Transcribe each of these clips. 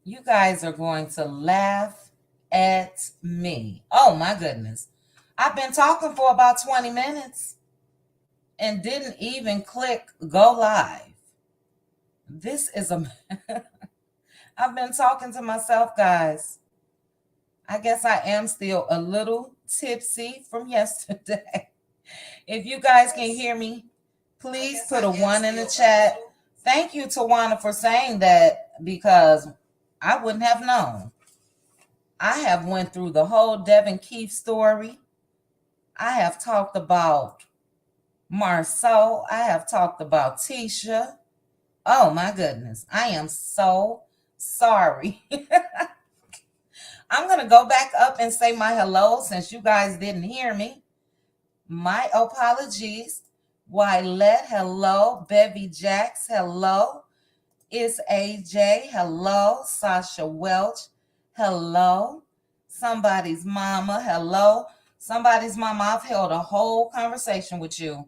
You guys are going to laugh at me. Oh my goodness. I've been talking for about 20 minutes and didn't even click go live. This is a. I've been talking to myself, guys. I guess I am still a little tipsy from yesterday. If you guys can hear me, please put a one in the chat. Thank you, Tawana, for saying that because I wouldn't have known. I have went through the whole Devin Keefe story. I have talked about Marceau. I have talked about Tisha. Oh my goodness. I am so sorry. I'm going to go back up and say my hello since you guys didn't hear me. My apologies. Wylet, hello. Bevy Jax, hello. Is AJ, hello. Sasha Welch, hello. Somebody's mama, hello. Somebody's mama, I've held a whole conversation with you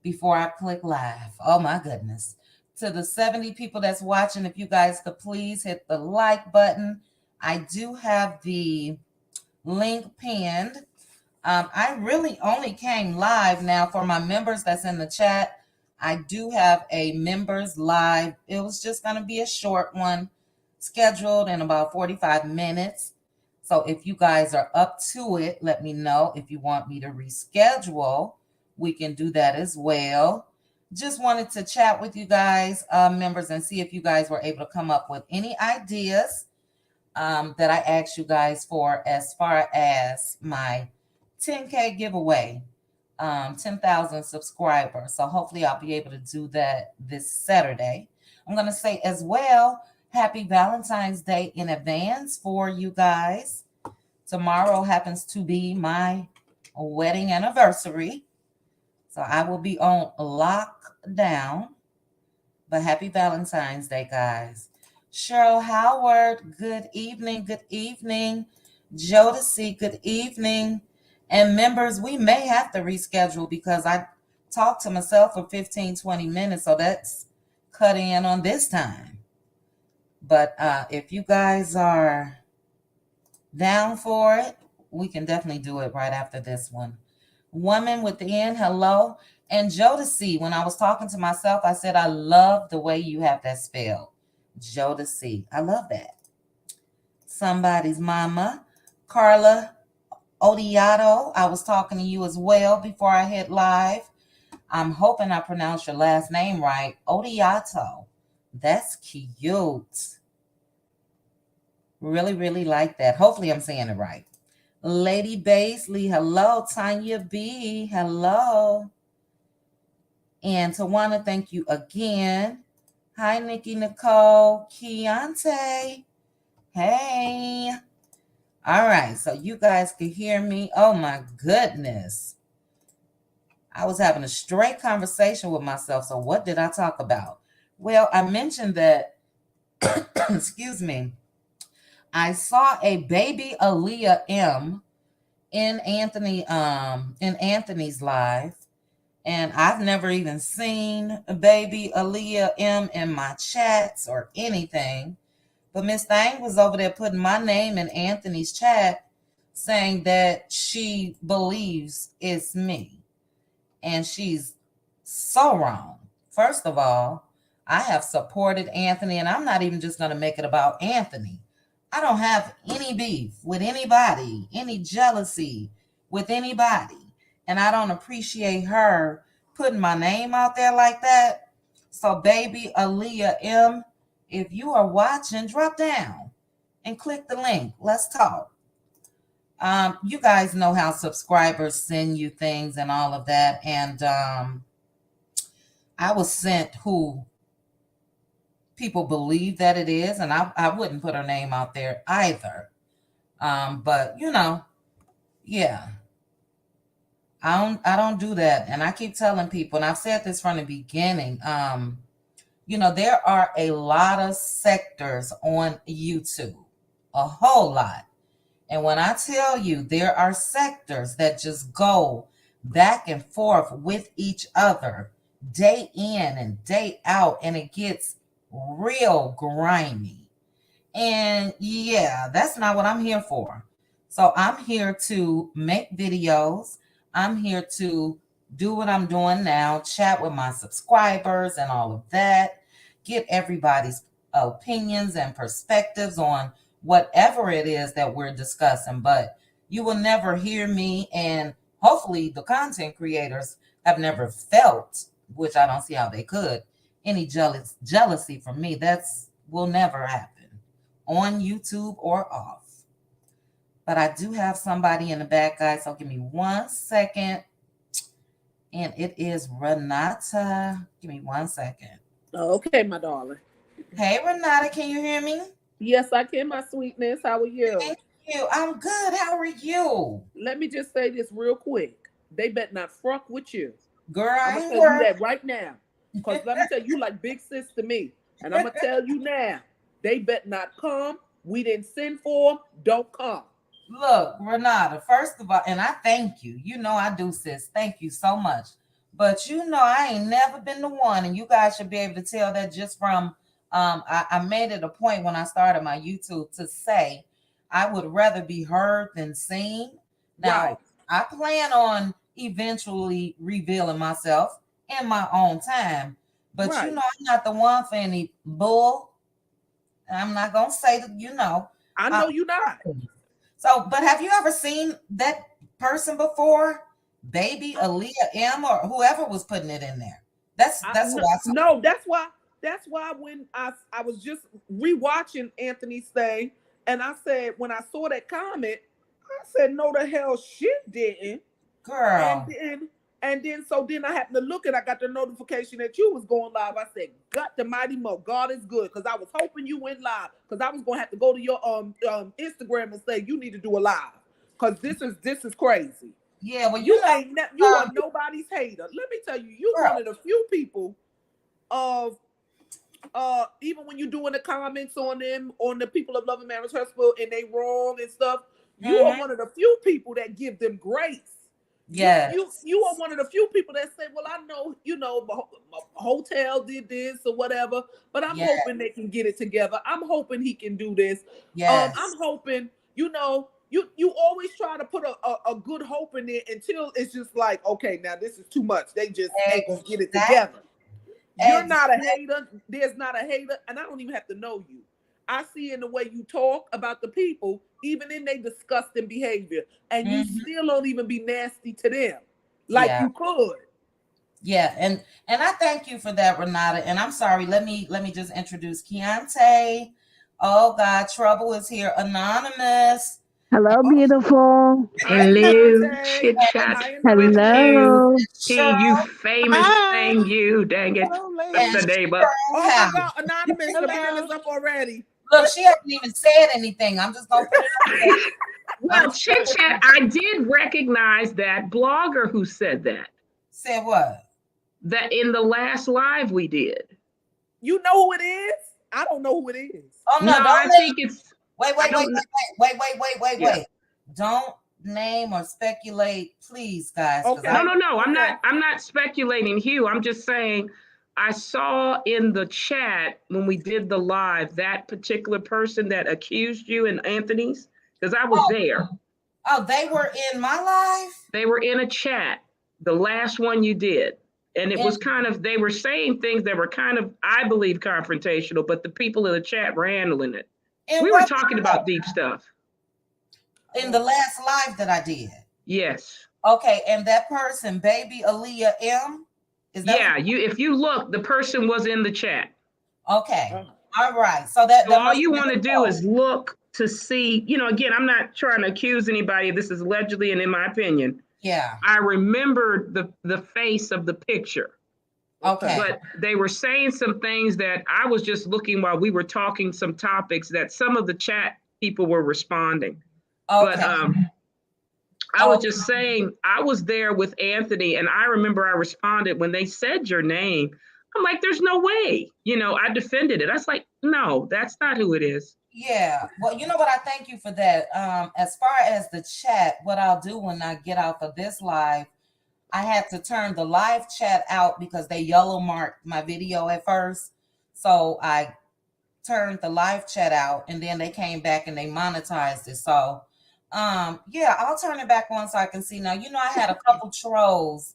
before I click live. Oh my goodness. To the 70 people that's watching, if you guys could please hit the like button. I do have the link pinned. I really only came live now for my members that's in the chat. I do have a members live. It was just going to be a short one scheduled in about 45 minutes. So if you guys are up to it, let me know. If you want me to reschedule, we can do that as well. Just wanted to chat with you guys, members, and see if you guys were able to come up with any ideas that I asked you guys for as far as my 10K giveaway, 10,000 subscribers. So hopefully I'll be able to do that this Saturday. I'm going to say as well, happy Valentine's Day in advance for you guys. Tomorrow happens to be my wedding anniversary. So I will be on lockdown. But happy Valentine's Day, guys. Cheryl Howard, good evening, good evening. Jodeci, good evening. And members, we may have to reschedule because I talked to myself for 15, 20 minutes. So that's cut in on this time. But if you guys are down for it, we can definitely do it right after this one. Woman Within, hello. And Jodeci, when I was talking to myself, I said, I love the way you have that spelled. Jodeci. I love that. Somebody's mama. Carla Odiato, I was talking to you as well before I hit live. I'm hoping I pronounced your last name right. Odiato. That's cute. Really, really like that. Hopefully I'm saying it right. Lady Baisley, hello. Tanya B, hello. And Tawana, thank you again. Hi, Nikki Nicole. Keontae. Hey. All right, so you guys can hear me. Oh my goodness. I was having a straight conversation with myself. So what did I talk about? Well, I mentioned that, excuse me, I saw a baby Aaliyah M in Anthony's live. And I've never even seen a baby Aaliyah M in my chats or anything. But Miss Thang was over there putting my name in Anthony's chat saying that she believes it's me. And she's so wrong. First of all, I have supported Anthony, and I'm not even just going to make it about Anthony. I don't have any beef with anybody, any jealousy with anybody. And I don't appreciate her putting my name out there like that. So, baby Aaliyah M, if you are watching, drop down and click the link. Let's talk. You guys know how subscribers send you things and all of that. And I was sent who people believe that it is. And I wouldn't put her name out there either. But, yeah. I don't do that. And I keep telling people, and I've said this from the beginning, there are a lot of sectors on YouTube, a whole lot. And when I tell you there are sectors that just go back and forth with each other day in and day out, and it gets real grimy. And yeah, that's not what I'm here for. So I'm here to make videos. I'm here to do what I'm doing now, chat with my subscribers and all of that, get everybody's opinions and perspectives on whatever it is that we're discussing. But you will never hear me, and hopefully the content creators have never felt, which I don't see how they could, any jealousy from me. That's will never happen on YouTube or off. But I do have somebody in the back, guys, so give me 1 second. And it is Renata. Give me 1 second. Okay, my darling. Hey, Renata, can you hear me? Yes, I can, my sweetness. How are you? Thank you. I'm good. How are you? Let me just say this real quick. They better not fuck with you. Girl, I'm going to tell you that right now. Because let me tell you, like big sis to me. And I'm going to tell you now, they better not come. We didn't send for them. Don't come. Look, Renata, first of all, and I thank you. You know I do, sis. Thank you so much. But you know I ain't never been the one, and you guys should be able to tell that just from I made it a point when I started my YouTube to say I would rather be heard than seen. Now, Right. I plan on eventually revealing myself in my own time, but Right. you know I'm not the one for any bull. I'm not gonna say that, you know. I know you're not. So, but have you ever seen that person before? Baby Aaliyah M or whoever was putting it in there. That's who I saw. No, that's why when I was just rewatching Anthony's thing, and I said when I saw that comment, I said no the hell shit didn't. Girl. And then I happened to look and I got the notification that you was going live. I said, God the mighty mo, God is good. Because I was hoping you went live. Because I was gonna have to go to your Instagram and say you need to do a live. Because this is crazy. Yeah, well, you are nobody's hater. Let me tell you, you're one of the few people of even when you're doing the comments on them, on the people of Love and Marriage Hospital, and they wrong and stuff, you are one of the few people that give them grace. Yeah, you are one of the few people that say, well, I know, my hotel did this or whatever, but I'm hoping they can get it together. I'm hoping he can do this. Yes. I'm hoping, you always try to put a good hope in it until it's just like, okay, now this is too much. They just ain't gonna get it together. You're not a hater. There's not a hater, and I don't even have to know you. I see in the way you talk about the people, even in their disgusting behavior, and you still don't even be nasty to them like you could. Yeah, and I thank you for that, Renata. And I'm sorry. Let me just introduce Keontae. Oh God, trouble is here. Anonymous. Hello, beautiful. Hello, Chit Chat with you. Hey, you famous thing, you. Dang it. What's the name up? Oh my God, Anonymous, the man is up already. Look, she hasn't even said anything. I'm just going to put it on. Well, Chit Chat, I did recognize that blogger who said that. Said what? That in the last live we did. You know who it is? I don't know who it is. Oh, no, I think it's... Wait. Don't name or speculate, please, guys. Okay. No. I'm not speculating, Hugh. I'm just saying I saw in the chat when we did the live that particular person that accused you in Anthony's, because I was there. Oh, they were in my live? They were in a chat, the last one you did. And it was kind of, they were saying things that were kind of, I believe, confrontational, but the people in the chat were handling it. We were talking about deep stuff. In the last live that I did? Yes. Okay, and that person, Baby Aaliyah M? Is that if you look, the person was in the chat. Okay. All right. So all you want to do is look to see, again, I'm not trying to accuse anybody. This is allegedly and in my opinion. Yeah. I remembered the face of the picture. Okay. But they were saying some things that I was just looking while we were talking some topics that some of the chat people were responding. Okay. But I was just saying, I was there with Anthony and I remember I responded when they said your name. I'm like, there's no way, I defended it. I was like, no, that's not who it is. Yeah. Well, you know what? I thank you for that. As far as the chat, what I'll do when I get off of this live, I had to turn the live chat out because they yellow marked my video at first. So I turned the live chat out, and then they came back and they monetized it. So, yeah, I'll turn it back on so I can see. Now, I had a couple trolls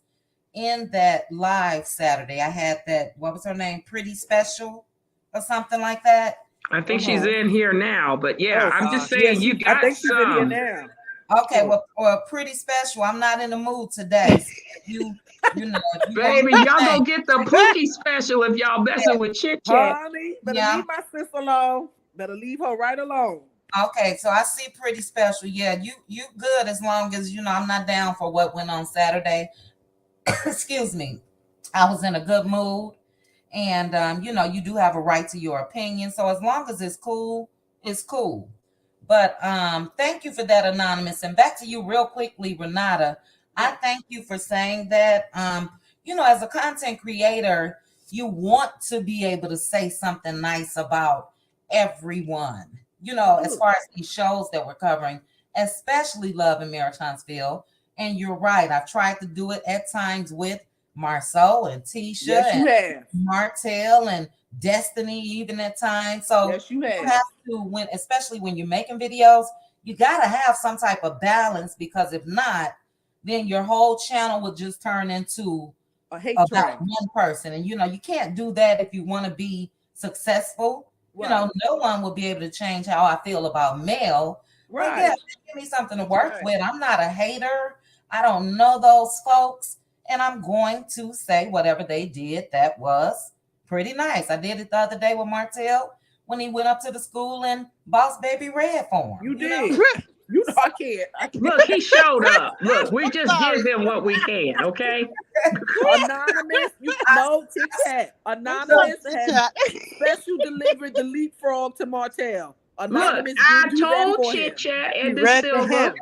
in that live Saturday. I had that, what was her name? Pretty Special or something like that. I think she's in here now, but yeah, I'm just saying you got I think she's in here some. now. Okay, well, Pretty Special. I'm not in the mood today. So if you Baby, y'all gonna get the Pookie special if y'all messing with Chit Chat. Honey, better leave my sister alone. Better leave her right alone. Okay, so I see Pretty Special. Yeah, you good as long as I'm not down for what went on Saturday. Excuse me. I was in a good mood, and you do have a right to your opinion. So as long as it's cool, it's cool. But thank you for that, Anonymous. And back to you real quickly, Renata. I thank you for saying that. As a content creator, you want to be able to say something nice about everyone. As far as these shows that we're covering, especially Love in Maritinesville. And you're right. I've tried to do it at times with Marceau and Tisha and Martell and Destiny, even at times. So you have to, especially when you're making videos, you gotta have some type of balance, because if not, then your whole channel will just turn into a hate about one person. And you can't do that if you want to be successful. Right. No one will be able to change how I feel about Mel. Right. But yeah, give me something to work with. I'm not a hater. I don't know those folks. And I'm going to say whatever they did, that was pretty nice. I did it the other day with Martell when he went up to the school and Boss Baby read for him. You did. I can't. Look, he showed up. Look, we just give him what we can, okay? Anonymous, Chit Chat. Anonymous has special delivered the leapfrog to Martell. Anonymous, look, I told Chit Chat and the Silver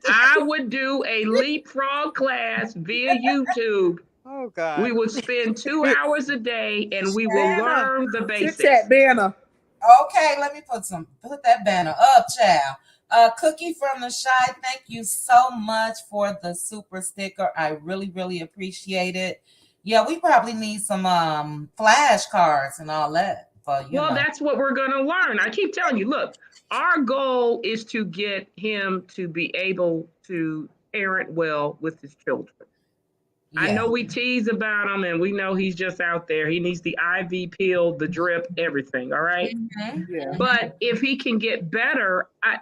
I would do a leapfrog class via YouTube. Oh God. We would spend 2 hours a day and we will learn the basics. Chit Chat banner. Okay, let me put that banner up, child. Cookie from the Shy, thank you so much for the super sticker. I really, really appreciate it. Yeah, we probably need some flashcards and all that. Well, that's what we're going to learn. I keep telling you, look, our goal is to get him to be able to parent well with his children. Yeah. I know we tease about him and we know he's just out there. He needs the IV pill, the drip, everything. All right. Mm-hmm. Yeah. But if he can get better, I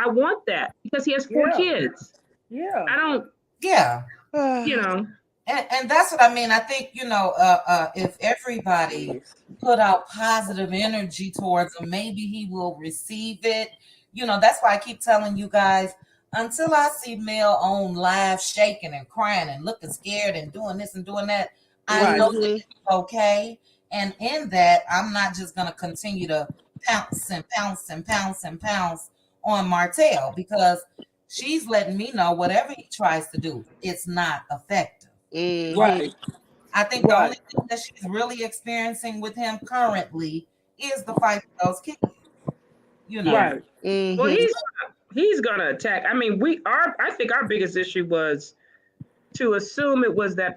want that, because he has 4 kids. Yeah. I don't. Yeah. And that's what I mean. I think, if everybody put out positive energy towards him, maybe he will receive it. That's why I keep telling you guys, until I see Mel on live shaking and crying and looking scared and doing this and doing that, I know that it's okay. And in that, I'm not just going to continue to pounce and pounce and pounce and pounce on Martell, because she's letting me know whatever he tries to do, it's not effective. Right. I think the only thing that she's really experiencing with him currently is the fight with those kids. Right. Mm-hmm. Well, he's gonna attack. I mean, I think our biggest issue was to assume it was that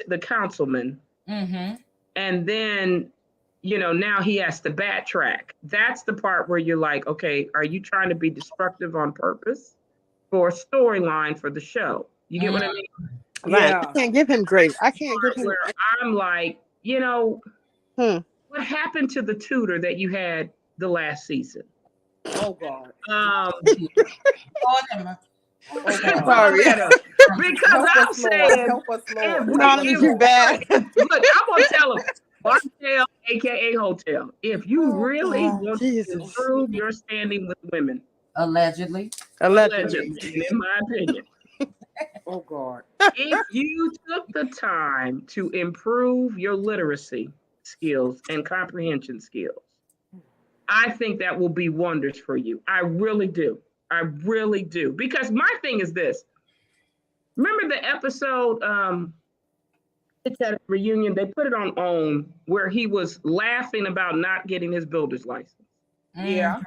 the councilman, and then now he has to backtrack. That's the part where you're like, okay, are you trying to be destructive on purpose for a storyline for the show? You get what I mean? Right. I can't give him grace. I can't give him. Where I'm like, what happened to the tutor that you had the last season? Oh God. Sorry. Because I'm saying, you bad. Look, I'm gonna tell him, Martell, aka Hotel, if you really want to improve your standing with women, allegedly, in my opinion. Oh God. If you took the time to improve your literacy skills and comprehension skills, I think that will be wonders for you. I really do. I really do. Because my thing is this. Remember the episode, it's at a reunion, they put it on OWN, where he was laughing about not getting his builder's license. Yeah.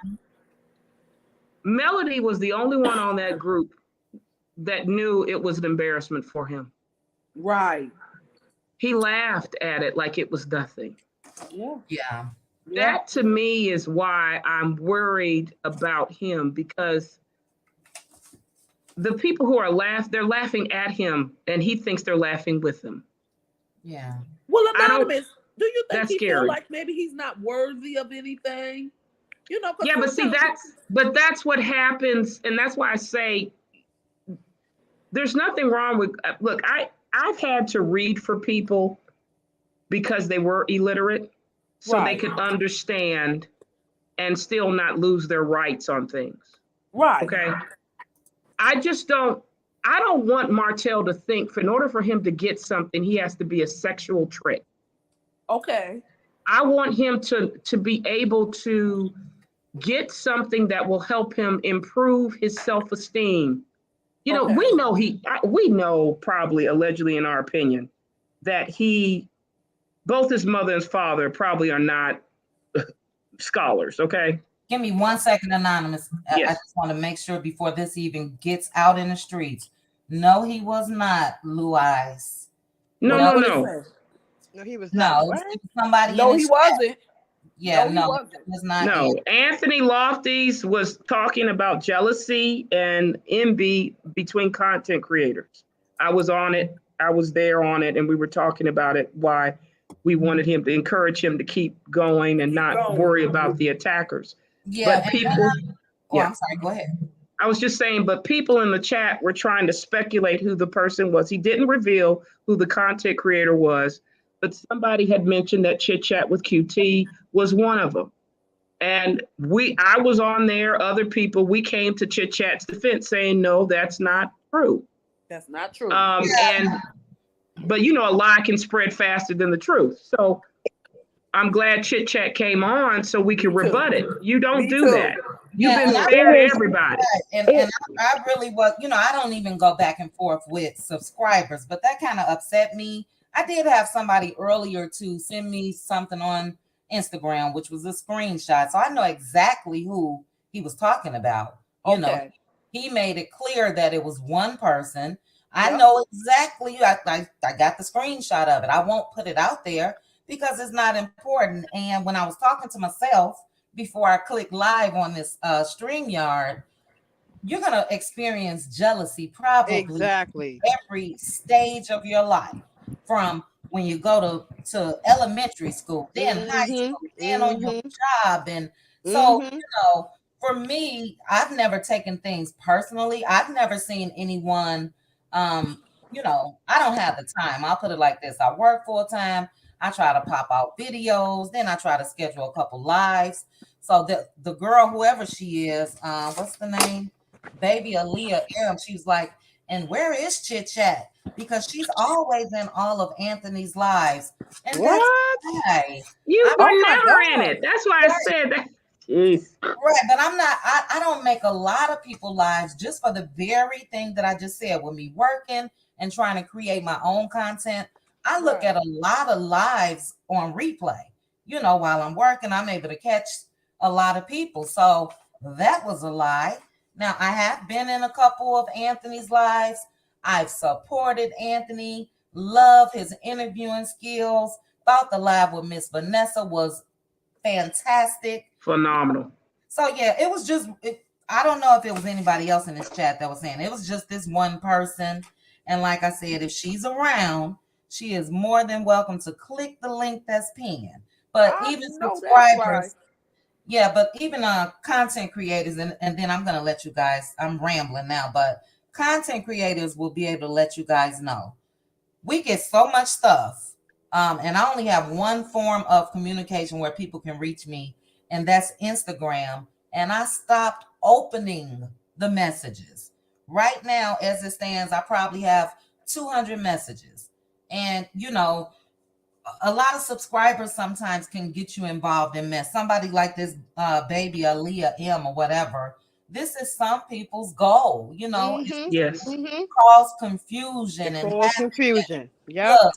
Melody was the only one on that group that knew it was an embarrassment for him. Right. He laughed at it like it was nothing. Yeah. Yeah. That to me is why I'm worried about him, because the people who are they're laughing at him and he thinks they're laughing with him. Yeah. Well, Anonymous, do you think that's he scary. feel like maybe he's not worthy of anything? You know, yeah, but see, that's what happens. And that's why I say there's nothing wrong with, look, I've had to read for people because they were illiterate, so they could understand and still not lose their rights on things. Right. Okay. I don't want Martell to think in order for him to get something, he has to be a sexual trick. Okay. I want him to be able to get something that will help him improve his self-esteem. You know, we know probably allegedly in our opinion that both his mother and his father probably are not scholars. Okay. Give me 1 second, Anonymous. Yes. I just want to make sure before this even gets out in the streets. No, he was not Blue Eyes. No. No, he was not. No, somebody. No, he wasn't. Yeah, no, he wasn't. It was not. No, Anthony Lofties was talking about jealousy and envy between content creators. I was on it. I was there on it, and we were talking about it. Why we wanted him to encourage him to keep going and not worry about the attackers. Yeah, but people. I'm sorry. Go ahead. I was just saying, but people in the chat were trying to speculate who the person was. He didn't reveal who the content creator was, but somebody had mentioned that Chit Chat with QT was one of them. And I was on there, other people, we came to Chit Chat's defense saying, no, that's not true. That's not true. But you know, a lie can spread faster than the truth. So I'm glad Chit Chat came on so we can rebut it. You don't do that. You've been fair to everybody. And I really was, I don't even go back and forth with subscribers, but that kind of upset me. I did have somebody earlier to send me something on Instagram, which was a screenshot. So I know exactly who he was talking about. You know, he made it clear that it was one person. I know exactly. I got the screenshot of it. I won't put it out there because it's not important. And when I was talking to myself before I click live on this StreamYard, you're going to experience jealousy probably every stage of your life, from when you go to elementary school, then high school, then on your job. And so, for me, I've never taken things personally. I've never seen anyone, I don't have the time. I'll put it like this. I work full time. I try to pop out videos. Then I try to schedule a couple lives. So the girl, whoever she is, what's the name? Baby Aaliyah M. She's like, and where is Chit Chat? Because she's always in all of Anthony's lives. And what? You were never in it. That's why I said that. Jeez. Right, but I'm not. I don't make a lot of people lives just for the very thing that I just said. With me working and trying to create my own content, I look at a lot of lives on replay. While I'm working, I'm able to catch a lot of people. So that was a lie. Now, I have been in a couple of Anthony's lives. I've supported Anthony, love his interviewing skills. Thought the live with Miss Vanessa was fantastic. Phenomenal. So, yeah, it was just, I don't know if it was anybody else in this chat that was saying it was just this one person. And like I said, if she's around, she is more than welcome to click the link that's pinned. But even subscribers, but even content creators, and then I'm going to let you guys, I'm rambling now, but content creators will be able to let you guys know. We get so much stuff, and I only have one form of communication where people can reach me, and that's Instagram. And I stopped opening the messages. Right now, as it stands, I probably have 200 messages. And, a lot of subscribers sometimes can get you involved in mess. Somebody like this baby Aaliyah M or whatever. This is some people's goal, cause confusion confusion. Yeah. Look,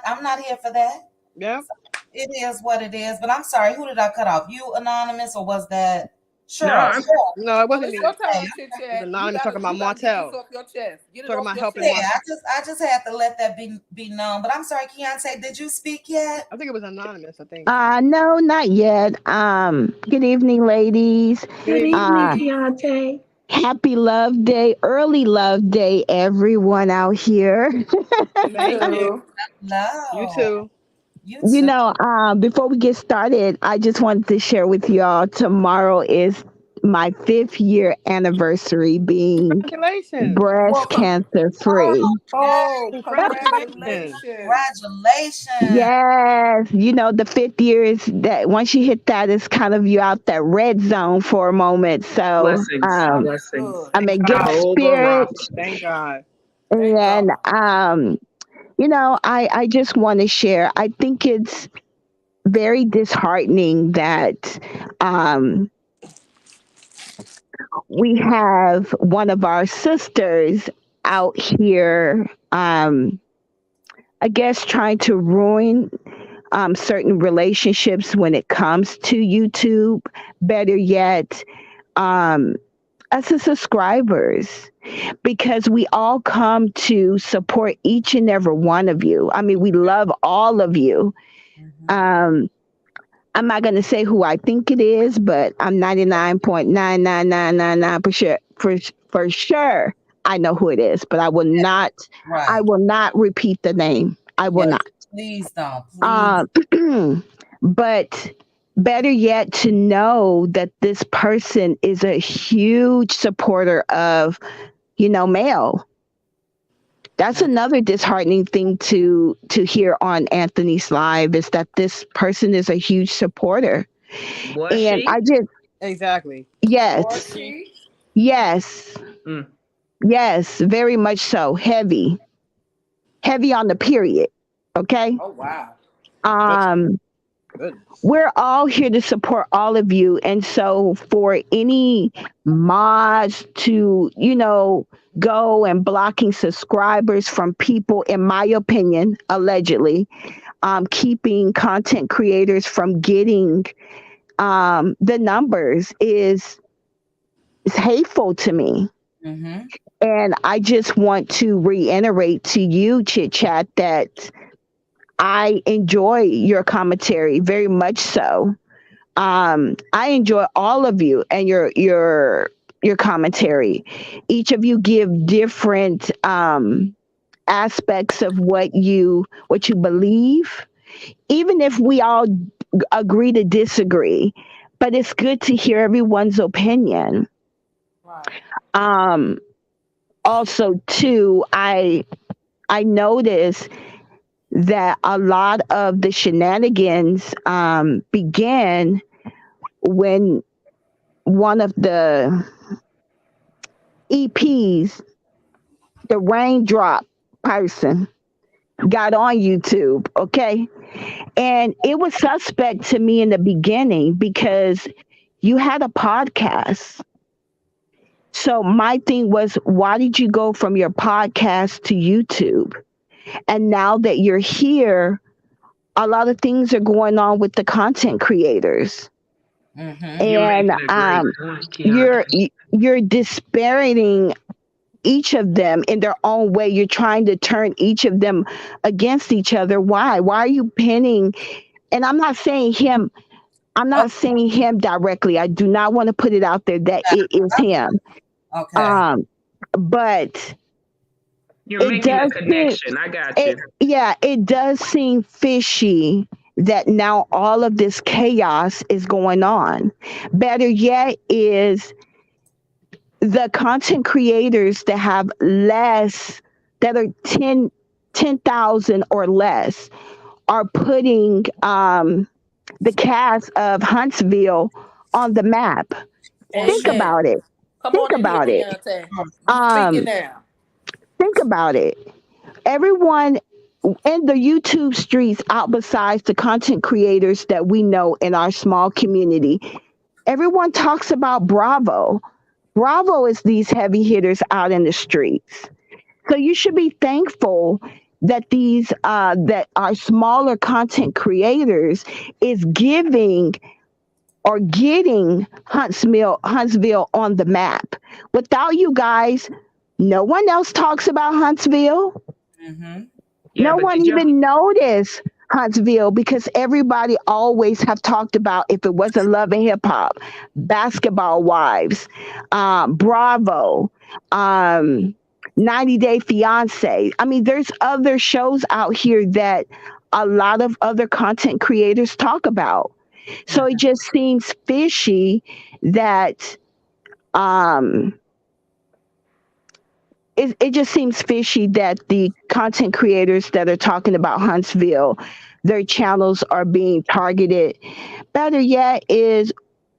I'm not here for that. Yeah. So it is what it is. But I'm sorry, who did I cut off? You, Anonymous, or was that No, Sure, sure. No, it Well, wasn't it's me. your It turn, Chit was Chat. anonymous talking about You gotta get this Martell. off your chest. Get it Talking off about your helping chest. Martell. I just had to let that be known. But I'm sorry, Keontae, did you speak yet? I think it was anonymous, I think. No, not yet. Good evening, ladies. Good good evening. evening, Uh, Keontae. Happy Love Day, early Love Day, everyone out here. You Thank you. too. You No, too. you You too. know, before we get started, I just wanted to share with y'all tomorrow is my 5th-year anniversary being Congratulations. breast Welcome. cancer free. Oh, Congratulations. congratulations. Congratulations. Yes, you know, the 5th year is that once you hit that, it's kind of you out that red zone for a moment. So, Blessings, blessings. Understood. I'm in good Jehovah spirit, Rapha. Thank God. Thank God. and you know, I just want to share. I think it's very disheartening that um, we have one of our sisters out here, I guess, trying to ruin certain relationships when it comes to YouTube. Better yet, um, us as subscribers, because we all come to support each and every one of you. I mean, we love all of you. Mhm. Um, I'm not going to say who I think it is, but I'm 99.99999% for sure I know who it is, but I Right. will not repeat the name. I will Yes. not. Please don't. Please. Um, but better yet, to know that this person is a huge supporter of, male. That's another disheartening thing to hear on Anthony's live, is that this person is a huge supporter. Was And she? I just, Exactly. Was yes, See? she? yes, Mm. yes, very much so. Heavy on the period. Okay. Oh wow. Good. Um, Goodness. we're all here to support all of you. And so for any mods to, go and blocking subscribers from people, in my opinion, allegedly, keeping content creators from getting the numbers is hateful to me. Mm-hmm. And I just want to reiterate to you, Chit Chat, that I enjoy your commentary very much so. I enjoy all of you and your commentary. Each of you give different aspects of what you believe, even if we all agree to disagree. But it's good to hear everyone's opinion. Right. Um, Also, too, I notice that a lot of the shenanigans began when one of the EPs, the raindrop person, got on YouTube, okay? And it was suspect to me in the beginning because you had a podcast. So my thing was, why did you go from your podcast to YouTube? And now that you're here, a lot of things are going on with the content creators. Mm-hmm. You're And making a great point, you're Keontae. you're disparaging each of them in their own way. You're trying to turn each of them against each other. Why are you pinning? And I'm Oh, not saying him directly. I do not want to put it out there that it is him. okay. Um, but You're it making a does seem connection. I got it you. yeah, it does seem fishy that now all of this chaos is going on. Better yet is the content creators that have less, that are 10,000 or less, are putting the cast of Huntsville on the map. Think Amen. about it. Come Think on in here, about it. Keontae. You speaking Um, now. think about it. Everyone in the YouTube streets, out besides the content creators that we know in our small community, everyone talks about Bravo. Bravo is these heavy hitters out in the streets. So you should be thankful that these that our smaller content creators is giving are getting Huntsville on the map. Without you guys, no one else talks about Huntsville. Mm-hmm. Yeah, No but one even noticed Huntsville because everybody always have talked about if it wasn't Love and Hip Hop, Basketball Wives, Bravo, 90 Day Fiance. I mean, there's other shows out here that a lot of other content creators talk about. So it just seems fishy that um, it just seems fishy that the content creators that are talking about Huntsville, their channels are being targeted. Better yet is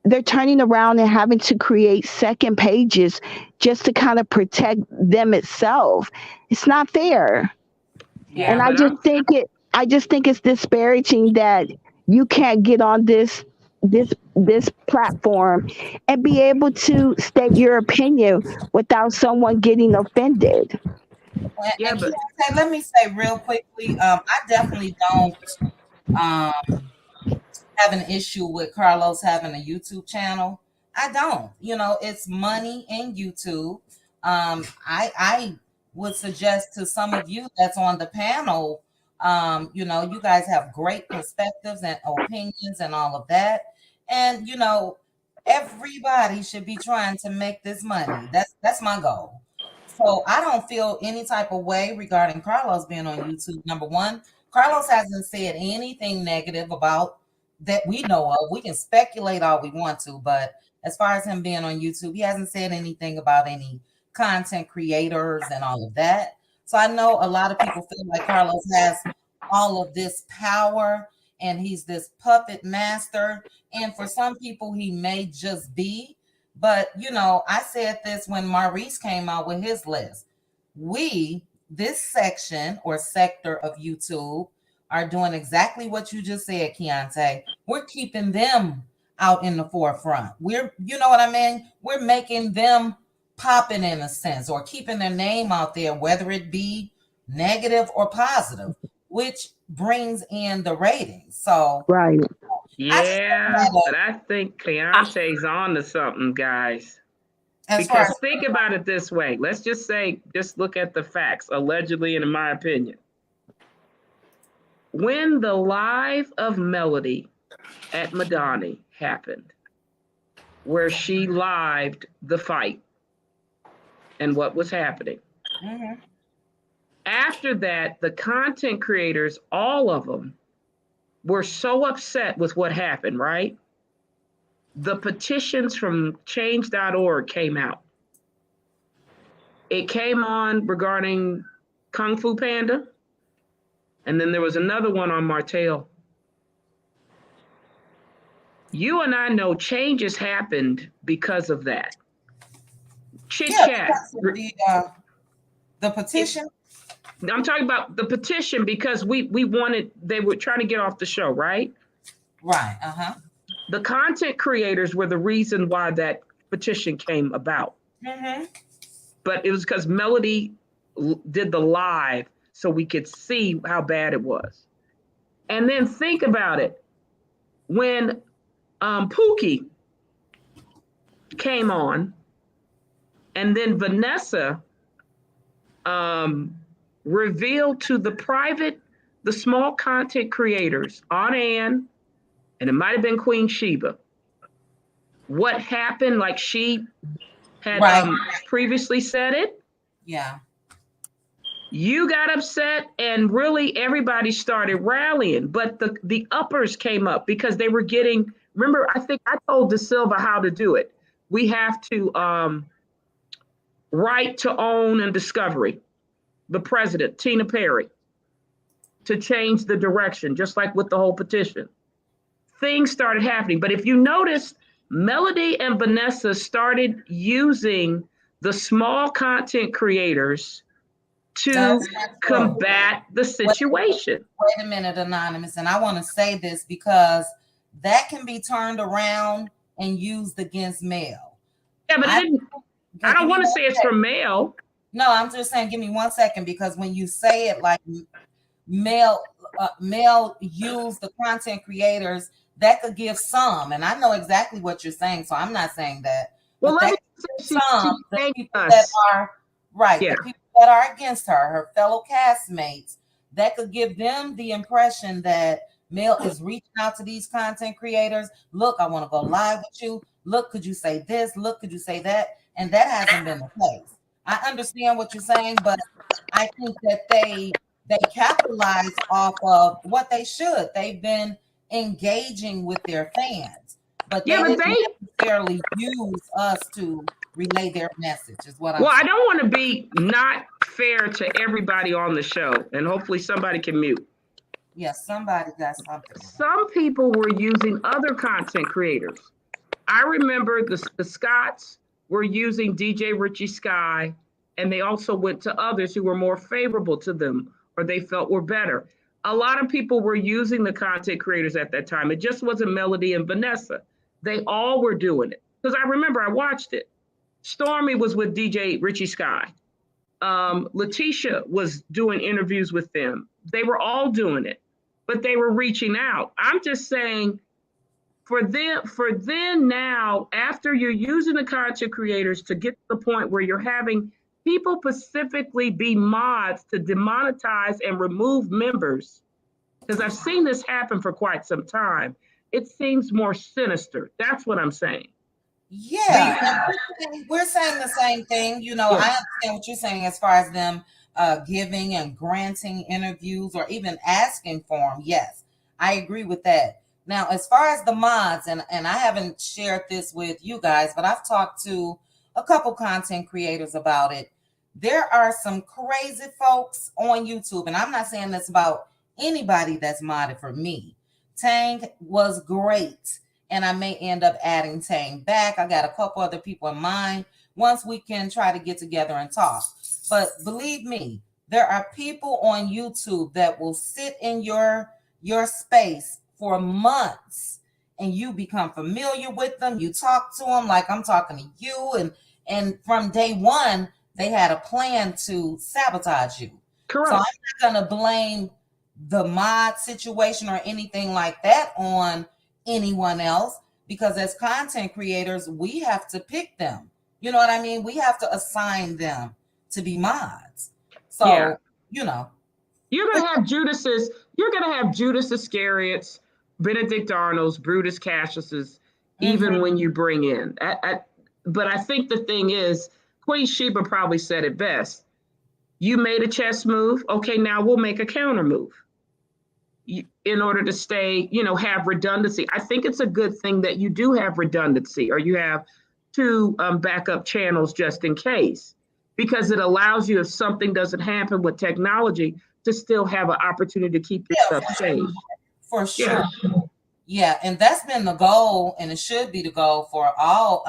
they're turning around and having to create second pages just to kind of protect them itself. It's not fair. yeah, And but I just think it's disparaging that you can't get on this platform and be able to state your opinion without someone getting offended. yeah, And but Keontae, let me say real quickly, I definitely don't have an issue with Carlos having a YouTube channel. I don't. It's money in YouTube. I would suggest to some of you that's on the panel, you guys have great perspectives and opinions and all of that. And everybody should be trying to make this money. That's my goal. So I don't feel any type of way regarding Carlos being on YouTube. Number one, Carlos hasn't said anything negative about that we know of. We can speculate all we want to, but as far as him being on YouTube, he hasn't said anything about any content creators and all of that. So I know a lot of people feel like Carlos has all of this power and he's this puppet master. And for some people, he may just be. But, I said this when Maurice came out with his list. This section or sector of YouTube, are doing exactly what you just said, Keontae. We're keeping them out in the forefront. You know what I mean? We're making them popping in a sense, or keeping their name out there, whether it be negative or positive, which brings in the ratings. So, Right. yeah, but I think Keontae's on to something, guys. Because think about it this way. Let's just look at the facts, allegedly, and in my opinion. When the live of Melody at Madani happened, where she lived the fight and what was happening. Mm-hmm. After that, the content creators, all of them, were so upset with what happened, right? The petitions from change.org came out. It came on regarding Kung Fu Panda. And then there was another one on Martell. You and I know changes happened because of that. Chit Chat. The petition? I'm talking about the petition because they were trying to get off the show, right? Right, The content creators were the reason why that petition came about. Mm-hmm. But it was because Melody did the live so we could see how bad it was. And then think about it. When Pookie came on, and then Vanessa revealed to the small content creators, on Ann, and it might have been Queen Sheba, what happened, like she had previously said it. Yeah. You got upset and really everybody started rallying, but the uppers came up because they were getting, remember, I think I told De Silva how to do it. We have to right to own and discovery, the president, Tina Perry, to change the direction, just like with the whole petition. Things started happening. But if you notice, Melody and Vanessa started using the small content creators to combat the situation. Wait a minute, Anonymous. And I want to say this because that can be turned around and used against Mel. Yeah, but I don't want to say it's for Mel. No, I'm just saying, give me 1 second, because when you say it like Mel used the content creators that could give some, and I know exactly what you're saying, so I'm not saying that. Well, but let me say some the people us. that are right, the people that are against her fellow castmates, that could give them the impression that Mel is reaching out to these content creators. Look, I want to go live with you. Look, could you say this? Look, could you say that? And that hasn't been the case. I understand what you're saying, but I think that they capitalize off of what they should. They've been engaging with their fans, but they didn't necessarily use us to relay their message, is what I'm saying. I don't want to be not fair to everybody on the show, and hopefully somebody can mute. Yes, somebody got something. Some people were using other content creators. I remember the Scots were using DJ Richie Sky, and they also went to others who were more favorable to them or they felt were better. A lot of people were using the content creators at that time. It just wasn't Melody and Vanessa. They all were doing it. Because I remember I watched it. Stormy was with DJ Richie Sky. Letitia was doing interviews with them. They were all doing it, but they were reaching out. I'm just saying, for then now, after you're using the content creators to get to the point where you're having people specifically be mods to demonetize and remove members, because I've seen this happen for quite some time, it seems more sinister. That's what I'm saying. Yeah, we're saying the same thing. You know, I understand what you're saying as far as them giving and granting interviews or even asking for them. Yes, I agree with that. Now, as far as the mods, and I haven't shared this with you guys, but I've talked to a couple content creators about it. There are some crazy folks on YouTube, and I'm not saying this about anybody that's modded for me. Tang was great, and I may end up adding Tang back. I got a couple other people in mind once we can try to get together and talk. But believe me, there are people on YouTube that will sit in your space for months, and you become familiar with them. You talk to them like I'm talking to you, and from day one, they had a plan to sabotage you. Correct. So I'm not going to blame the mod situation or anything like that on anyone else, because as content creators, we have to pick them. You know what I mean? We have to assign them to be mods. So, you know. You're going to have Judas's, you're going to have Judas Iscariot's, Benedict Arnold's, Brutus Cassius's, even when you bring in. But I think the thing is, Queen Sheba probably said it best. You made a chess move. Okay, now we'll make a counter move in order to stay, have redundancy. I think it's a good thing that you do have redundancy, or you have two backup channels just in case, because it allows you, if something doesn't happen with technology, to still have an opportunity to keep yourself safe. For sure. Yeah, and that's been the goal, and it should be the goal for all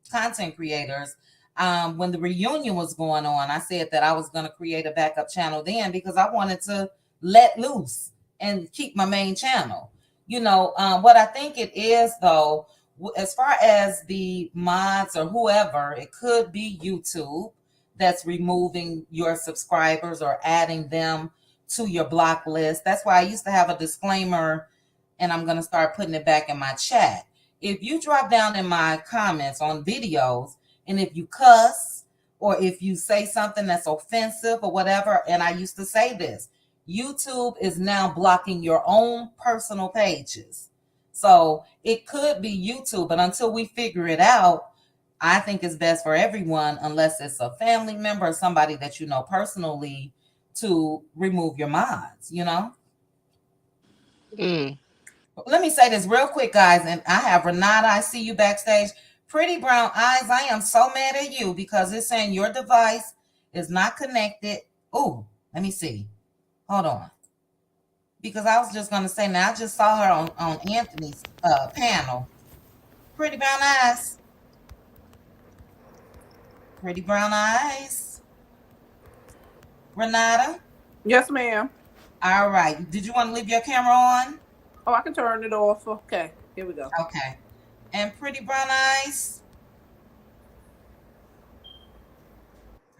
content creators. When the reunion was going on, I said that I was going to create a backup channel then, because I wanted to let loose and keep my main channel. What I think it is, though, as far as the mods or whoever, it could be YouTube that's removing your subscribers or adding them to your block list. That's why I used to have a disclaimer, and I'm going to start putting it back in my chat. If you drop down in my comments on videos, and if you cuss, or if you say something that's offensive or whatever, and I used to say this, YouTube is now blocking your own personal pages. So it could be YouTube, but until we figure it out, I think it's best for everyone, unless it's a family member or somebody that you know personally, to remove your mods, Let me say this real quick, guys, and I have Renata, I see you backstage. Pretty Brown Eyes, I am so mad at you because it's saying your device is not connected. Oh, let me see. Hold on. Because I was just going to say, now I just saw her on Anthony's panel. Pretty Brown Eyes. Pretty Brown Eyes. Renata? Yes, ma'am. All right. Did you want to leave your camera on? Oh, I can turn it off. Okay. Here we go. Okay. And Pretty Brown Eyes?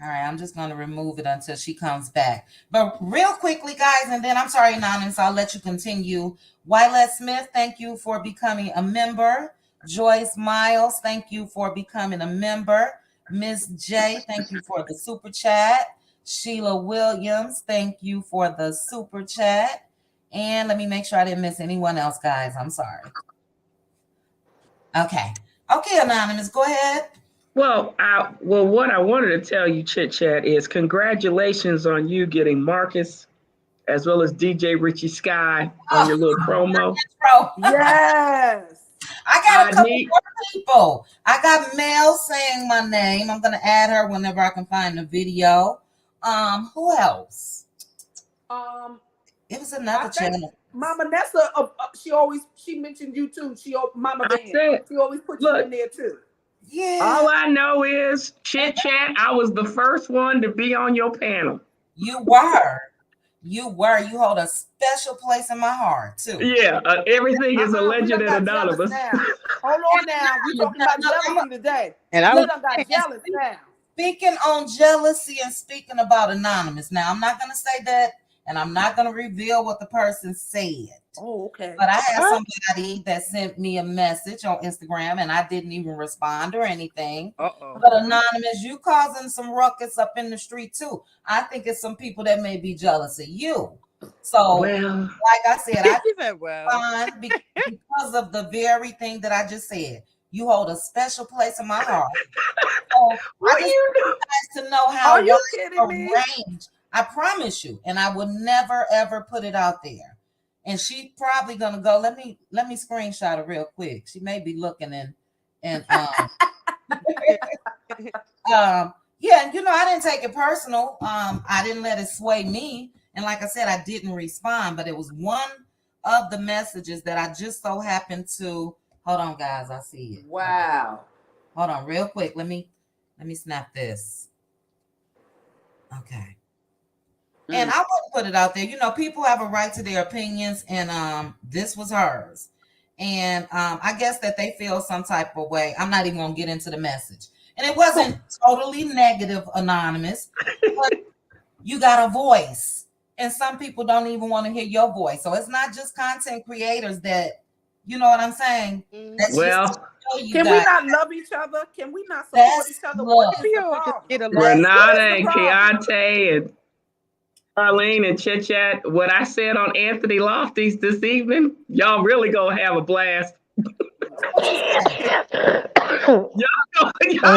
All right, I'm just going to remove it until she comes back. But real quickly, guys, and then I'm sorry, Anonymous, I'll let you continue. Wylet Smith, thank you for becoming a member. Joyce Miles, thank you for becoming a member. Miss J, thank you for the super chat. Sheila Williams, thank you for the super chat. And let me make sure I didn't miss anyone else, guys. I'm sorry. Okay. Okay, Anonymous, go ahead. Well, what I wanted to tell you, Chit Chat, is congratulations on you getting Marcus as well as DJ Richie Sky on your little promo. Yes. I got a couple more people. I got Mel saying my name. I'm gonna add her whenever I can find the video. Who else? It was another channel. Mama Nessa, she mentioned you too. Mama Van. She always put you in there too. Yeah. All I know is Chit Chat. I was the first one to be on your panel. You were. You hold a special place in my heart too. Yeah, everything is alleged and anonymous. Hold on now. We're talking about jealousy today. And I got jealous now. Speaking on jealousy and speaking about anonymous. Now, I'm not going to say that, and I'm not going to reveal what the person said. Oh, okay. But I had somebody that sent me a message on Instagram, and I didn't even respond or anything. Uh-oh. But anonymous, you causing some ruckus up in the street too. I think it's some people that may be jealous of you. So, like I said, I respond because of the very thing that I just said. You hold a special place in my heart. So I just want you guys to know how arranged. I promise you, and I would never ever put it out there. And she's probably gonna go. Let me screenshot it real quick. She may be looking and yeah, you know, I didn't take it personal. I didn't let it sway me. And like I said, I didn't respond, but it was one of the messages that I just so happened to. Hold on, guys, I see it. Wow. Hold on, real quick. Let me snap this. Okay. And I wouldn't put it out there. You know, people have a right to their opinions, and this was hers. And I guess that they feel some type of way. I'm not even gonna get into the message. And it wasn't totally negative, anonymous, but you got a voice. And some people don't even want to hear your voice. So it's not just content creators that, you know what I'm saying? That's can we not love each other? Can we not support each other? What is the problem? Renata and Keontae and Arlene and Chit Chat, what I said on Anthony Lofty's this evening, y'all really gonna have a blast. Oh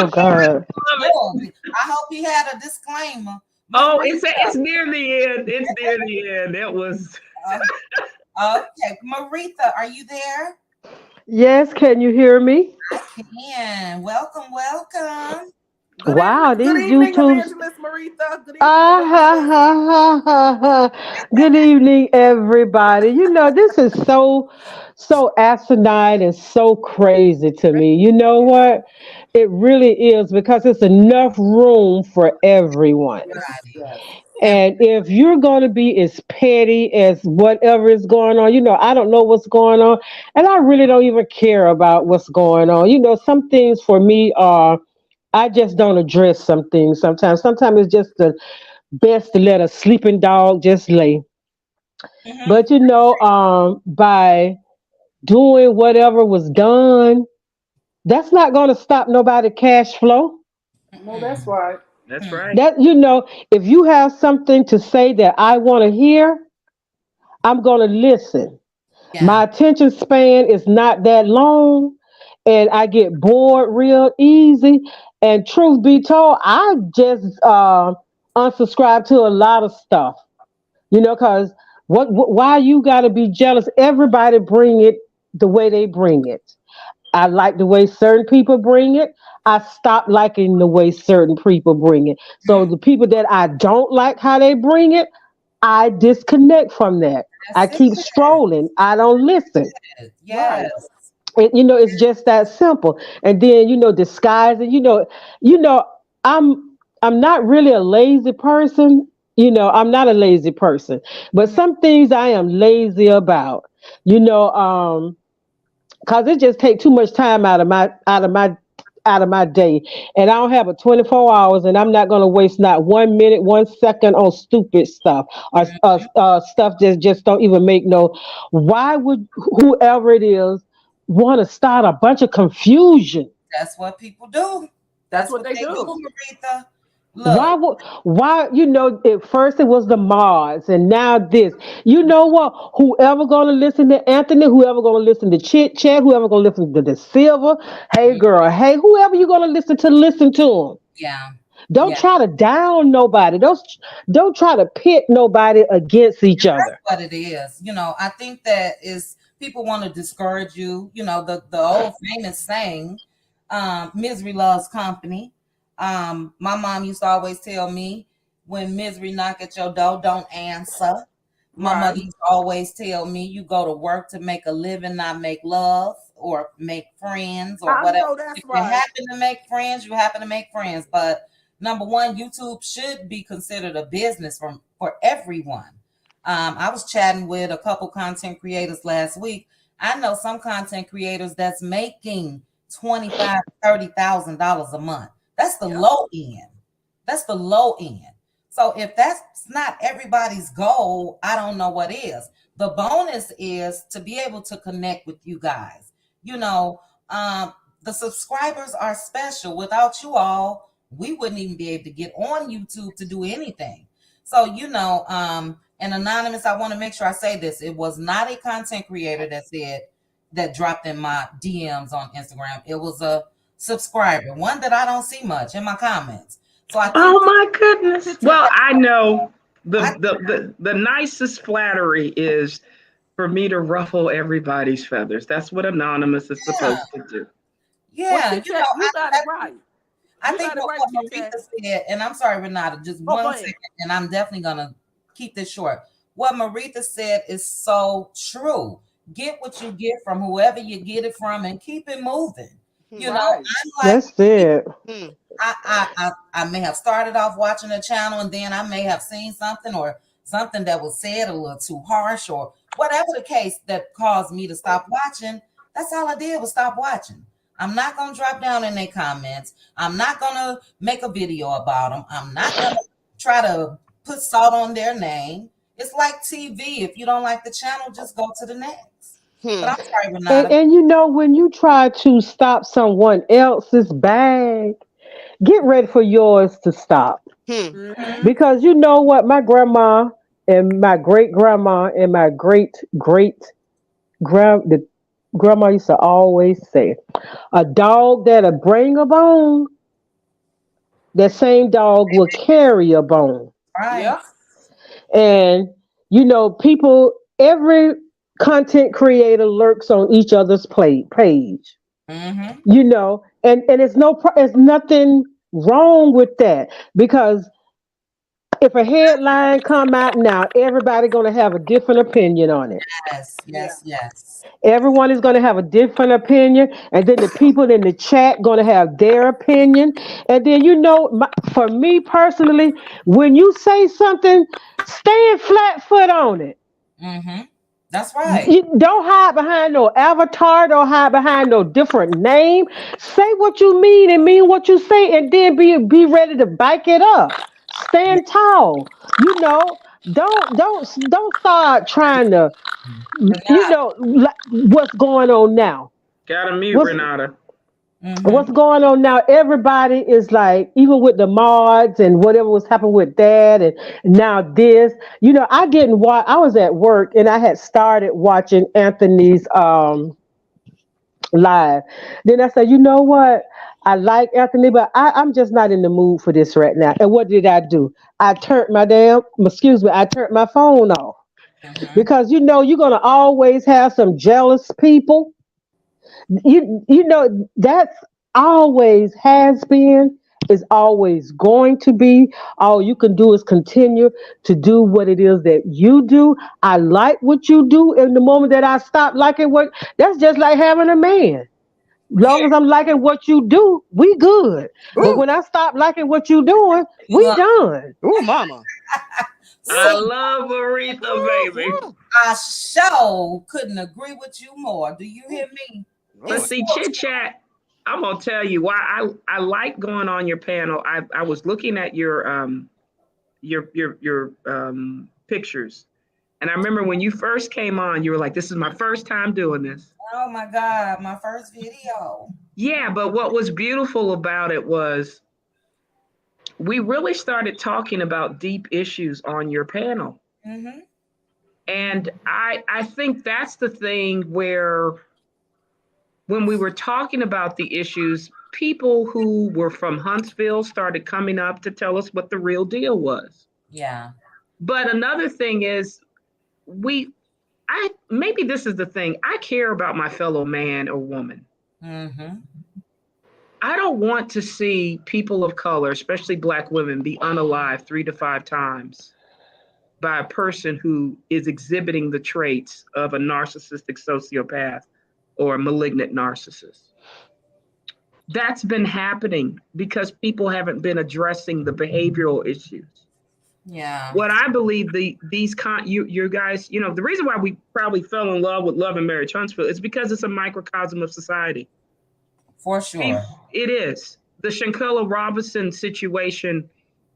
God. I hope he had a disclaimer. Oh, it's near the end. It's near the end. It was okay. Maritha, are you there? Yes, can you hear me? I can. Welcome. Wow, these good evening, YouTubes. Evangelist Maritha. Good evening, everybody. You know, this is so asinine and so crazy to me. You know what? It really is, because it's enough room for everyone. Yes. And if you're going to be as petty as whatever is going on, you know, I don't know what's going on. And I really don't even care about what's going on. You know, some things for me are, I just don't address some things sometimes. Sometimes it's just the best to let a sleeping dog just lay. But, you know, by doing whatever was done, that's not going to stop nobody cash flow. No, that's right. That's right. That, you know, if you have something to say that I want to hear, I'm going to listen. Yeah. My attention span is not that long, and I get bored real easy. And truth be told, I just unsubscribe to a lot of stuff, you know, because why you got to be jealous? Everybody bring it the way they bring it. I like the way certain people bring it. I stop liking the way certain people bring it. So the people that I don't like how they bring it, I disconnect from that. I keep strolling. I don't listen. Yes. And, you know, it's just that simple. And then, you know, disguising. You know, I'm not really a lazy person. You know, I'm not a lazy person. But some things I am lazy about. You know, because it just takes too much time out of out of my day, and I don't have a 24 hours, and I'm not going to waste not 1 minute, 1 second on stupid stuff or stuff that just don't even make no. Why would whoever it is want to start a bunch of confusion? That's what people do. That's what they do, do. Maritha. Look. Why at first it was the mods and now this. You know what? Whoever gonna listen to Anthony, whoever gonna listen to Chit Chat, whoever gonna listen to the Silver, hey girl, hey, whoever you gonna listen to them. Yeah. Don't try to down nobody. Don't try to pit nobody against each other. That's what it is. I think that is people want to discourage you. The old famous saying, misery loves company. My mom used to always tell me, when misery knock at your door, don't answer. My mother used to always tell me, you go to work to make a living, not make love or make friends or whatever. If you happen to make friends, you happen to make friends. But number one, YouTube should be considered a business for everyone. I was chatting with a couple content creators last week. I know some content creators that's making $25,000, $30,000 a month. That's the low end. That's the low end. So if that's not everybody's goal, I don't know what is. The bonus is to be able to connect with you guys. The subscribers are special. Without you all, we wouldn't even be able to get on YouTube to do anything. So, and Anonymous, I want to make sure I say this. It was not a content creator that dropped in my DMs on Instagram. It was a subscriber, one that I don't see much in my comments. So I think, oh my goodness. Well, I know the nicest flattery is for me to ruffle everybody's feathers. That's what Anonymous is supposed to do. Yeah, you got it right. I think what Maritha said, and I'm sorry, Renata, just 1 second, and I'm definitely gonna keep this short. What Maritha said is so true. Get what you get from whoever you get it from, and keep it moving. That's it. I may have started off watching a channel, and then I may have seen something that was said a little too harsh, or whatever the case that caused me to stop watching. That's all I did was stop watching. I'm not going to drop down in their comments. I'm not going to make a video about them. I'm not going to try to put salt on their name. It's like TV. If you don't like the channel, just go to the next. But I'm sorry, Renata. And when you try to stop someone else's bag, get ready for yours to stop. Because you know what? My grandma and my great grandma and my great grandma used to always say, a dog that'll bring a bone, that same dog will carry a bone. Right. Yeah. And people, every content creator lurks on each other's page. And it's nothing wrong with that, because if a headline come out now, everybody gonna have a different opinion on it. Yes. Everyone is gonna have a different opinion, and then the people in the chat gonna have their opinion. And then for me personally, when you say something, stand flat foot on it. That's right. You don't hide behind no avatar. Don't hide behind no different name. Say what you mean and mean what you say, and then be ready to back it up. Stand tall. Don't start trying to. What's going on now? Gotta mute Renata. What's going on now? Everybody is like, even with the mods and whatever was happening with that, and now this. I didn't watch. I was at work and I had started watching Anthony's live. Then I said, you know what? I like Anthony, but I'm just not in the mood for this right now. And what did I do? I turned my phone off. Because you're gonna always have some jealous people. That's always has been, is always going to be. All you can do is continue to do what it is that you do. I like what you do. In the moment that I stop liking that's just like having a man. Long as I'm liking what you do, we good. Ooh. But when I stop liking what you doing, we done. Ooh, mama. I love Maritha, baby. I sure couldn't agree with you more. Do you hear me? Let's see, Chit Chat. I'm gonna tell you why I like going on your panel. I was looking at your pictures, and I remember when you first came on, you were like, "This is my first time doing this." Oh my God, my first video. Yeah, but what was beautiful about it was we really started talking about deep issues on your panel. Mm-hmm. And I think that's the thing where when we were talking about the issues, people who were from Huntsville started coming up to tell us what the real deal was. Yeah. But another thing is maybe this is the thing. I care about my fellow man or woman. Mm-hmm. I don't want to see people of color, especially Black women, be unalive 3 to 5 times by a person who is exhibiting the traits of a narcissistic sociopath or a malignant narcissist. That's been happening because people haven't been addressing the behavioral issues. Yeah. What I believe you guys, the reason why we probably fell in love with Love and Marriage Huntsville is because it's a microcosm of society. For sure. It is. The Shanquella Robinson situation,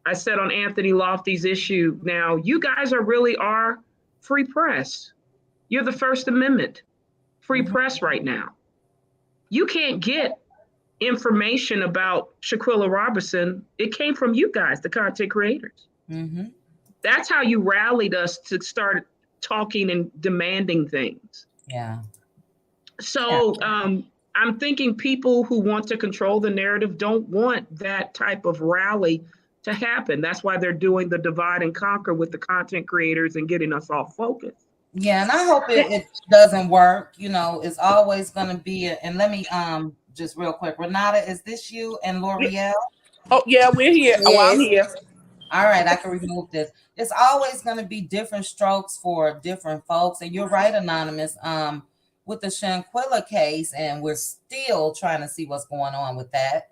I said on Anthony Lofty's issue, now you guys are free press. You're the First Amendment, free press right now. You can't get information about Shanquella Robinson. It came from you guys, the content creators. Mm-hmm. That's how you rallied us to start talking and demanding things. Yeah. So I'm thinking people who want to control the narrative don't want that type of rally to happen. That's why they're doing the divide and conquer with the content creators and getting us all focused. Yeah, and I hope it doesn't work. It's always going to be. And let me just real quick, Renata, is this you and L'Oreal? Oh yeah, we're here. Yes. Oh, I'm here. All right, I can remove this. It's always going to be different strokes for different folks, and you're right, Anonymous. With the Shanquella case, and we're still trying to see what's going on with that.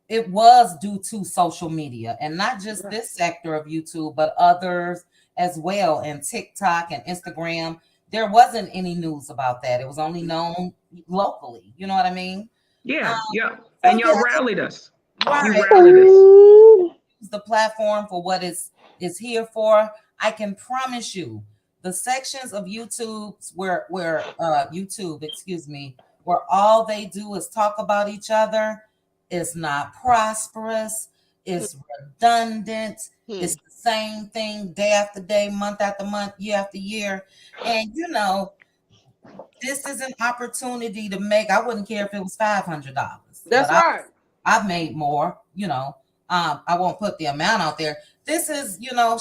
It was due to social media, and not just this sector of YouTube, but others as well, and TikTok and Instagram. There wasn't any news about that. It was only known locally. You know what I mean? Yeah, and y'all rallied us. Right. You rallied us. The platform for what is here for. I can promise you, the sections of YouTube where all they do is talk about each other, is not prosperous, it's redundant, it's the same thing day after day, month after month, year after year. And this is an opportunity to make. I wouldn't care if it was $500. That's right. I've made more, I won't put the amount out there. This is,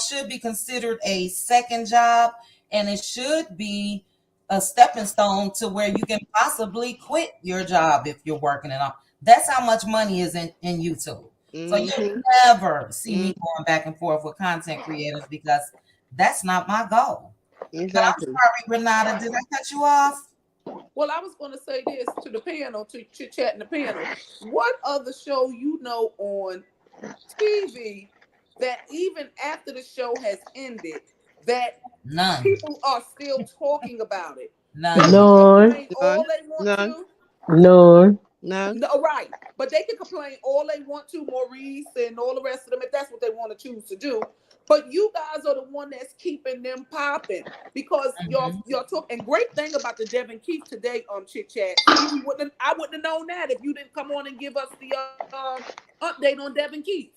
should be considered a second job, and it should be a stepping stone to where you can possibly quit your job if you're working it on. That's how much money is in YouTube. So you'll never see me going back and forth with content creators because that's not my goal. Exactly. I'm sorry, Renata, did I cut you off? Well, I was going to say this to the panel, to Chit Chat in the panel. What other show on TV that even after the show has ended, that None. people are still talking about it? None. All they want to. None. No, right. But they can complain all they want to, Maurice and all the rest of them, if that's what they want to choose to do. But you guys are the one that's keeping them popping because y'all talk. And great thing about the Devin Keith today Chit Chat, I wouldn't have known that if you didn't come on and give us the update on Devin Keith.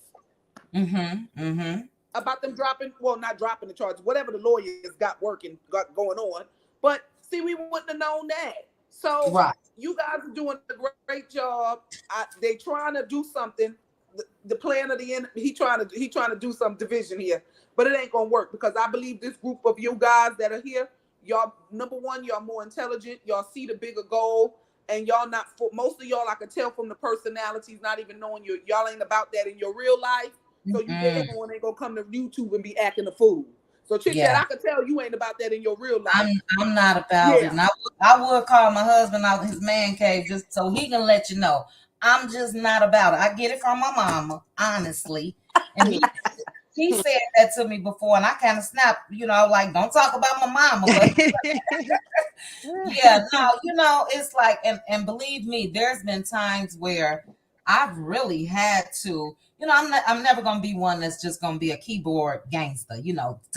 About them not dropping the charges, whatever the lawyers got going on. But see, we wouldn't have known that. So you guys are doing a great job. They trying to do something. The plan of the end. He trying to do some division here, but it ain't gonna work because I believe this group of you guys that are here, y'all, number one, y'all more intelligent. Y'all see the bigger goal, and y'all not. For most of y'all, I can tell from the personalities, not even knowing y'all ain't about that in your real life. So everyone ain't gonna come to YouTube and be acting a fool. So Chit Chat, I can tell you ain't about that in your real life. I'm not about it. And I would call my husband out of his man cave just so he can let you know. I'm just not about it. I get it from my mama, honestly. And he said that to me before, and I kind of snapped, like, don't talk about my mama. But yeah, no, it's like, and believe me, there's been times where I've really had to, I'm never gonna be one that's just gonna be a keyboard gangster,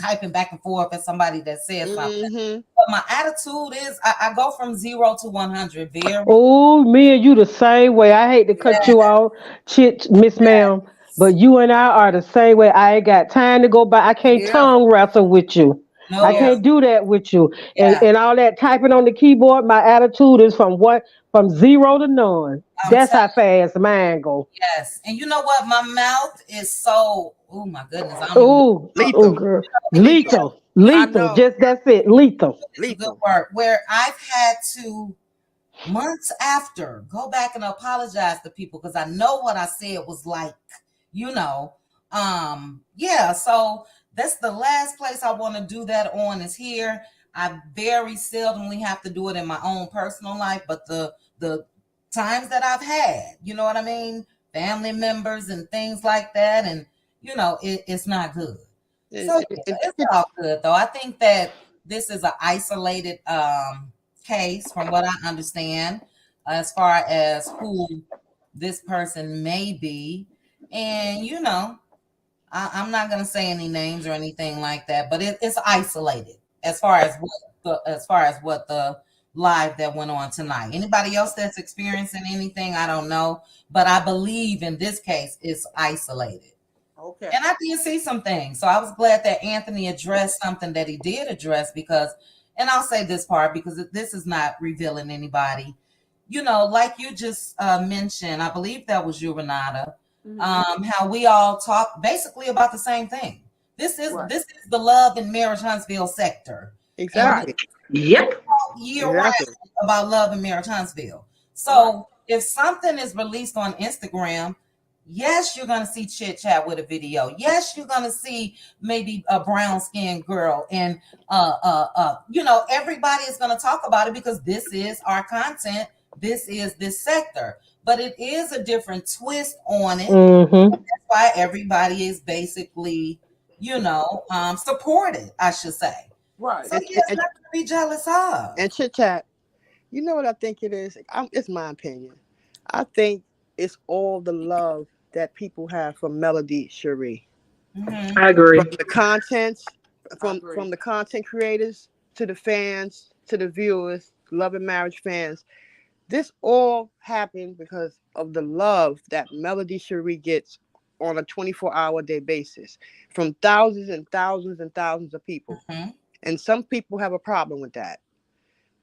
typing back and forth at somebody that says something. But my attitude is, I go from 0 to 100 very. Oh, me and you the same way. I hate to cut you off, Chit, Miss Ma'am, but you and I are the same way. I ain't got time to go by. I can't tongue wrestle with you. No. I can't do that with you. And all that typing on the keyboard, my attitude is from 0 to none. That's how fast mine go. Yes. And you know what? My mouth is so, oh my goodness. Oh, girl. Lethal. Just that's it. Lethal. It's good work. Where I've had to months after go back and apologize to people because I know what I said was like, so that's the last place I want to do that on is here. I very seldomly have to do it in my own personal life, but the times that I've had, you know what I mean? Family members and things like that. And, it's not good. So it's all good though. I think that this is an isolated case from what I understand as far as who this person may be. And, I'm not going to say any names or anything like that, but it's isolated as far as what the live that went on tonight. Anybody else that's experiencing anything, I don't know, but I believe in this case it's isolated. Okay. And I did see some things, so I was glad that Anthony addressed something that he did address because, and I'll say this part because this is not revealing anybody. Like you just mentioned, I believe that was you, Renata. How we all talk basically about the same thing. This is the love and marriage Huntsville sector. Exactly. Yep. Year round about love and marriage Huntsville. So if something is released on Instagram, yes, you're gonna see Chit Chat with a video. Yes, you're gonna see maybe a brown skinned girl, and everybody is gonna talk about it because this is our content. This is this sector. But it is a different twist on it. Mm-hmm. That's why everybody is basically, supported, I should say. Right. So there's nothing to be jealous of. And Chit Chat, you know what I think it is? It's my opinion. I think it's all the love that people have for Melody Cherie. Mm-hmm. I agree. From the contents, from the content creators to the fans to the viewers, love and marriage fans. This all happened because of the love that Melody Cherie gets on a 24-hour-a-day basis from thousands and thousands and thousands of people. Mm-hmm. And some people have a problem with that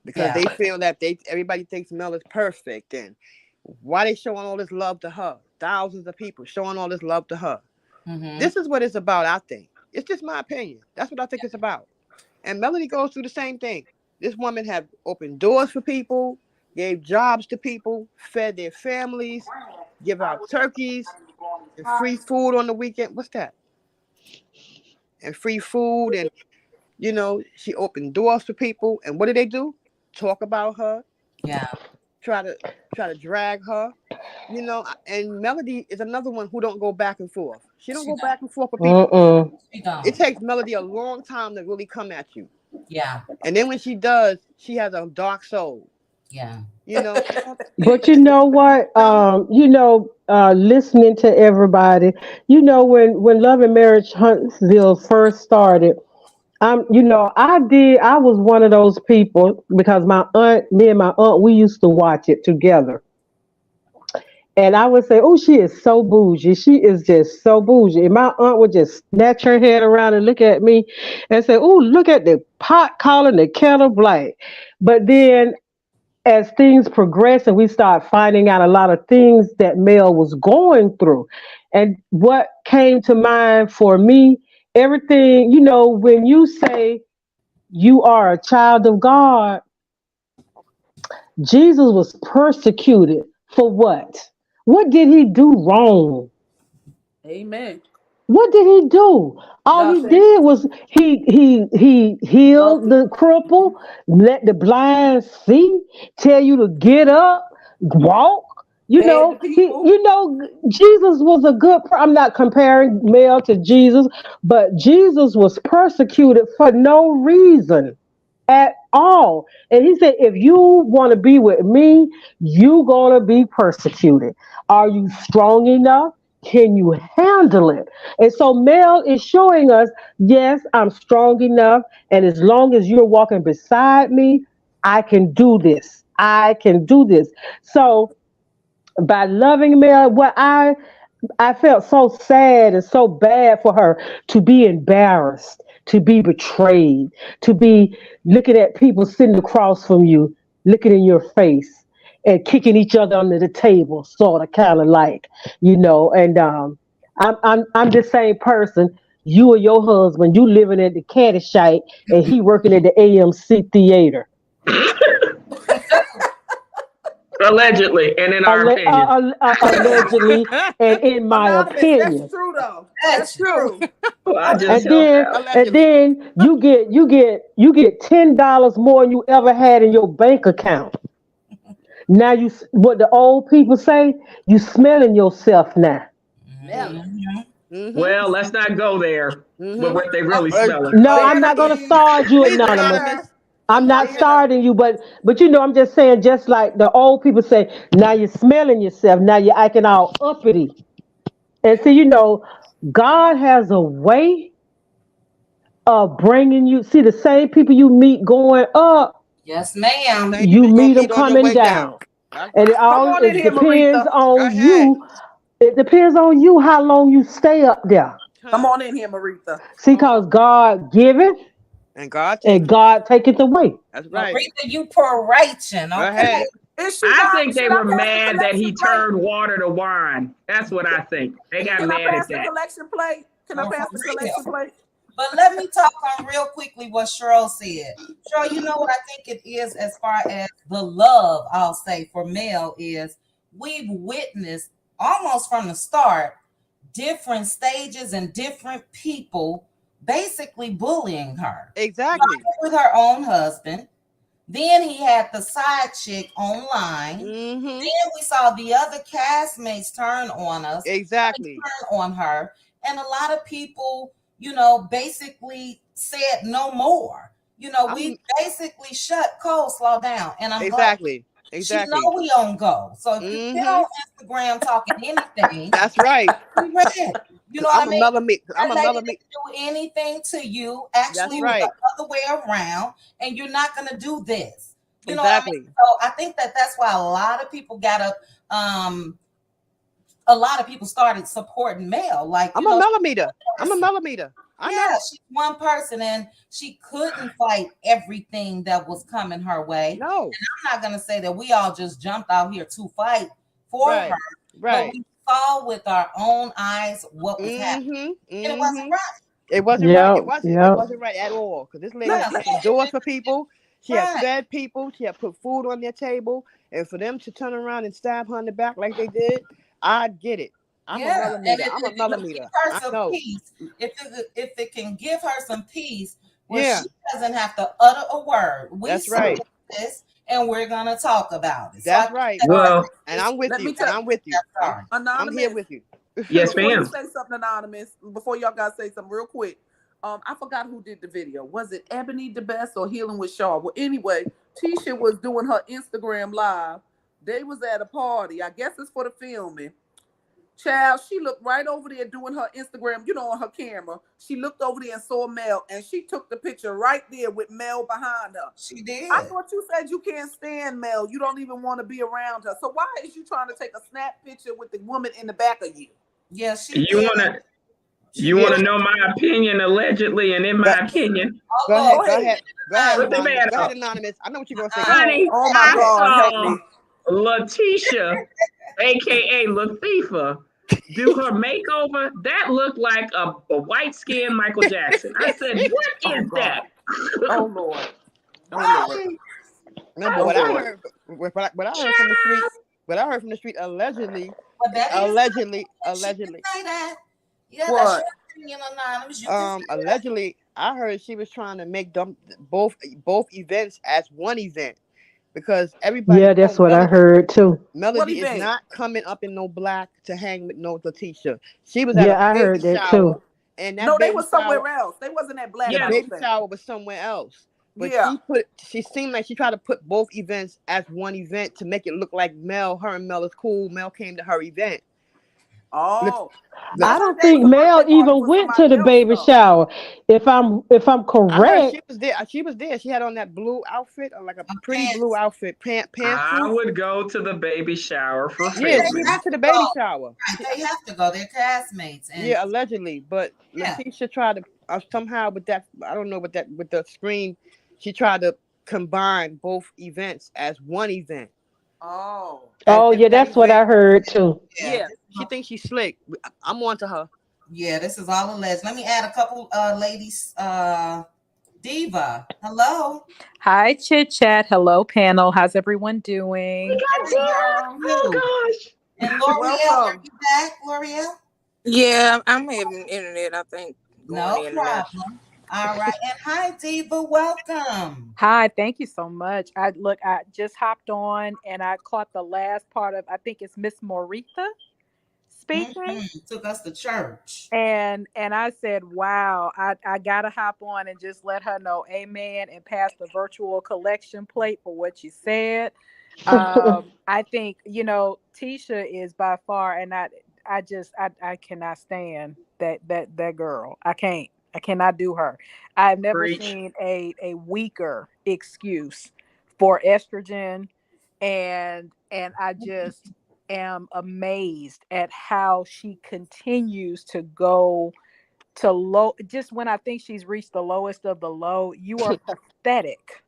because they feel that everybody thinks Mel is perfect. And why they showing all this love to her? Thousands of people showing all this love to her. Mm-hmm. This is what it's about, I think. It's just my opinion. That's what I think it's about. And Melody goes through the same thing. This woman have opened doors for people, gave jobs to people, fed their families, give out turkeys, and free food on the weekend. What's that? And free food, and she opened doors for people. And what do? Talk about her. Yeah. Try to drag her. And Melody is another one who don't go back and forth. She don't go back and forth with people. She don't. It takes Melody a long time to really come at you. Yeah. And then when she does, she has a dark soul. Yeah. But you know what? Listening to everybody, when Love and Marriage Huntsville first started, I was one of those people because me and my aunt, we used to watch it together. And I would say, oh, she is so bougie. She is just so bougie. And my aunt would just snatch her head around and look at me and say, oh, look at the pot calling the kettle black. But then as things progress and we start finding out a lot of things that Mel was going through. And what came to mind for me, everything, when you say you are a child of God, Jesus was persecuted for what? What did he do wrong? Amen. What did he do? All he did was he healed the cripple, let the blind see, tell you to get up, walk. the people. Jesus was a good. I'm not comparing Mel to Jesus, but Jesus was persecuted for no reason at all. And he said, if you want to be with me, you gonna be persecuted. Are you strong enough? Can you handle it? And so Mel is showing us, yes, I'm strong enough. And as long as you're walking beside me, I can do this. I can do this. So by loving Mel, I felt so sad and so bad for her to be embarrassed, to be betrayed, to be looking at people sitting across from you, looking in your face and kicking each other under the table, sort of, kind of like, And I'm the same person. You or your husband, you living at the Cashapp and he working at the AMC theater. Allegedly, and in our opinion. Allegedly, and in my Anonymous, that's opinion. true though. That's true. Well, I just And helped then out. and Allegedly. then you get $10 more than you ever had in your bank account. Now what the old people say, you smelling yourself now. Melon. Mm-hmm. Well, let's not go there with what they really smelling. No, I'm not gonna start you, Please, Anonymous. Anonymous. I'm not starting you, but I'm just saying, just like the old people say, now you're smelling yourself, now you're acting all uppity. And see, God has a way of bringing you. See, the same people you meet going up, Yes, ma'am. Same you people you gonna meet them meet on your coming way down. down, That's and right. Come on in it here, depends Maritha. Go on ahead. you. It depends on you how long you stay up there. Come on in here, Maritha. See, cause God giveth And God take and it. God taketh away. That's right. Maritha, you preaching, Go okay? ahead. Is she I not? think they Should I were pass the mad that he collection plate? turned water to wine. That's what I think. They got Can I mad pass at the that. collection plate? Can I No, pass for the real. collection plate? But let me talk on real quickly what Cheryl said. Cheryl, you know what I think it is as far as the love, I'll say, for Mel is we've witnessed almost from the start different stages and different people basically bullying her. Exactly. With her own husband. Then he had the side chick online. Mm-hmm. Then we saw the other castmates turn on us. Exactly. Turn on her. And a lot of people, basically said no more. We basically shut coleslaw down. And I'm Exactly. glad she Exactly. know we on go. So if you get on Instagram talking anything, That's right. we read. You know I'm what I mean? I'm a That lady mellow didn't do anything to you. That's Actually, it was right. the other way around, and you're not going to do this. You know what I Exactly. mean? So I think that's why a lot of people a lot of people started supporting Mel. Like, I'm a millimeter. I'm a millimeter. I know. she's one person, and she couldn't fight everything that was coming her way. No. And I'm not going to say that we all just jumped out here to fight for Right. her, Right. but we saw with our own eyes what was happening, and it wasn't right. It wasn't right. It Yep. wasn't right at all. Because this lady No, has opened doors for people. She has right. fed people. She has put food on their table. And for them to turn around and stab her in the back like they did, I get it. I'm a millimeter. I'm a millimeter. Give her I some know. peace. If it can give her some peace, where Yeah. she doesn't have to utter a word. We That's saw right. this, and we're gonna talk about it. That's right. Well, And I'm with Let you. me tell- And I'm with you. I'm Anonymous. here with you. yes, Before you ma'am. say something, Anonymous, before y'all guys say something real quick, I forgot who did the video. Was it Ebony the Best or Healing with Shaw? Well, anyway, Tisha was doing her Instagram live. They was at a party. I guess it's for the filming. Child, she looked right over there doing her Instagram, on her camera. She looked over there and saw Mel, and she took the picture right there with Mel behind her. She did. I thought you said you can't stand Mel. You don't even want to be around her. So why is you trying to take a snap picture with the woman in the back of you? Yeah, she You did. want to know my opinion, allegedly, and in my opinion. Go ahead. Put the man Go up. ahead, Anonymous. I know what you're going to say. Honey, Oh my God, help me. Letitia, aka Latifah, do her makeover. That looked like a white skinned Michael Jackson. I said, what is that? Oh Lord. Remember what I heard from the street. What I heard from the street allegedly. Say that. Yeah, What? that's your opinion, Anonymous. Allegedly, I heard she was trying to make them both events as one event. because everybody that's knows what I heard too. Melody is not coming up in no black to hang with no Letitia. She was at Yeah, a I baby heard that shower, too. and No, that they baby was shower, somewhere else. They wasn't at Black. the I baby don't think. shower was somewhere else. But Yeah. she seemed like she tried to put both events as one event to make it look like her and Mel is cool. Mel came to her event. Oh, I don't think Mel even went to the baby shower. If I'm I heard correct, she was there. She was there. She had on that blue outfit, or like a pretty blue outfit, pants. I would go to the baby shower for Yeah, family. she went to the baby shower. They have to go. They're classmates. And Yeah, allegedly. But Yeah. Letitia tried to somehow with that. I don't know with the screen. She tried to combine both events as one event. Oh. yeah, that's what I heard too. Yeah, she thinks she's slick. I'm on to her. Yeah, this is all alleged. Let me add a couple ladies. Diva, hello. Hi, Chit Chat. Hello, panel. How's everyone doing? We got Diva. Oh gosh. And L'Oreal, are you back, L'Oreal? Yeah, I'm having internet, I think. No problem. All right. And hi, Diva. Welcome. Hi, thank you so much. I just hopped on and I caught the last part of, I think it's Miss Moritha speaking. Took us to church. And I said, wow, I gotta hop on and just let her know amen and pass the virtual collection plate for what you said. I think, Tisha is by far, and I cannot stand that girl. I cannot do her. I've never seen a weaker excuse for estrogen, and I just am amazed at how she continues to go to low. Just when I think she's reached the lowest of the low, you are pathetic.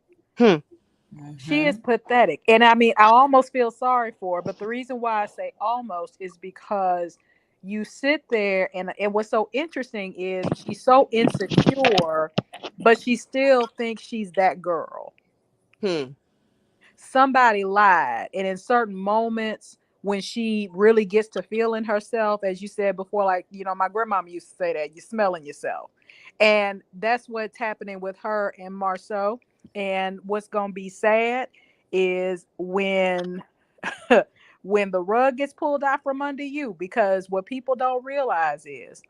She is pathetic. And I mean, I almost feel sorry for her, but the reason why I say almost is because you sit there and what's so interesting is she's so insecure, but she still thinks she's that girl. Somebody lied. And in certain moments when she really gets to feeling herself, as you said before, like, my grandmama used to say that you're smelling yourself. And that's what's happening with her and Marceau. And what's going to be sad is when when the rug gets pulled out from under you, because what people don't realize is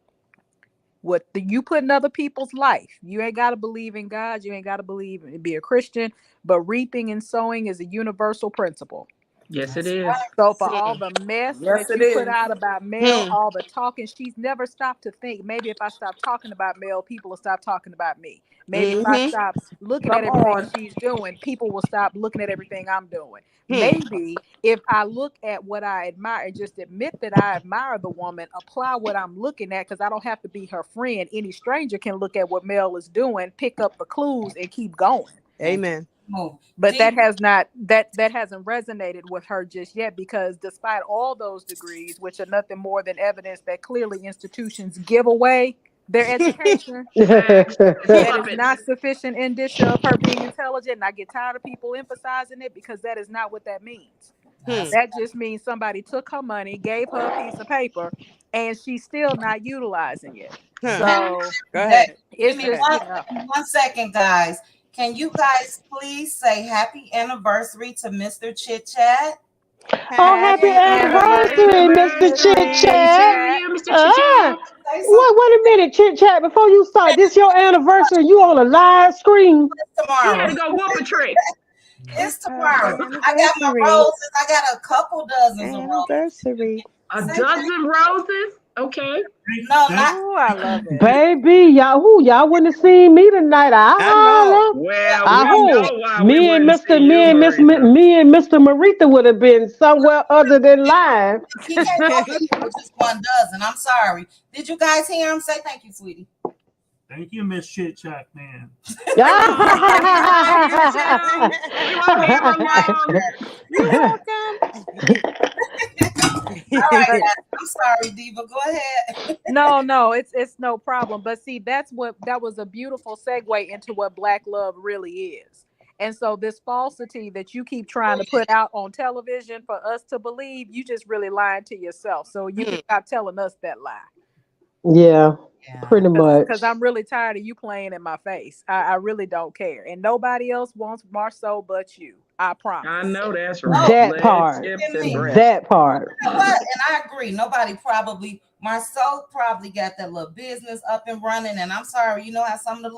you put in other people's life. You ain't got to believe in God. You ain't got to believe and be a Christian, but reaping and sowing is a universal principle. Yes, it is. So for all the mess that you put out about Mel, all the talking, she's never stopped to think, maybe if I stop talking about Mel, people will stop talking about me. Maybe if I stop looking at everything she's doing, people will stop looking at everything I'm doing. Maybe if I look at what I admire and just admit that I admire the woman, apply what I'm looking at, because I don't have to be her friend. Any stranger can look at what Mel is doing, pick up the clues, and keep going. Amen. But that hasn't resonated with her just yet, because despite all those degrees, which are nothing more than evidence that clearly institutions give away their education, that is not sufficient indicia of her being intelligent. And I get tired of people emphasizing it, because that is not what that means. That just means somebody took her money, gave her a piece of paper, and she's still not utilizing it. So go ahead. Give me one second, guys. Can you guys please say happy anniversary to Mr. Chit Chat? Happy anniversary, Mr. Chit Chat. Wait a minute, Chit Chat. Before you start, this your anniversary. You on a live screen. Tomorrow. You had to go whoop a trick. It's tomorrow. I got my roses. I got a couple dozens of roses. A dozen roses? Okay. No, I love it. Baby, y'all wouldn't have seen me tonight. Well, me and Mr. Maritha would have been somewhere other than live. He came over here with just one dozen. I'm sorry. Did you guys hear him say thank you, sweetie? Thank you, Miss Chit Chat, man. You're welcome. All right, I'm sorry, Diva. Go ahead. No, it's no problem. But see, that was a beautiful segue into what Black love really is. And so this falsity that you keep trying to put out on television for us to believe, you just really lying to yourself. So you can stop telling us that lie. Yeah, pretty much. Because I'm really tired of you playing in my face. I really don't care. And nobody else wants Marceau but you. I promise. I know that's right. That Legs, part. hips, and breasts. That part. You know what? And I agree. Nobody probably, Marceau probably got that little business up and running. And I'm sorry, you know how some of the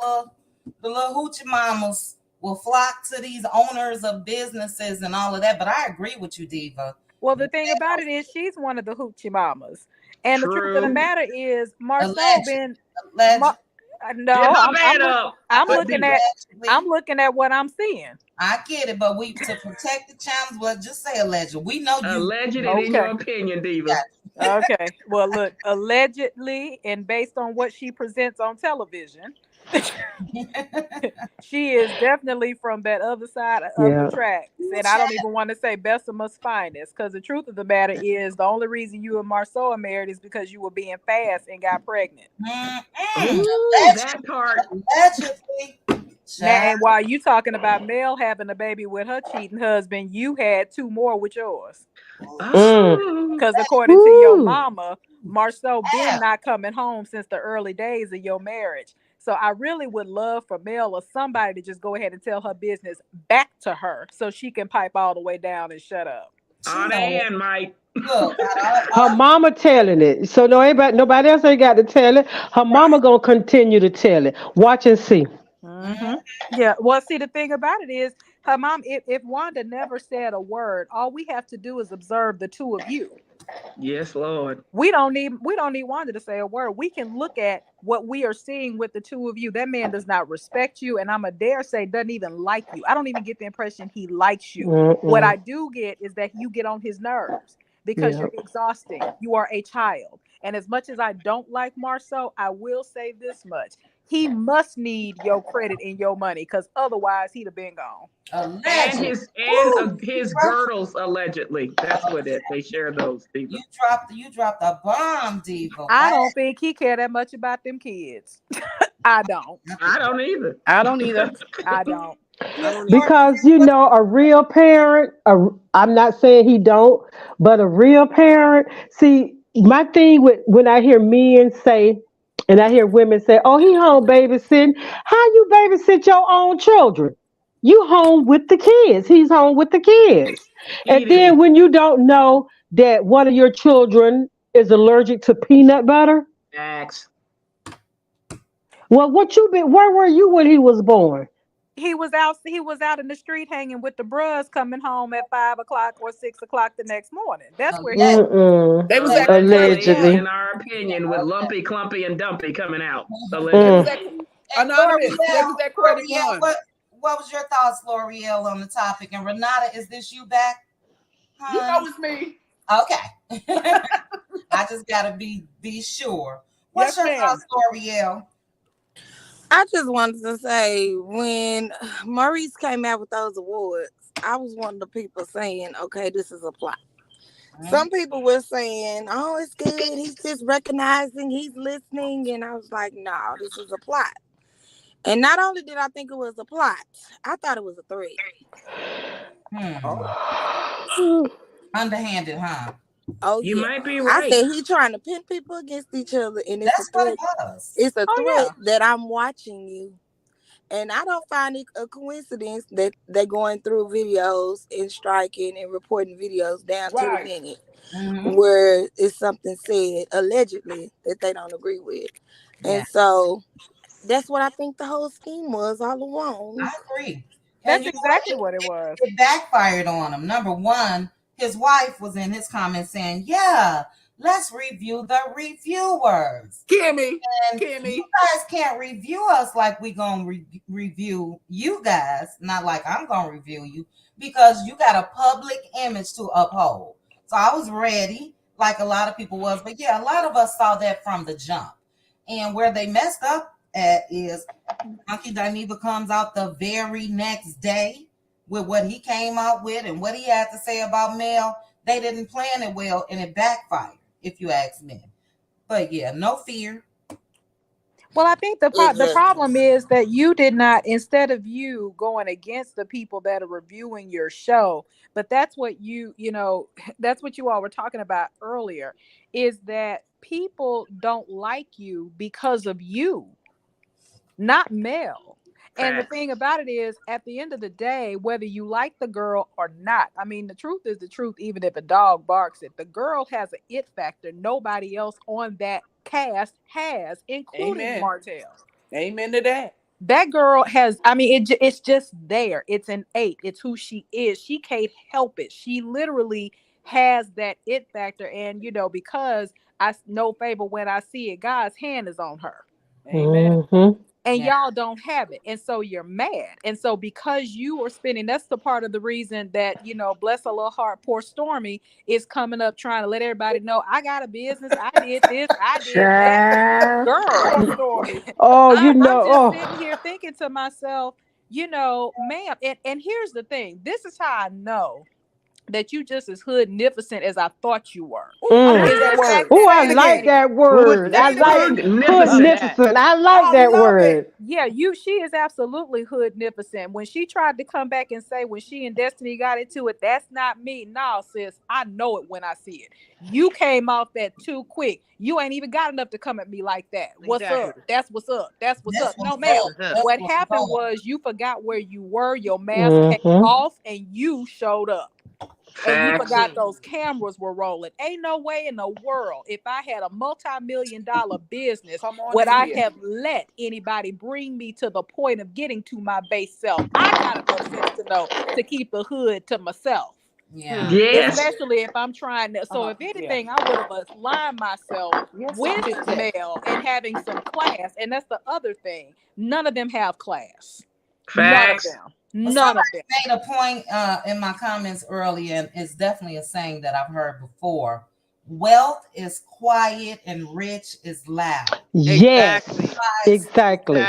little hoochie mamas will flock to these owners of businesses and all of that. But I agree with you, Diva. Well, the thing about it is she's one of the hoochie mamas. And the truth of the True. matter is Marceau Alleged. been Alleged. no, Get her I'm man up. I'm But looking Diva, at Allegedly. I'm looking at what I'm seeing. I get it, but we to protect the channels, well, just say alleged. We know you. alleged it in Okay. your opinion, Diva. Okay. Well, look, allegedly, and based on what she presents on television, she is definitely from that other side of the Yeah. tracks. And I don't even want to say Bessemer's finest, because the truth of the matter is the only reason you and Marceau are married is because you were being fast and got pregnant. Mm-mm. Ooh, that part. Allegedly. Now, and while you talking about Mel having a baby with her cheating husband, you had 2 more with yours. Oh. Because according to your Woo. mama, Marceau been not coming home since the early days of your marriage. So I really would love for Mel or somebody to just go ahead and tell her business back to her so she can pipe all the way down and shut up. On and Mike. Look, Her mama telling it. So nobody else ain't got to tell it. Her mama gonna continue to tell it. Watch and see. Mm-hmm. Yeah. Well, see, the thing about it is her mom, if Wanda never said a word, all we have to do is observe the two of you. Yes, Lord. We don't need Wanda to say a word. We can look at what we are seeing with the two of you. That man does not respect you, and I'm a dare say doesn't even like you. I don't even get the impression he likes you. What I do get is that you get on his nerves because you're exhausting. You are a child. And as much as I don't like Marceau, I will say this much. He must need your credit and your money, because otherwise he'd have been gone. And his girdles allegedly. That's what they share those people. You dropped a bomb, Diva. I don't think he cared that much about them kids. I don't. I don't either. I don't either. I don't. Because a real parent, I'm not saying he don't, but a real parent. See, my thing with when I hear men say, and I hear women say, "Oh, he home babysitting." How you babysit your own children? You home with the kids. He's home with the kids. And then when you don't know that one of your children is allergic to peanut butter, Facts. well, where were you when he was born? He was out in the street hanging with the bros, coming home at 5 o'clock or 6 o'clock the next morning. That's where he was. They was allegedly. In our opinion, with lumpy, clumpy, and dumpy coming out. Anonymous. They was at credit one. What was your thoughts, L'Oreal, on the topic? And Renata, is this you back? You know it's me. Okay. I just gotta be sure. What's your thoughts, L'Oreal? I just wanted to say, when Maurice came out with those awards, I was one of the people saying, okay, this is a plot. Some people were saying, oh, it's good. He's just recognizing, he's listening. And I was like, no, this is a plot. And not only did I think it was a plot, I thought it was a threat. Underhanded, huh? Oh, you might be right. I said he's trying to pin people against each other, and it's That's a threat. what it was. It's a threat that I'm watching you, and I don't find it a coincidence that they're going through videos and striking and reporting videos down to the minute where it's something said allegedly that they don't agree with, and so that's what I think the whole scheme was all along. I agree. That's exactly what it was. It backfired on him. Number one, his wife was in his comments saying, yeah, let's review the reviewers. Kimmy. You guys can't review us like we gonna review you guys. Not like I'm gonna review you, because you got a public image to uphold. So I was ready, like a lot of people was. But yeah, a lot of us saw that from the jump. And where they messed up at is Monkey Dineva comes out the very next day with what he came out with and what he had to say about Mel. They didn't plan it well, and it backfired, if you ask me. But yeah, no fear. Well, I think the problem is that you did not, instead of you going against the people that are reviewing your show, but that's what that's what you all were talking about earlier, is that people don't like you because of you, not Mel. And the thing about it is, at the end of the day, whether you like the girl or not, I mean, the truth is the truth, even if a dog barks it. The girl has an it factor nobody else on that cast has, including Amen. Martell. Amen to that. That girl has, I mean, it's just there. It's innate. It's who she is. She can't help it. She literally has that it factor. And, you know, because I know favor when I see it, God's hand is on her. Amen. Mm-hmm. And y'all don't have it. And so you're mad. And so because you are spending, that's the part of the reason that, you know, bless her little heart, poor Stormy is coming up trying to let everybody know I got a business. I did this. I did that. Girl. Stormy. Oh, you I'm know. just Oh. sitting here thinking to myself, you know, ma'am. And here's the thing. This is how I know that you just as hoodnificent as I thought you were. I like Is that the word. fact Oh, that I Say it like again. that word. I like hoodnificent. I like that love it. word. yeah, she is absolutely hoodnificent. When she tried to come back and say when she and Destiny got into it, that's not me. No, sis, I know it when I see it. You came off that too quick. You ain't even got enough to come at me like that. What's up? That's what's up. That's what's up. No, ma'am. What happened was you forgot where you were. Your mask came off and you showed up. And you forgot those cameras were rolling. Ain't no way in the world, if I had a multi-million-dollar business, would I have let anybody bring me to the point of getting to my base self. I got enough sense to know to keep the hood to myself. Yeah. Yes. Especially if I'm trying to. So if anything, I would have aligned myself with Mel and having some class. And that's the other thing. None of them have class. Facts. None of them. None of them. Made a point in my comments earlier, and it's definitely a saying that I've heard before. Wealth is quiet and rich is loud. Yes, exactly.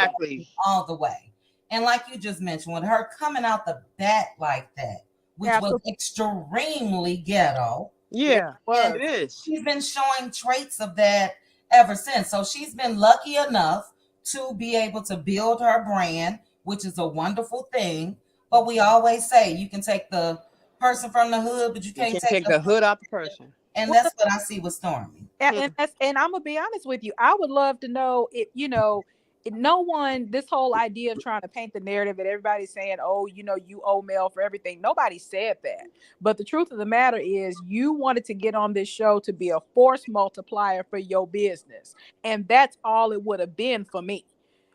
All the way. And like you just mentioned, with her coming out the bat like that, which was extremely ghetto. Yeah, it is. She's been showing traits of that ever since. So she's been lucky enough to be able to build her brand, which is a wonderful thing. But we always say you can take the person from the hood, but you can't take the hood out the person. And that's what I see with Stormy. And I'm gonna be honest with you. I would love to know if no one, this whole idea of trying to paint the narrative that everybody's saying, oh, you owe Mel for everything. Nobody said that. But the truth of the matter is you wanted to get on this show to be a force multiplier for your business. And that's all it would have been for me.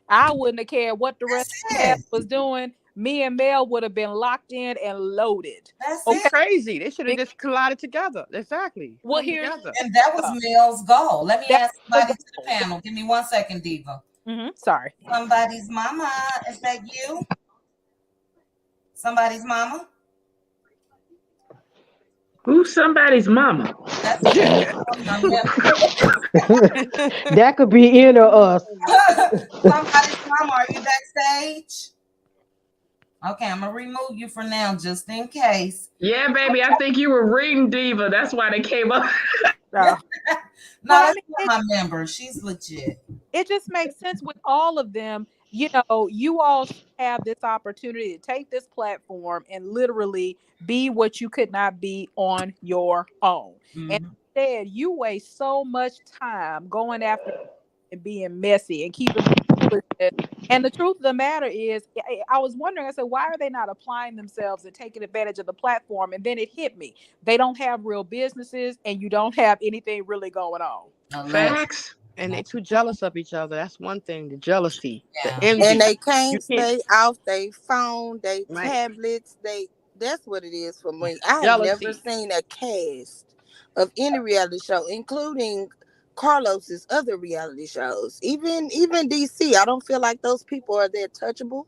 I wouldn't have cared what the rest of the cast was doing. Me and Mel would have been locked in and loaded. That's crazy. They should have just collided together. Exactly. Well, and that was Mel's goal. Let me ask somebody to the panel. Give me 1 second, Diva. Sorry. Somebody's mama. Is that you? Somebody's mama? Who's somebody's mama? That could be in or us. Somebody's mama, are you backstage? Okay, I'm gonna remove you for now, just in case. Yeah, baby, I think you were reading Diva. That's why they came up. No, that's my member. She's legit. It just makes sense with all of them. You all have this opportunity to take this platform and literally be what you could not be on your own. And instead, you waste so much time going after and being messy and keeping. And the truth of the matter is, I was wondering, I said, why are they not applying themselves and taking advantage of the platform? And then it hit me. They don't have real businesses and you don't have anything really going on. Facts. And they're too jealous of each other. That's one thing, the jealousy, the envy. And they can't stay off their phone, their tablets. That's what it is for me. I have never seen a cast of any reality show, including Carlos's other reality shows. Even DC, I don't feel like those people are that touchable.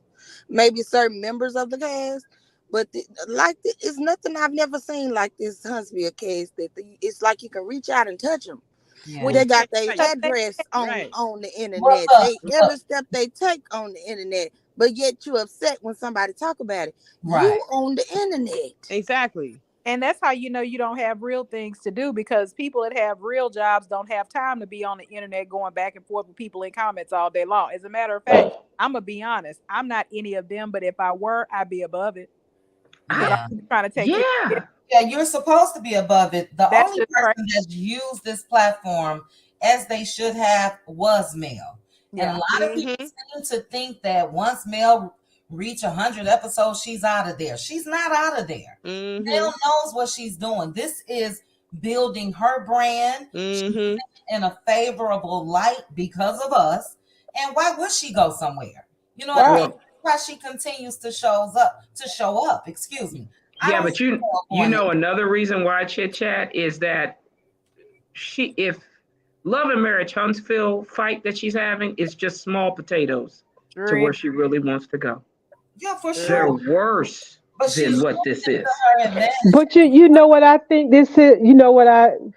Maybe certain members of the cast, but it's nothing I've never seen like this Huntsville cast. It's like you can reach out and touch them. Yeah. They got their address on the internet. Every step they take on the internet, but yet you upset when somebody talk about it. Right. You on the internet. Exactly. And that's how you know you don't have real things to do, because people that have real jobs don't have time to be on the internet going back and forth with people in comments all day long. As a matter of fact, I'm going to be honest. I'm not any of them, but if I were, I'd be above it. I'm trying to take care of it. Yeah, you're supposed to be above it. The only person that's used this platform as they should have was Mel. And a Yeah. lot of people seem to think that once Mel reach 100 episodes, she's out of there. She's not out of there. Mel knows what she's doing. This is building her brand. She's in a favorable light because of us. And why would she go somewhere? You know what I mean? Why she continues to show up. Excuse me. Yeah, but you know another reason why Chit Chat is that if Love and Marriage Huntsville fight that she's having is just small potatoes to where she really wants to go. Yeah, for sure. They're worse than what this is. But you know what I think this is. You know what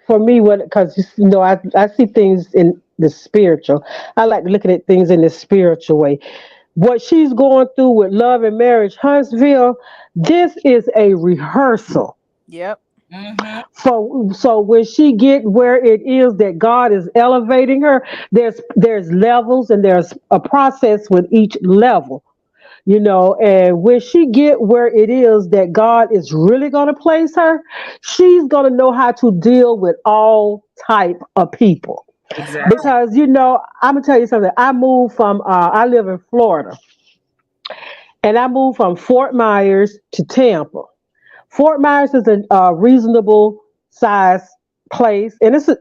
because you know I see things in the spiritual. I like looking at things in the spiritual way. What she's going through with Love and Marriage Huntsville, this is a rehearsal. Yep. So when she get where it is that God is elevating her, there's levels and there's a process with each level, you know. And when she get where it is that God is really going to place her, she's going to know how to deal with all type of people. Exactly. Because you know, I'm gonna tell you something. I live in Florida, and I moved from Fort Myers to Tampa. Fort Myers is a reasonable size place, and it's a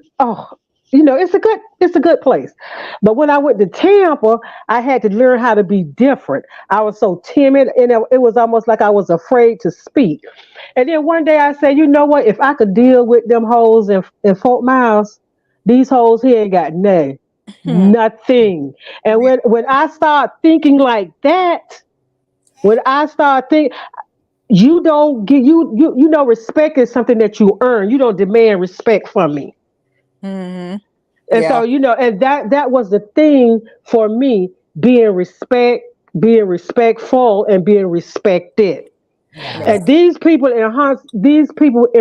good place. But when I went to Tampa, I had to learn how to be different. I was so timid, and it was almost like I was afraid to speak. And then one day I said, you know what? If I could deal with them hoes in Fort Myers, these hoes here ain't got nothing. And when I start thinking like that, when I start thinking, you don't get you know, respect is something that you earn. You don't demand respect from me. And so, you know, and that was the thing for me, being respectful and being respected. And these people in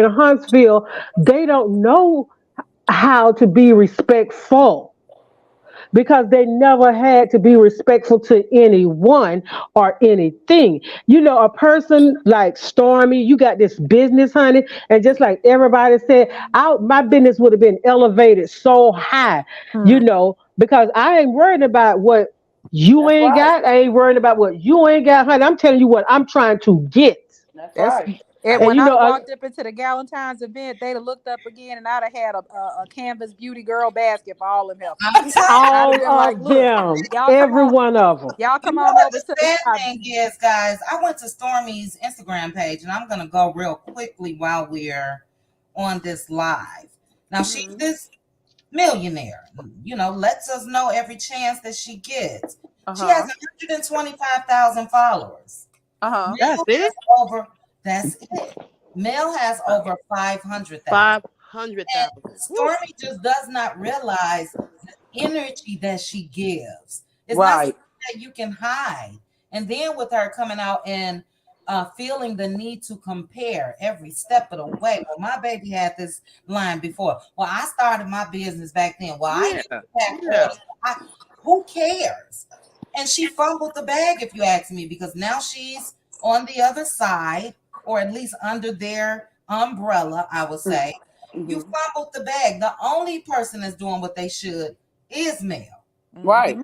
Huntsville, they don't know how to be respectful, because they never had to be respectful to anyone or anything. You know, a person like Stormy, you got this business, honey, and just like everybody said, my business would have been elevated so high, you know, because I ain't worried about what you ain't got. I ain't worried about what you ain't got, honey. I'm telling you what I'm trying to get. And when I'd walked up into the Galentine's event, they'd have looked up again, and I'd have had a canvas beauty girl basket for all of them. All of them, every one of them. Y'all come on over to the thing is, guys, I went to Stormy's Instagram page, and I'm gonna go real quickly while we're on this live. Now she's this millionaire, you know, lets us know every chance that she gets. She has 125,000 followers. That's it. That's it. Mel has over 500,000. 500,000. Stormy just does not realize the energy that she gives. It's not something that you can hide. And then with her coming out and feeling the need to compare every step of the way. Well, my baby had this line before. Well, I started my business back then. Well, who cares? And she fumbled the bag, if you ask me, because now she's on the other side, or at least under their umbrella, I would say. You fumbled the bag. The only person that's doing what they should is Mel. Well,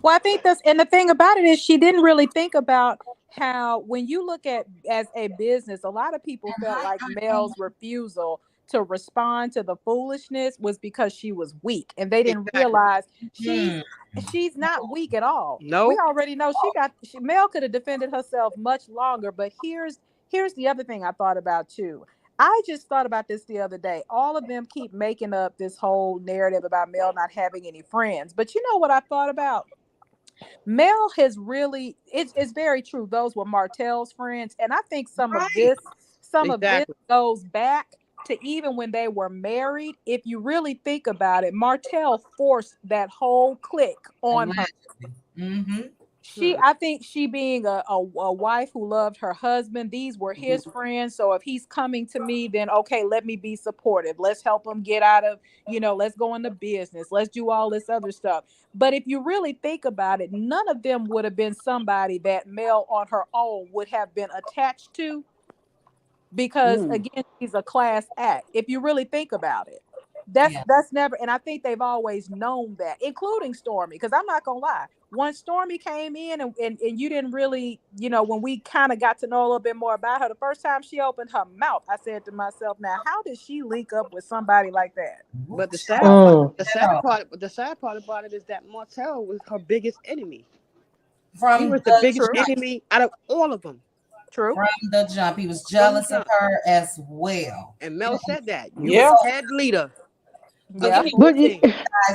I think and the thing about it is, she didn't really think about how, when you look at as a business, a lot of people felt like Mel's refusal to respond to the foolishness was because she was weak, and they didn't realize she's not weak at all. No, we already know Mel could have defended herself much longer. But here's the other thing I thought about too. I just thought about this the other day. All of them keep making up this whole narrative about Mel not having any friends. But you know what I thought about? Mel has really, it's very true. Those were Martell's friends. And I think some of this goes back to even when they were married. If you really think about it, Martell forced that whole clique on her. I think she being a wife who loved her husband, these were his friends. So if he's coming to me, then okay, let me be supportive. Let's help him get out of, let's go into business. Let's do all this other stuff. But if you really think about it, none of them would have been somebody that Mel on her own would have been attached to, because again, she's a class act. If you really think about it. That's never, and I think they've always known that, including Stormy. Because I'm not gonna lie, when Stormy came in and you didn't really, when we kind of got to know a little bit more about her, the first time she opened her mouth, I said to myself, now how did she link up with somebody like that? But the sad part about it is that Martell was her biggest enemy. He was the biggest enemy out of all of them. True. From the jump, he was jealous of her as well. And Mel said that. You were head leader. Yeah.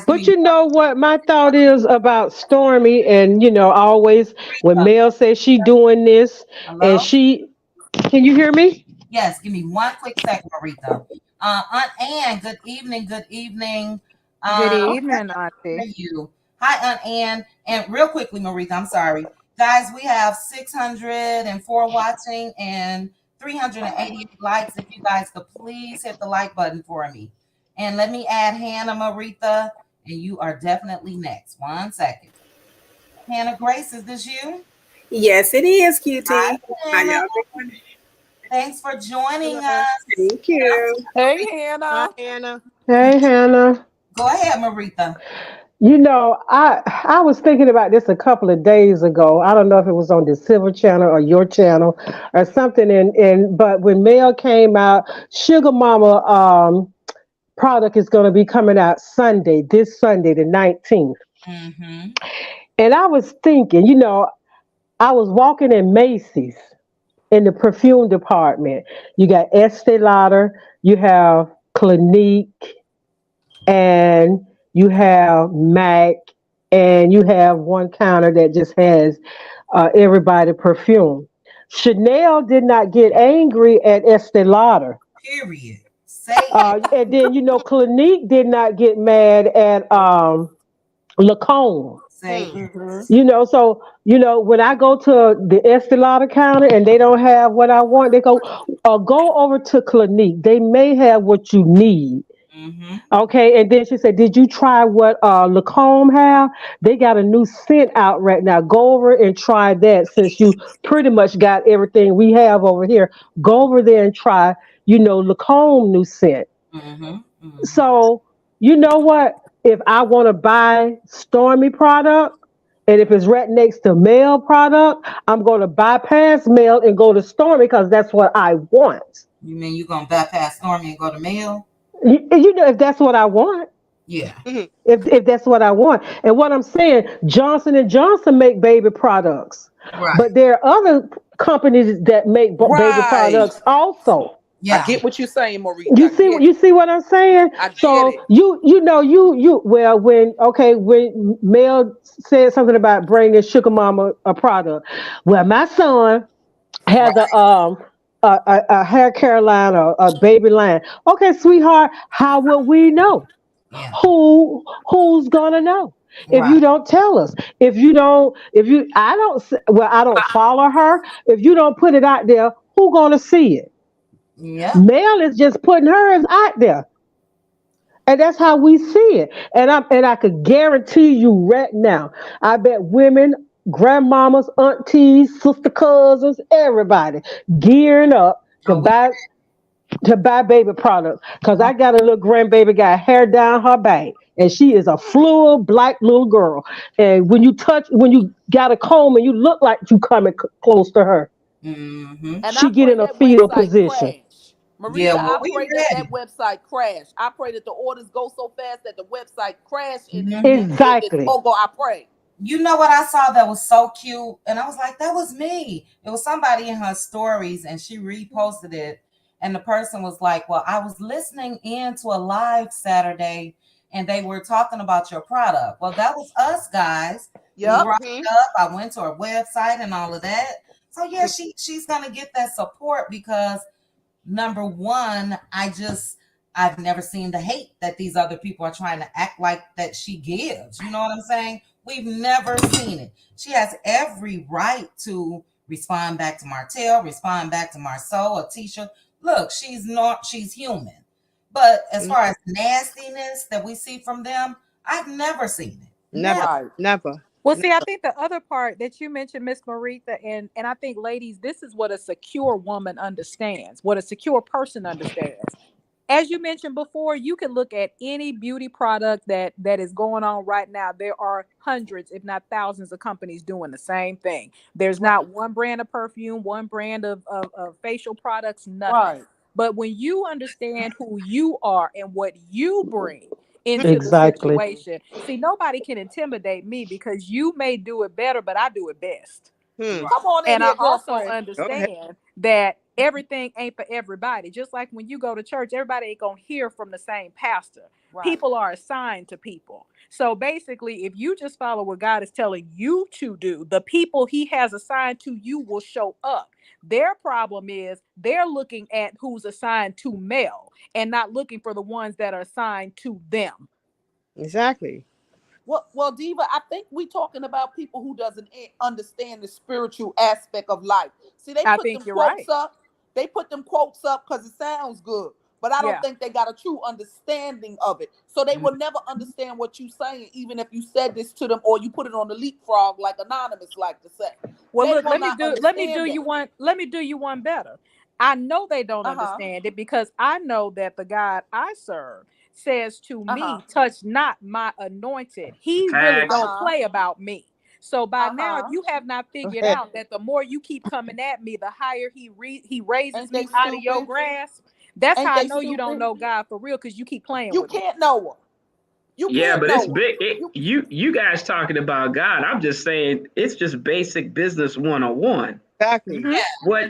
But you know what my thought is about Stormy, and always when Mel says she doing this, and can you hear me? Yes, give me one quick second, Marita. Aunt Ann, good evening. Good evening, Auntie. You. Hi, Aunt Ann. And real quickly, Marita, I'm sorry. Guys, we have 604 watching and 388 likes. If you guys could please hit the like button for me. And let me add Hannah, Marita, and you are definitely next. 1 second. Hannah Grace, is this you? Yes, it is, Cutie. Hi, thanks for joining us. Thank you. Hey, Hannah. Hi, Hannah. Hey, Hannah. Go ahead, Marita. I was thinking about this a couple of days ago. I don't know if it was on the Silver Channel or your channel or something. But when Mel came out, Sugar Mama product is going to be coming out this Sunday, the 19th. Mm-hmm. And I was thinking, I was walking in Macy's in the perfume department. You got Estee Lauder, you have Clinique, and you have MAC, and you have one counter that just has everybody perfume. Chanel did not get angry at Estee Lauder. Period. And then Clinique did not get mad at Lacombe. So when I go to the Estee Lauder counter and they don't have what I want, they go over to Clinique. They may have what you need. Mm-hmm. Okay, and then she said, "Did you try what Lacombe have? They got a new scent out right now. Go over and try that. Since you pretty much got everything we have over here, go over there and try, Lacombe new scent." Mm-hmm. Mm-hmm. So you know what? If I want to buy Stormy product, and if it's right next to Mel product, I'm going to bypass Mel and go to Stormy because that's what I want. You mean you're going to bypass Stormy and go to Mel? If that's what I want. Yeah. If that's what I want. And what I'm saying, Johnson & Johnson make baby products. Right. But there are other companies that make baby products also. Yeah. I get what you're saying, Maurice. You see what I'm saying? I get so it. When Mel said something about bringing Sugar Mama a product, well, my son has a hair care line or a baby line. Okay, sweetheart, how will we know? Yeah. Who's gonna know? If you don't tell us, I don't follow her. If you don't put it out there, who gonna see it? Yeah. Mel is just putting hers out there. And that's how we see it. And I could guarantee you right now, I bet women, grandmamas, aunties, sister cousins, everybody gearing up to buy baby products. Because I got a little grandbaby got hair down her back. And she is a fluid black little girl. And when you got a comb and you look like you coming close to her. Mm-hmm. She get in a fetal position. Marisa, I pray that website crash. I pray that the orders go so fast that the website crash. Exactly. I pray. You know what I saw that was so cute? And I was like, that was me. It was somebody in her stories and she reposted it. And the person was like, well, I was listening in to a live Saturday and they were talking about your product. Well, that was us, guys. Yep. I went to her website and all of that. So yeah, she's going to get that support because number one, I've never seen the hate that these other people are trying to act like that she gives. You know what I'm saying? We've never seen it. She has every right to respond back to Martell, respond back to Marceau or Tisha. Look, she's human. But as far as nastiness that we see from them, I've never seen it. Never. Well, see, I think the other part that you mentioned, Miss Maritha, and I think, ladies, this is what a secure woman understands, what a secure person understands. as you mentioned before, you can look at any beauty product that is going on right now. There are hundreds, if not thousands, of companies doing the same thing. There's not one brand of perfume, one brand of facial products, nothing. Right. But when you understand who you are and what you bring into Exactly. the situation, see, nobody can intimidate me because you may do it better, but I do it best. Come on in And here, I also girlfriend. understand that everything ain't for everybody. Just like when you go to church, everybody ain't gonna hear from the same pastor. Right. People are assigned to people. So basically, if you just follow what God is telling you to do, the people he has assigned to you will show up. Their problem is they're looking at who's assigned to Mel and not looking for the ones that are assigned to them. Exactly. Well, Diva, I think we talking about people who doesn't understand the spiritual aspect of life. See, they put them quotes up. They put them quotes up because it sounds good, but I don't think they got a true understanding of it. So they will never understand what you're saying, even if you said this to them or you put it on the leapfrog, like Anonymous like to say. Well, look, let me do you one better. I know they don't understand it because I know that the God I serve says to me, touch not my anointed. He really don't play about me. So by now, if you have not figured out that the more you keep coming at me, the higher he raises me out of your grasp. That's how I know you don't know God for real, because you keep playing with me. You can't know her. But it's big. You guys talking about God. I'm just saying it's just basic business 101. Exactly. What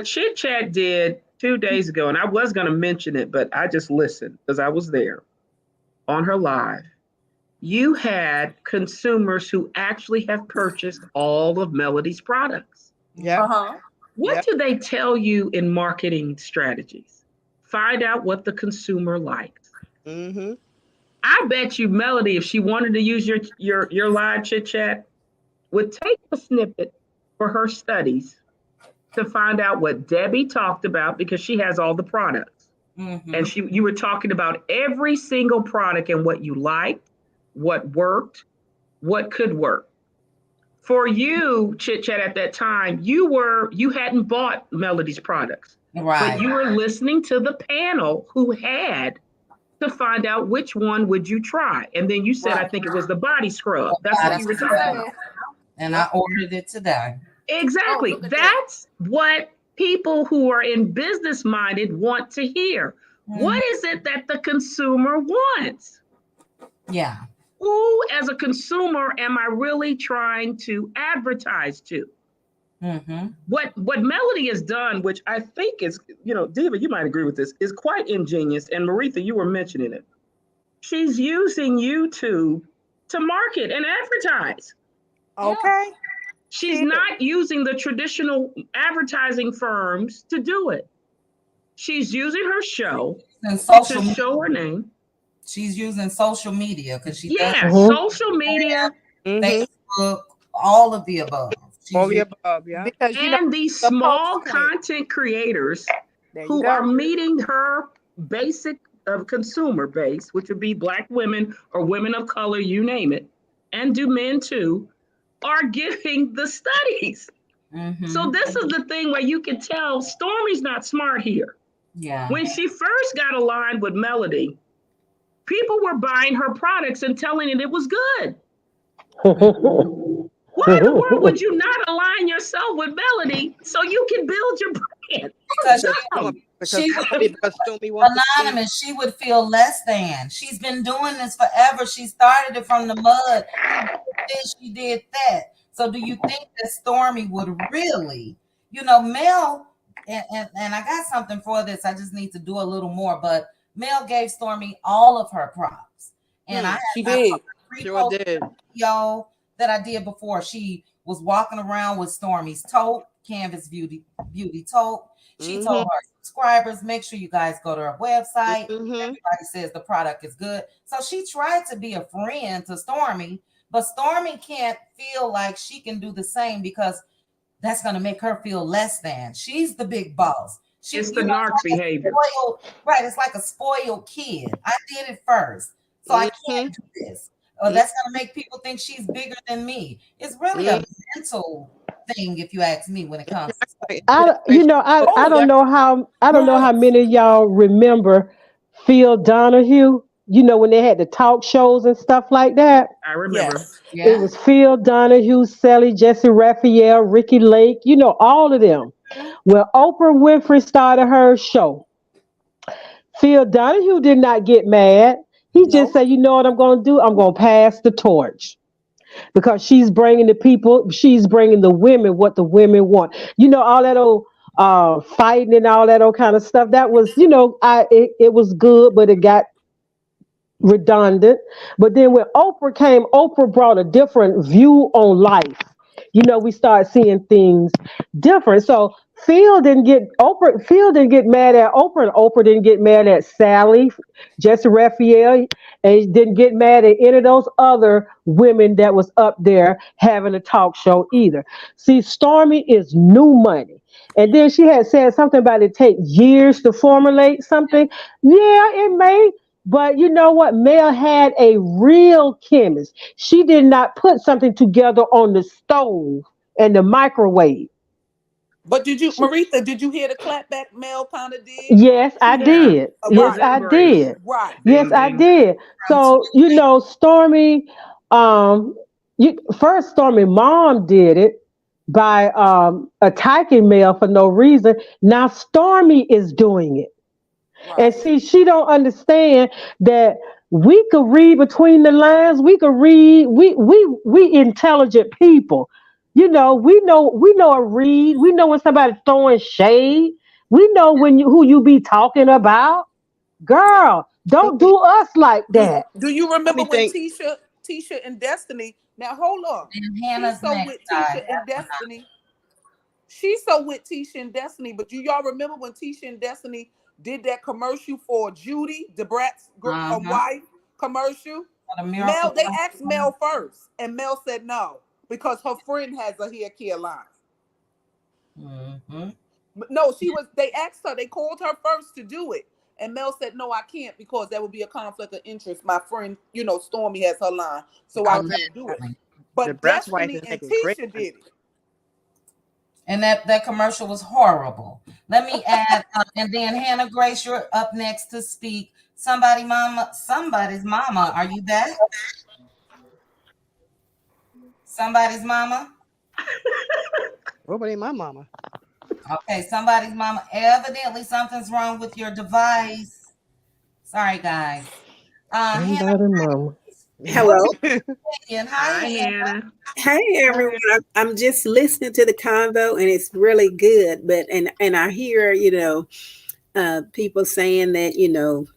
Chit Chat did 2 days ago, and I was going to mention it, but I just listened because I was there on her live. You had consumers who actually have purchased all of Melody's products. Yeah. What do they tell you in marketing strategies? Find out what the consumer likes. Mm-hmm. I bet you Melody, if she wanted to use your live Chit Chat, would take a snippet for her studies to find out what Debbie talked about, because she has all the products. And you were talking about every single product and what you liked, what worked, what could work. For you, Chit Chat, at that time, you hadn't bought Melody's products. Right. But you were listening to the panel who had to find out which one would you try. And then you said, I think it was the body scrub. That's what you were talking about. And I ordered it today. Exactly. That's what people who are in business minded want to hear. What is it that the consumer wants? Yeah. Who, as a consumer, am I really trying to advertise to? What Melody has done, which I think is, Diva, you might agree with this, is quite ingenious. And Maritha, you were mentioning it. She's using YouTube to market and advertise. Okay. She's not using the traditional advertising firms to do it. She's using her show to show her name. She's using social media because she social media, Facebook, all of the above. All the above, yeah. Because and these small content creators who are meeting her basic consumer base, which would be Black women or women of color, you name it, and do men too, are giving the studies. So this is the thing where you can tell Stormy's not smart here. Yeah. When she first got aligned with Melody, people were buying her products and telling it was good. Why in the world would you not align yourself with Melody so you can build your brand? Anonymous, she would feel less than. She's been doing this forever. She started it from the mud. She did that. So do you think that Stormy would really, Mel, and I got something for this. I just need to do a little more, but Mel gave Stormy all of her props. And she did. Sure did. Video that I did before. She was walking around with Stormy's tote, Canvas Beauty tote. She told her subscribers, make sure you guys go to her website. Everybody says the product is good. So she tried to be a friend to Stormy, but Stormy can't feel like she can do the same because that's going to make her feel less than. She's the big boss. It's the narc behavior. Right. It's like a spoiled kid. I did it first. So I can't do this. or that's going to make people think she's bigger than me. It's really a mental thing, if you ask me, when it comes to I don't know how many of y'all remember Phil Donahue. You know, when they had the talk shows and stuff like that. I remember. Yes. It was Phil Donahue, Sally, Jesse Raphael, Ricky Lake, all of them. When Oprah Winfrey started her show, Phil Donahue did not get mad. He just said, you know what I'm going to do? I'm going to pass the torch. Because she's bringing the women what the women want. All that old fighting and all that old kind of stuff. That was, it was good, but it got redundant. But then when Oprah came, Oprah brought a different view on life. We started seeing things different. So Phil didn't get mad at Oprah, and Oprah didn't get mad at Sally, Jesse Raphael, and didn't get mad at any of those other women that was up there having a talk show either. See, Stormy is new money. And then she had said something about it take years to formulate something. Yeah, it may. But you know what? Mel had a real chemist. She did not put something together on the stove and the microwave. But Maritha, did you hear the clapback Mel kind of did? Yes, I did. Yes, I did. Right. Yes, I did. So, Stormy, first Stormy mom did it by attacking Mel for no reason. Now Stormy is doing it. Right. And see, she don't understand that we could read between the lines. We could read. We intelligent people. We know a read. We know when somebody's throwing shade. We know who you be talking about. Girl, don't do us like that. Do you remember when Tisha and Destiny? Now hold on. And Hannah's with Tisha and Destiny. She's so with Tisha and Destiny. But do y'all remember when Tisha and Destiny did that commercial for Judy, the Brat's wife commercial? They asked Mel first, and Mel said no because her friend has a hair care line. But no, they asked her, they called her first to do it. And Mel said, no, I can't because that would be a conflict of interest. My friend, Stormy has her line, so I can't do it. But Destiny and Tisha did it. And that commercial was horrible. Let me add, and then Hannah Grace, you're up next to speak. Somebody's mama. Are you back? Somebody's mama? Nobody, my mama. Okay, somebody's mama. Evidently, something's wrong with your device. Sorry, guys. Hannah, mama. Hello. Hi, Hannah. Hey, everyone. I'm just listening to the convo, and it's really good. But and I hear people saying that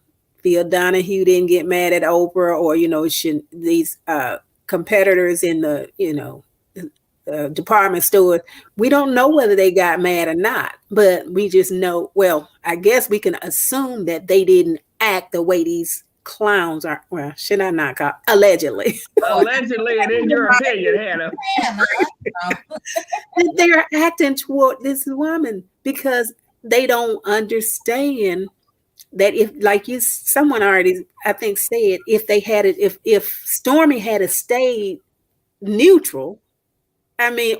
Phil Donahue didn't get mad at Oprah, or these competitors in the department store. We don't know whether they got mad or not, but we just know. Well, I guess we can assume that they didn't act the way these clowns are. Well, should I not call allegedly? Allegedly, and in your opinion, Hannah. They're acting toward this woman because they don't understand that someone already, I think, said if Stormy had stayed neutral,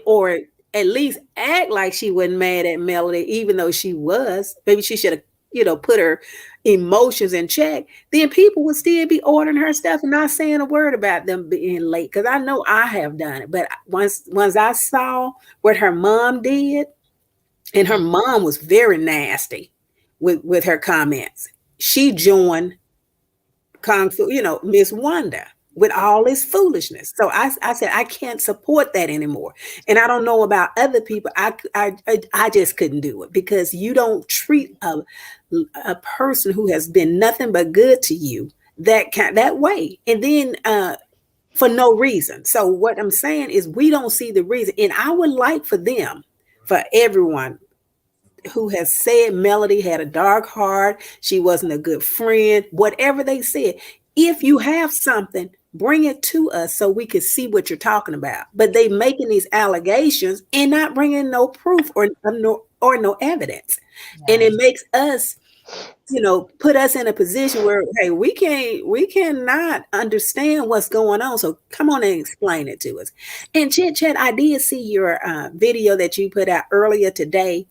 or at least act like she wasn't mad at Melody, even though she was, maybe she should have, put her emotions in check, then people would still be ordering her stuff and not saying a word about them being late. Because I know I have done it. But once I saw what her mom did, and her mom was very nasty with her comments, she joined Kung Fu, Miss Wanda, with all this foolishness. So I said, I can't support that anymore. And I don't know about other people. I just couldn't do it, because you don't treat a person who has been nothing but good to you that way. And then for no reason. So what I'm saying is, we don't see the reason. And I would like for everyone who has said Melody had a dark heart, she wasn't a good friend, whatever they said, if you have something, bring it to us so we can see what you're talking about. But they making these allegations and not bringing no proof or no evidence. Yeah. And it makes us put us in a position where, hey, we cannot understand what's going on. So come on and explain it to us. And Chit Chat, I did see your video that you put out earlier today,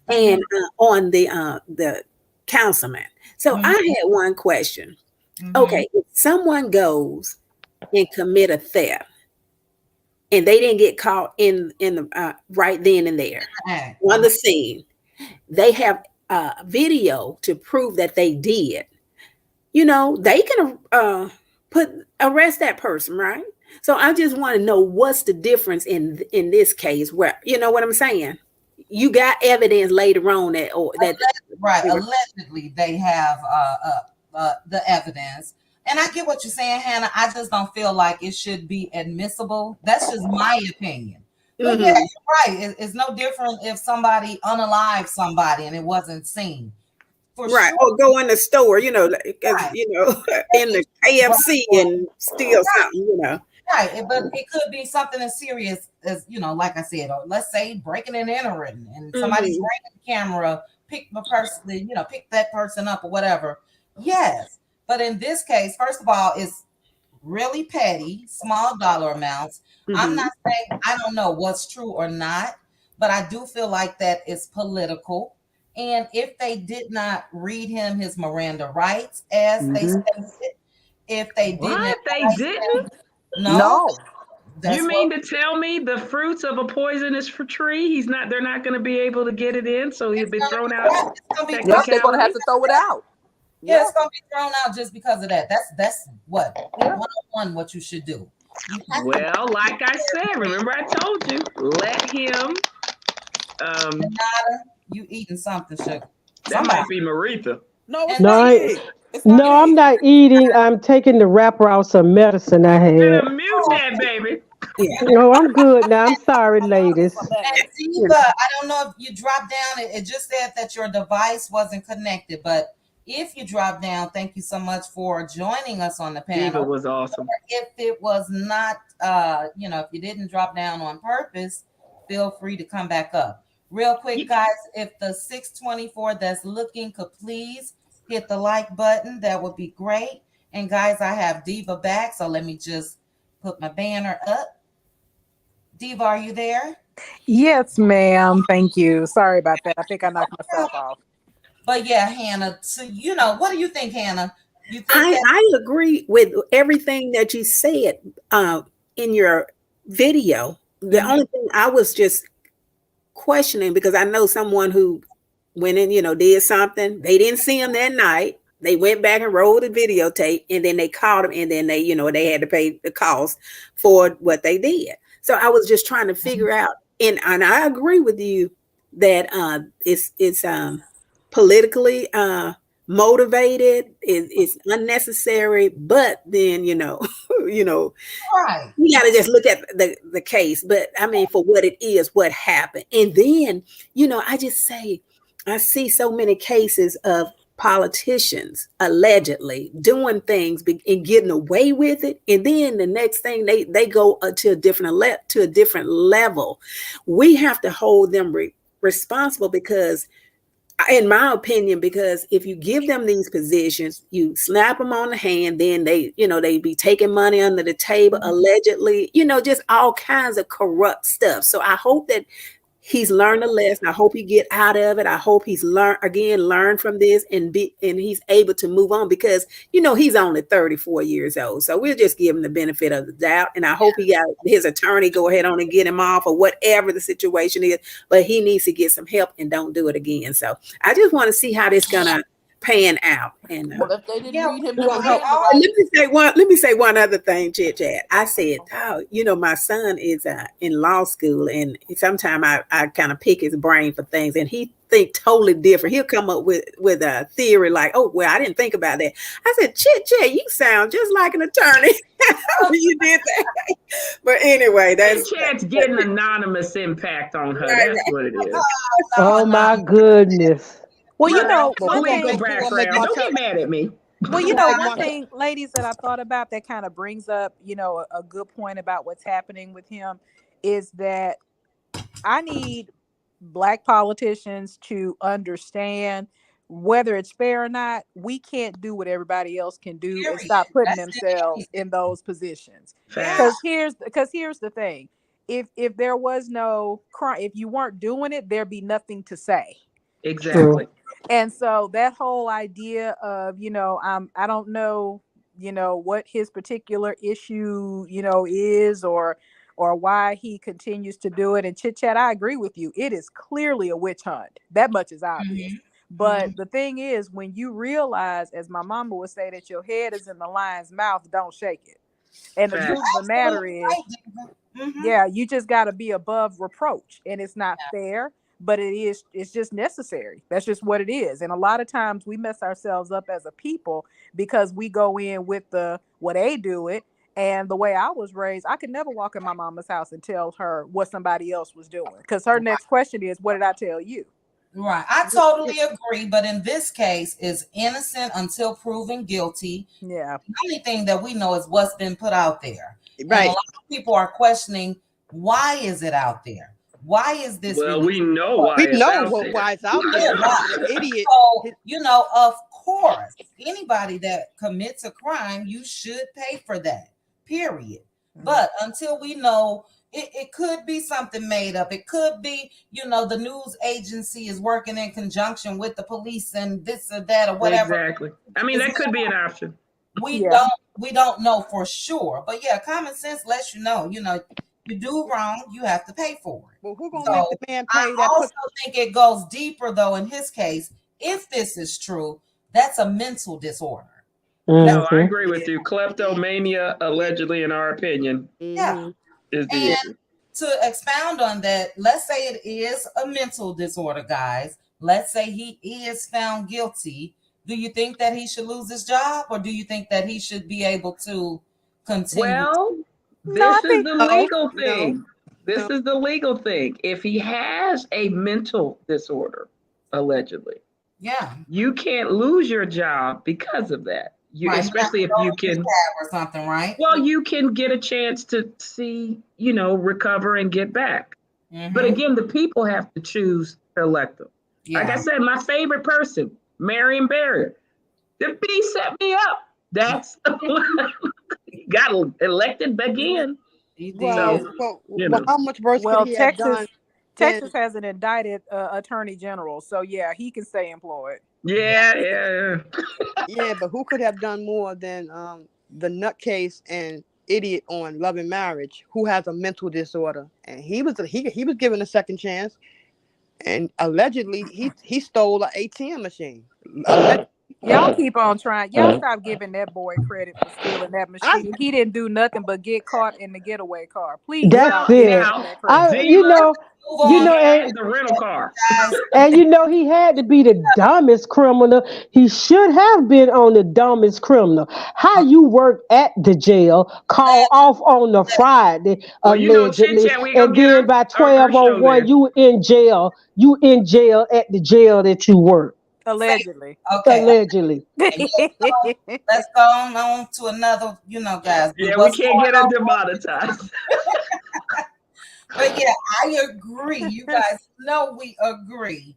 and on the councilman. So I had one question. Okay, if someone goes and commit a theft, and they didn't get caught in the right then and there on the scene, they have video to prove that they did. They can arrest that person, right? So I just want to know what's the difference in this case, where you know what I'm saying. You got evidence later on that allegedly they have the evidence. And I get what you're saying, Hannah. I just don't feel like it should be admissible. That's just my opinion. But yeah, you're right. It's no different if somebody unalived somebody and it wasn't seen. For sure. Or go in the store, in the KFC and steal something, Right, but it could be something as serious as, like I said, or let's say breaking and entering, and somebody's bringing the camera, pick that person up or whatever. Yes, but in this case, first of all, it's really petty, small dollar amounts. I'm not saying I don't know what's true or not, but I do feel like that is political. And if they did not read him his Miranda rights as they stated, if they didn't, no. You mean to tell me the fruits of a poisonous tree? They're not going to be able to get it in, so he'll be thrown out. They're going to have to throw it out. Yeah, it's going to be thrown out just because of that. That's what one what you should do. Well, like I said, remember I told you, let him. You eating something, sugar? That might be Maritha. No, it's not. I'm not eating. I'm taking the wrapper out some medicine I had. Mute that, baby. No, I'm good now. I'm sorry, ladies. Diva, I don't know if you dropped down. It just said that your device wasn't connected, but if you dropped down, thank you so much for joining us on the panel. Diva was awesome. If it was not, if you didn't drop down on purpose, feel free to come back up. Real quick, guys, if the 624 that's looking could please hit the like button, that would be great. And guys, I have Diva back, so let me just put my banner up. Diva, are you there? Yes, ma'am. Thank you. Sorry about that. I think I knocked myself off. But yeah, Hannah, so what do you think, Hannah? I agree with everything that you said in your video. The only thing I was just questioning, because I know someone who went in, did something. They didn't see him that night. They went back and rolled the videotape, and then they caught him, and then they had to pay the cost for what they did. So I was just trying to figure out, and I agree with you that it's politically motivated. It's unnecessary, but then right. You got to just look at the case. But I mean, for what it is, what happened, and then I see so many cases of politicians allegedly doing things and getting away with it, and then the next thing they go to a different level. We have to hold them responsible, because in my opinion, because if you give them these positions, you slap them on the hand, then they be taking money under the table, allegedly, just all kinds of corrupt stuff. So I hope that he's learned a lesson. I hope he get out of it. I hope he's learned from this and he's able to move on, because he's only 34 years old. So we'll just give him the benefit of the doubt. And I hope he got his attorney go ahead on and get him off, or whatever the situation is. But he needs to get some help and don't do it again. So I just want to see how this gonna pan out. And if they didn't read him, let me say one other thing, Chit Chat. I said, my son is in law school, and sometimes I kind of pick his brain for things, and he think totally different. He'll come up with a theory like, oh, well, I didn't think about that. I said, Chit Chat, you sound just like an attorney. You did that. But anyway, that's Chat's getting anonymous impact on her. That's what it is. Oh my goodness. Well, one thing. Don't get mad at me. Well, one thing, ladies, that I thought about that kind of brings up, a good point about what's happening with him is that I need Black politicians to understand whether it's fair or not, we can't do what everybody else can do and stop Period. putting That's themselves it. in those positions. Yeah. Because here's the thing. If there was no crime, if you weren't doing it, there'd be nothing to say. Exactly. And so that whole idea of, I don't know, what his particular issue, is, or why he continues to do it. And Chit Chat, I agree with you. It is clearly a witch hunt. That much is obvious. But the thing is, when you realize, as my mama would say, that your head is in the lion's mouth, don't shake it. And the truth of the matter is, yeah, you just got to be above reproach. And it's not fair, but it's just necessary. That's just what it is. And a lot of times we mess ourselves up as a people because we go in with the way they do it. And the way I was raised, I could never walk in my mama's house and tell her what somebody else was doing. Because her next question is, what did I tell you? Right. I totally agree. But in this case, is innocent until proven guilty. Yeah. The only thing that we know is what's been put out there. Right. And a lot of people are questioning, why is it out there? Why is this? Well, we know why it's out there. Why it's out there. The idiot. So, of course, anybody that commits a crime, you should pay for that. Period. But until we know, it could be something made up. It could be, the news agency is working in conjunction with the police and this or that or whatever. Exactly. I mean, that could be an option. We don't know for sure. But yeah, common sense lets you know, you do wrong, you have to pay for it. Well, who's gonna make the man pay? I also think it goes deeper though in his case. If this is true, that's a mental disorder. No, I agree with you. Kleptomania, allegedly, in our opinion, is the issue. To expound on that, let's say it is a mental disorder, guys. Let's say he is found guilty. Do you think that he should lose his job, or do you think that he should be able to continue? Well, this is the legal thing. This is the legal thing. If he has a mental disorder, allegedly, you can't lose your job because of that. Especially if you can, or something, right? Well, you can get a chance to see, recover and get back. But again, the people have to choose to elect them. Like I said, my favorite person, Marion Barrett. The bee set me up. That's got elected again. Well, how much worse could he have done? Texas has an indicted attorney general, so yeah, he can stay employed. Yeah. Yeah, but who could have done more than the nutcase and idiot on Love and Marriage, who has a mental disorder, and he was given a second chance, and allegedly he stole an ATM machine. Y'all keep on trying. Y'all stop giving that boy credit for stealing that machine. He didn't do nothing but get caught in the getaway car. Please. That's it. And the rental car. And he had to be the dumbest criminal. He should have been on the dumbest criminal. How you work at the jail, call off on the Friday, allegedly, and then by 12:01 you in jail. You in jail at the jail that you work. Allegedly. Okay. Allegedly. Let's go on to another, guys. Yeah, we can't get it demonetized. But yeah, I agree. You guys know we agree.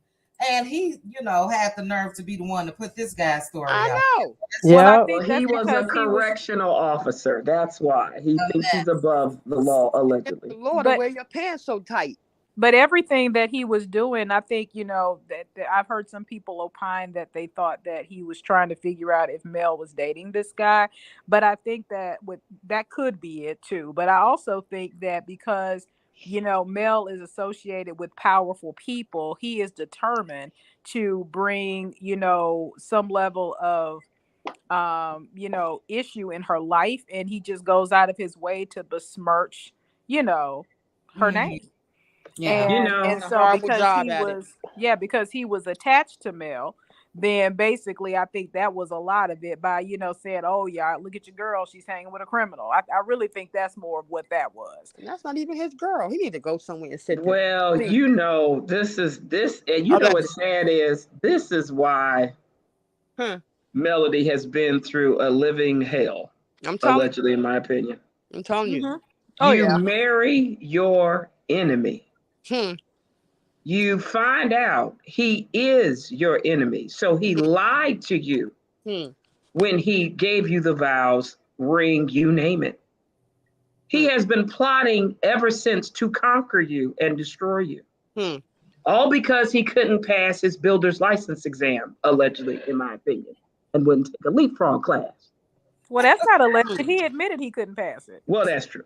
And he, had the nerve to be the one to put this guy's story out. I know. Yeah. Well, he was a correctional officer. That's why he thinks he's above the law, allegedly. Lord, wear your pants so tight. But everything that he was doing, I think, that I've heard some people opine that they thought that he was trying to figure out if Mel was dating this guy. But I think that that could be it too. But I also think that because, Mel is associated with powerful people, he is determined to bring, some level of, issue in her life. And he just goes out of his way to besmirch, her name. Yeah, and so because he was attached to Mel, then basically I think that was a lot of it by saying, oh yeah, look at your girl, she's hanging with a criminal. I really think that's more of what that was. And that's not even his girl. He need to go somewhere and sit there. Well, this and what's sad is this is why Melody has been through a living hell. Allegedly, in my opinion. I'm telling you. You marry your enemy. you find out he is your enemy. So he lied to you when he gave you the vows, ring, you name it. He has been plotting ever since to conquer you and destroy you. All because he couldn't pass his builder's license exam, allegedly, in my opinion, and wouldn't take a leapfrog class. Well, that's not alleged. He admitted he couldn't pass it. Well, that's true.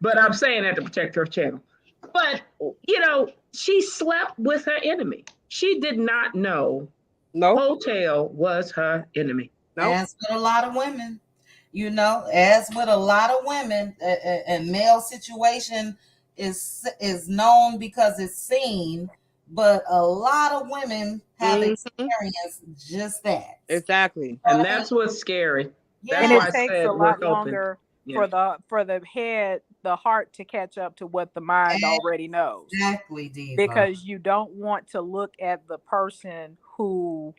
But I'm saying that to protect her channel. But, you know, she slept with her enemy. She did not know Hotel was her enemy. As with a lot of women, you know, as with a lot of women, a male situation is known because it's seen, but a lot of women have experienced just that. Exactly. And that's what's scary. And it takes a lot longer for the heart to catch up to what the mind already knows. Exactly, Diva. Because you don't want to look at the person who,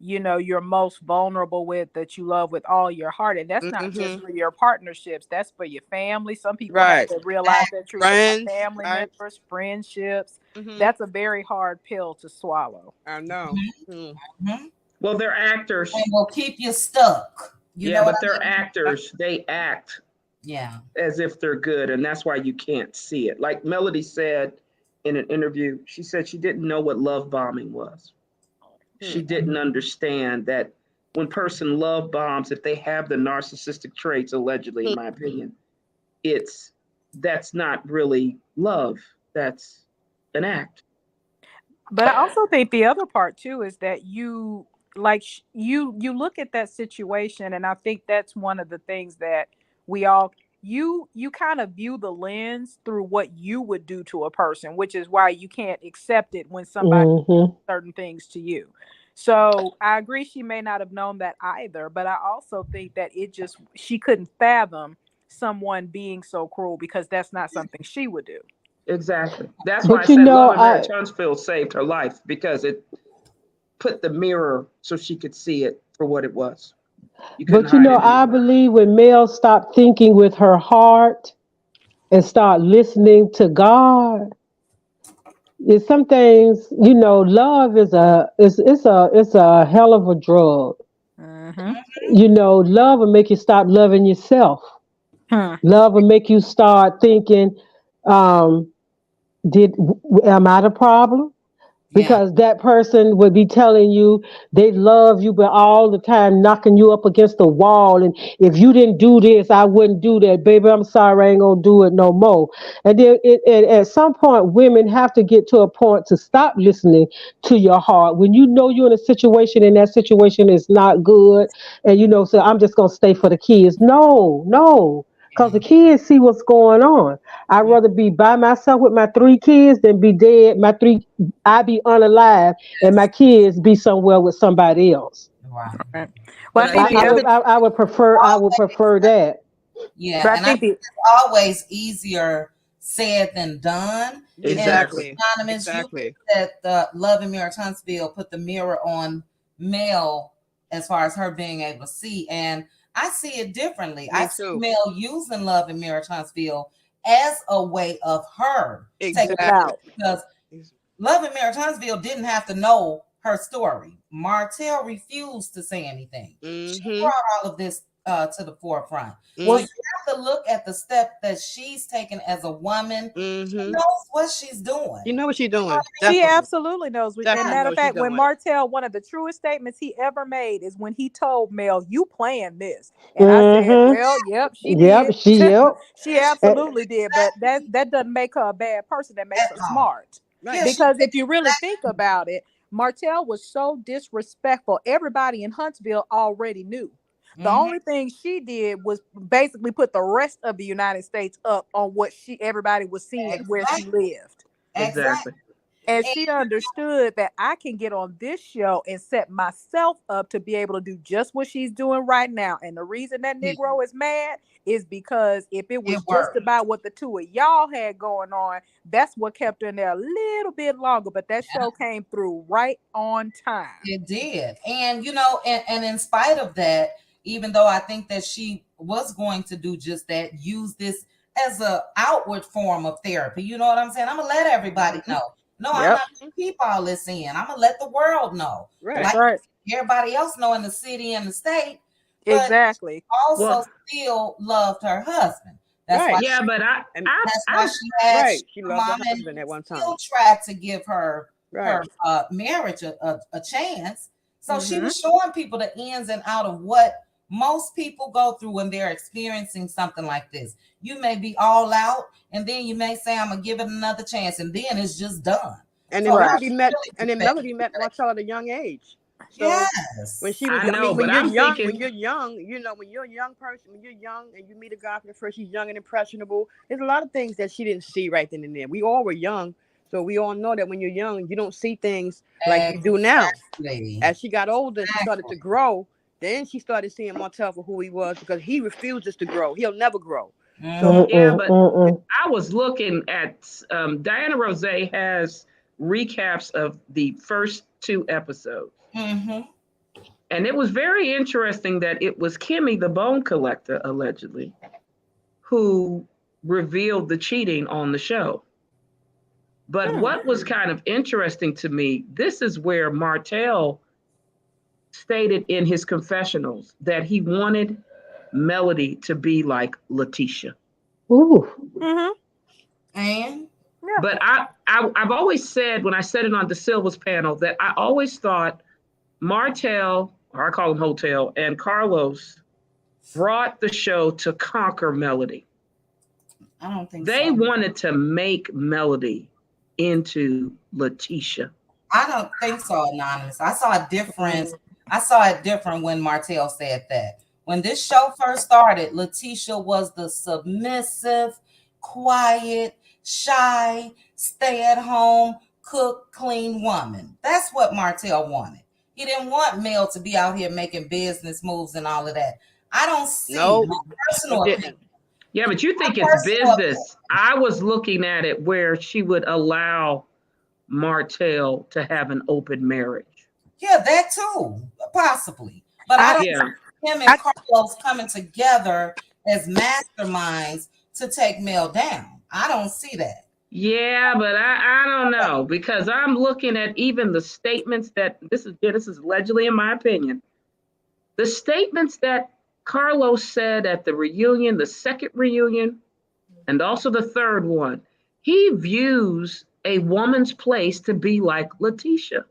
you know, you're most vulnerable with, that you love with all your heart. And that's not just for your partnerships, that's for your family. Some people have to realize that truth. Family members, friendships. That's a very hard pill to swallow. I know. Well, they're actors. And will keep you stuck. You know, but they're actors. They act as if they're good, and that's why you can't see it. Like Melody said in an interview, she said she didn't know what love bombing was. She didn't understand that when person love bombs, if they have the narcissistic traits, allegedly, in my opinion, that's not really love. That's an act. But I also think the other part too is that you look at that situation, and I think that's one of the things that we all you kind of view the lens through what you would do to a person, which is why you can't accept it when somebody does certain things to you. So I agree she may not have known that either, but I also think that she couldn't fathom someone being so cruel, because that's not something she would do. Exactly. That's why I said Love and Mary Tunstall saved her life, because it put the mirror so she could see it for what it was. But you know, I believe when Mel stopped thinking with her heart and start listening to God, it's some things, you know, love is it's a hell of a drug. You know, love will make you stop loving yourself. Love will make you start thinking, am I the problem? Because that person would be telling you they love you, but all the time knocking you up against the wall. And if you didn't do this, I wouldn't do that. Baby, I'm sorry, I ain't gonna do it no more. And then at some point, women have to get to a point to stop listening to your heart. When you know you're in a situation and that situation is not good, and you know, so I'm just gonna stay for the kids. No. Because the kids see what's going on. I'd rather be by myself with my 3 kids than be dead. I be unalive and my kids be somewhere with somebody else. Right. Well, I would prefer that. Yeah, but I think it's always easier said than done. Exactly. And Anonymous, you that the Love and Mary Tunstall put the mirror on Mel as far as her being able to see, and I see it differently. I see Mel using Love and Mary Tunstall as a way of her taking it out, because Love and Mary Tunstall didn't have to know her story. Martell refused to say anything. She brought all of this to the forefront. So you have to look at the step that she's taken as a woman. She knows what she's doing. You know what she's doing. She absolutely knows. As a matter of fact, when Martell, one of the truest statements he ever made is when he told Mel, "You planned this," and I said, "Well, yep, she did. She absolutely did." But that doesn't make her a bad person. That makes her smart. Right. Because if you really think about it, Martell was so disrespectful. Everybody in Huntsville already knew. The only thing she did was basically put the rest of the United States up on what everybody was seeing where she lived. Exactly. And she understood that I can get on this show and set myself up to be able to do just what she's doing right now. And the reason that Negro is mad is because if it was just about what the two of y'all had going on, that's what kept her in there a little bit longer. But that show came through right on time. It did. And, you know, and in spite of that, even though I think that she was going to do just that, use this as a outward form of therapy. You know what I'm saying? I'm going to let everybody know No, I'm not gonna keep all this in. I'm gonna let the world know. Right. Like everybody else know in the city and the state. But exactly. Also still loved her husband. That's Right. why Yeah, but that's why she had right. She loved her husband at one time. Still tried to give her right. her marriage a chance. So she was showing people the ins and out of what most people go through when they're experiencing something like this. You may be all out, and then you may say, "I'm gonna give it another chance," and then it's just done. And so then Melody met Martell at a young age. So yes, when she was, when you're young, you know, when you're a young person, when you're young and you meet a guy for the first, he's young and impressionable. There's a lot of things that she didn't see right then and there. We all were young, so we all know that when you're young, you don't see things like you do now. As she got older, she started to grow. Then she started seeing Martell for who he was because he refuses to grow. He'll never grow. So yeah, but I was looking at Diana Rose has recaps of the first 2 episodes. And it was very interesting that it was Kimmy, the bone collector, allegedly, who revealed the cheating on the show. But what was kind of interesting to me, this is where Martell stated in his confessionals that he wanted Melody to be like Letitia. Ooh. And but I've always said, when I said it on De Silva's panel, that I always thought Martell, or I call him Hotel, and Carlos brought the show to conquer Melody. I don't think they wanted to make Melody into Letitia. I don't think so, Anonymous. I saw a difference. I saw it different when Martell said that. When this show first started, Letitia was the submissive, quiet, shy, stay-at-home, cook, clean woman. That's what Martell wanted. He didn't want Mel to be out here making business moves and all of that. I don't see my personal opinion. Yeah, but you think it's business. I was looking at it where she would allow Martell to have an open marriage. Yeah, that too, possibly. But I don't see him and Carlos coming together as masterminds to take Mel down. I don't see that. Yeah, but I don't know, because I'm looking at even the statements that this is allegedly, in my opinion, the statements that Carlos said at the reunion, the second reunion, and also the third one. He views a woman's place to be like Letitia.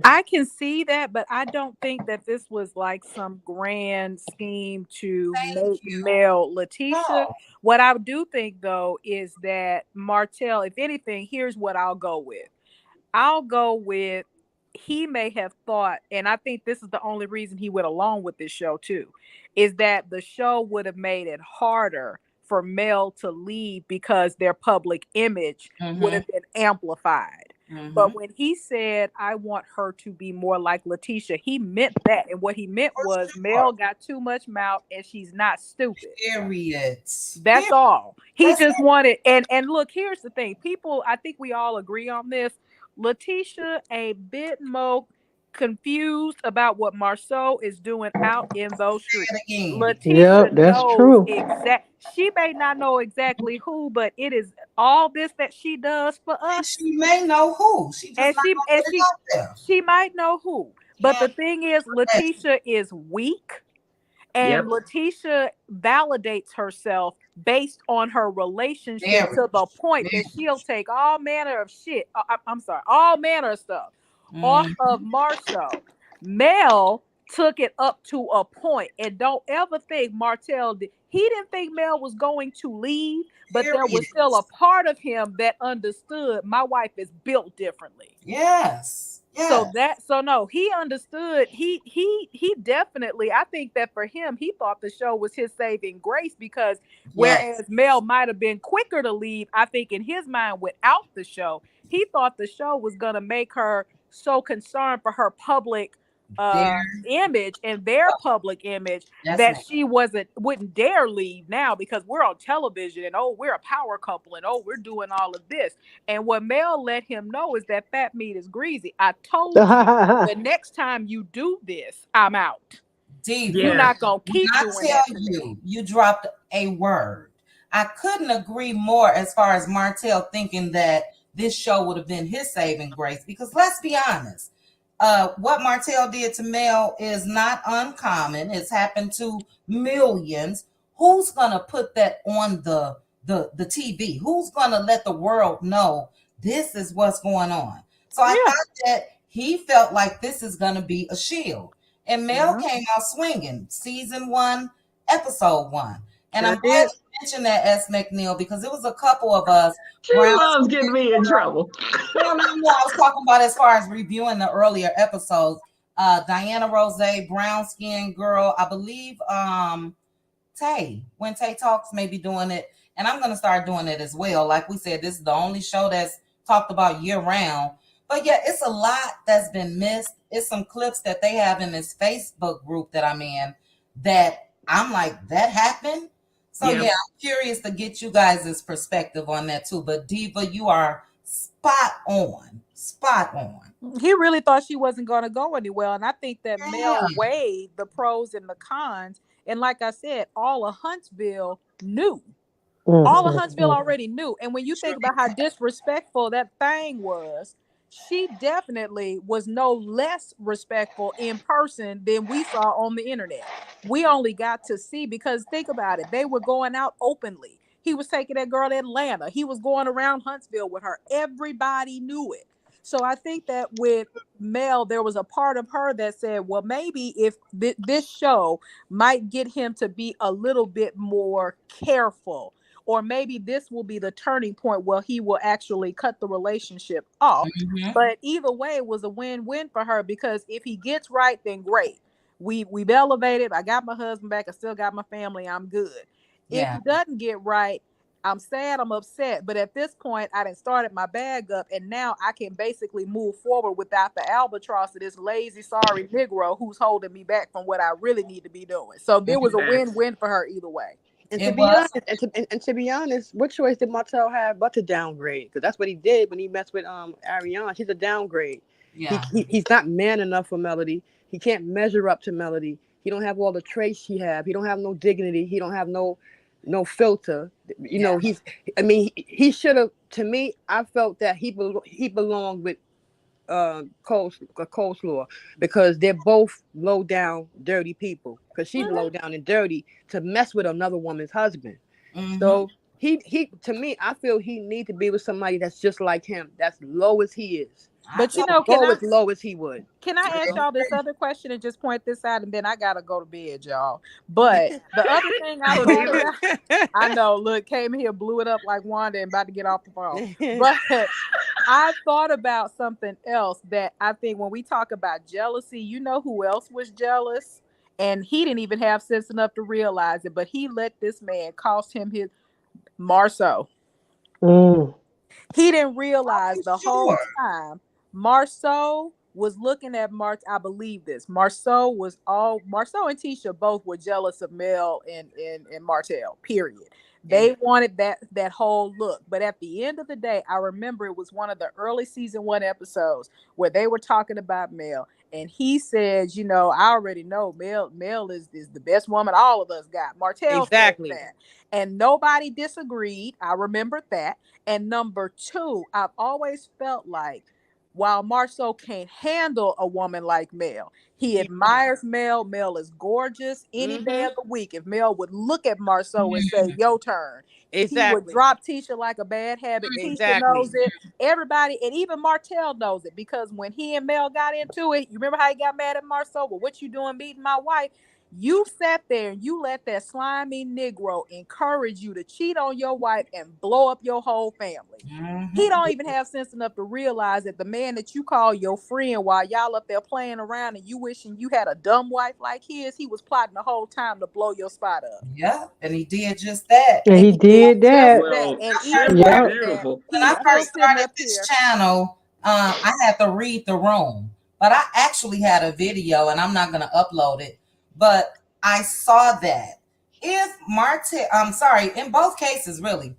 I can see that, but I don't think that this was like some grand scheme to make Mel Letitia. No. What I do think, though, is that Martell, if anything, here's what I'll go with. He may have thought, and I think this is the only reason he went along with this show too, is that the show would have made it harder for Mel to leave because their public image would have been amplified. But when he said, I want her to be more like Letitia, he meant that. And what he meant was Mel got too much mouth and she's not stupid. Period. That's all. He just wanted, and look, here's the thing. People, I think we all agree on this. Letitia a bit more confused about what Marceau is doing out in those streets. Letitia knows she may not know exactly who, but it is all this that she does for us. She may know who. She might know who. But the thing is, Letitia is weak. And Letitia validates herself based on her relationship to the point that she'll take all manner of shit. All manner of stuff off of Marceau. Mel took it up to a point, and don't ever think Martell did. He didn't think Mel was going to leave, but there was still a part of him that understood my wife is built differently. Yes. So no, he understood. He definitely, I think that for him, he thought the show was his saving grace, because whereas Mel might have been quicker to leave, I think in his mind without the show, he thought the show was going to make her so concerned for her public image and their public image that she wouldn't dare leave now, because we're on television and we're a power couple and we're doing all of this. And what Mel let him know is that fat meat is greasy. I told you the next time you do this, I'm out. You're not gonna keep doing that. You dropped a word. I couldn't agree more as far as Martell thinking that this show would have been his saving grace, because let's be honest, what Martell did to Mel is not uncommon. It's happened to millions. Who's gonna put that on the TV? Who's gonna let the world know this is what's going on? So I thought that he felt like this is gonna be a shield, and Mel came out swinging. Season 1, episode 1, and I'm glad you mentioned that, S. McNeil, because it was a couple of us. She loves getting me in trouble. No, I was talking about as far as reviewing the earlier episodes. Diana Rose, brown skinned girl, I believe. Tay, when Tay Talks, may be doing it, and I'm gonna start doing it as well. Like we said, this is the only show that's talked about year round. But yeah, it's a lot that's been missed. It's some clips that they have in this Facebook group that I'm in that I'm like, that happened. So yeah, I'm curious to get you guys' perspective on that too. But Diva, you are spot on. Spot on. He really thought she wasn't going to go anywhere. And I think that Mel weighed the pros and the cons. And like I said, all of Huntsville knew. All of Huntsville already knew. And when you think about how disrespectful that thing was, she definitely was no less respectful in person than we saw on the internet. We only got to see, because think about it, they were going out openly. He was taking that girl to Atlanta. He was going around Huntsville with her. Everybody knew it. So I think that with Mel, there was a part of her that said, well, maybe if this show might get him to be a little bit more careful, or maybe this will be the turning point where he will actually cut the relationship off. But either way, it was a win-win for her, because if he gets right, then great. We've elevated. I got my husband back. I still got my family. I'm good. If he doesn't get right, I'm sad, I'm upset. But at this point, I done started my bag up, and now I can basically move forward without the albatross of this lazy, sorry Negro who's holding me back from what I really need to be doing. So there was a win-win for her either way. And to be honest, what choice did Martell have but to downgrade? Because that's what he did when he messed with Ariane. She's a downgrade. Yeah. He's not man enough for Melody. He can't measure up to Melody. He don't have all the traits she have. He don't have no dignity. He don't have no filter. You know, he should have. To me, I felt that he belonged with Coleslaw, because they're both low down, dirty people. Because she's low down and dirty to mess with another woman's husband. So he to me, I feel he need to be with somebody that's just like him, that's low as he is. But you know, go as low as he would. Can I ask y'all this other question and just point this out, and then I gotta go to bed, y'all. But the other thing I thought about, I know, look, came here, blew it up like Wanda, and about to get off the phone. But I thought about something else that I think when we talk about jealousy, you know who else was jealous? And he didn't even have sense enough to realize it, but he let this man cost him his Marceau. He didn't realize the whole time Marceau was looking at I believe this. Marceau and Tisha both were jealous of Mel and Martell, period. They wanted that whole look. But at the end of the day, I remember it was one of the early season 1 episodes where they were talking about Mel. And he said, you know, I already know Mel is the best woman all of us got. Martell said that. And nobody disagreed. I remember that. And number 2, I've always felt like, while Marceau can't handle a woman like Mel, he admires Mel. Mel is gorgeous any day of the week. If Mel would look at Marceau and say, your turn, he would drop Tisha like a bad habit. Tisha knows it. Everybody, and even Martell knows it, because when he and Mel got into it, you remember how he got mad at Marceau? Well, what you doing beating my wife? You sat there and you let that slimy Negro encourage you to cheat on your wife and blow up your whole family. He don't even have sense enough to realize that the man that you call your friend while y'all up there playing around and you wishing you had a dumb wife like his, he was plotting the whole time to blow your spot up. Yeah, and he did just that. And he did that. And even beautiful. When I first started this channel, I had to read the room, but I actually had a video, and I'm not going to upload it. But I saw that if in both cases, really,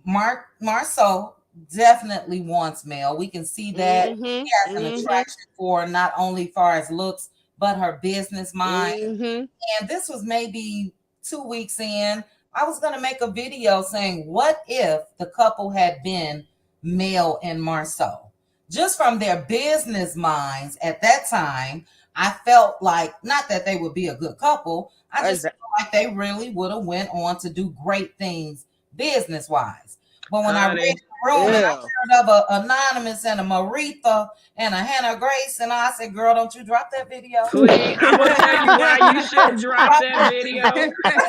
Marceau definitely wants Mel. We can see that he has an attraction for not only far as looks, but her business mind. And this was maybe 2 weeks in. I was going to make a video saying, what if the couple had been Mel and Marceau? Just from their business minds at that time, I felt like, not that they would be a good couple, I just felt like they really would have went on to do great things business-wise. But when I read the room and I heard of an Anonymous and a Maritha and a Hannah Grace, and I said, girl, don't you drop that video. Please, I'm going to tell you why you shouldn't drop that video.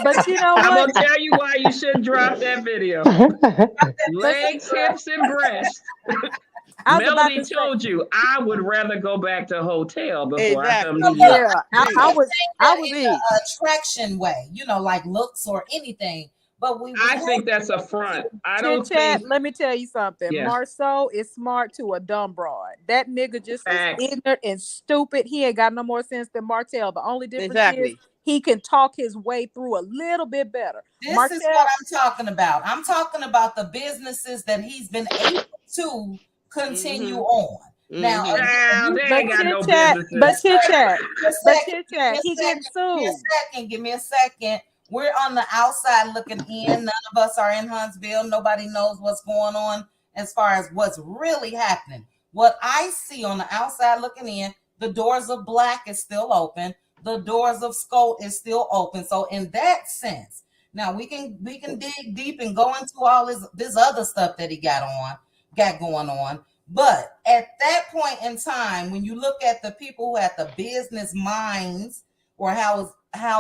But you know what? I'm going to tell you why you shouldn't drop that video. Legs, hips, and breasts. Melody told you I would rather go back to a hotel before I come to you. Yeah, I was in an attraction way, like looks or anything. But I think that's a front. I don't think. Let me tell you something. Yeah. Marceau is smart to a dumb broad. That nigga just is ignorant and stupid. He ain't got no more sense than Martell. The only difference is he can talk his way through a little bit better. This is what I'm talking about. I'm talking about the businesses that he's been able to continue on. Now, but Chit Chat, he getting sued. Give me a second. We're on the outside looking in. None of us are in Huntsville. Nobody knows what's going on as far as what's really happening. What I see on the outside looking in, the doors of Black is still open. The doors of Scout is still open. So in that sense, now we can dig deep and go into all this other stuff that he got going on. But at that point in time, when you look at the people who had the business minds, or how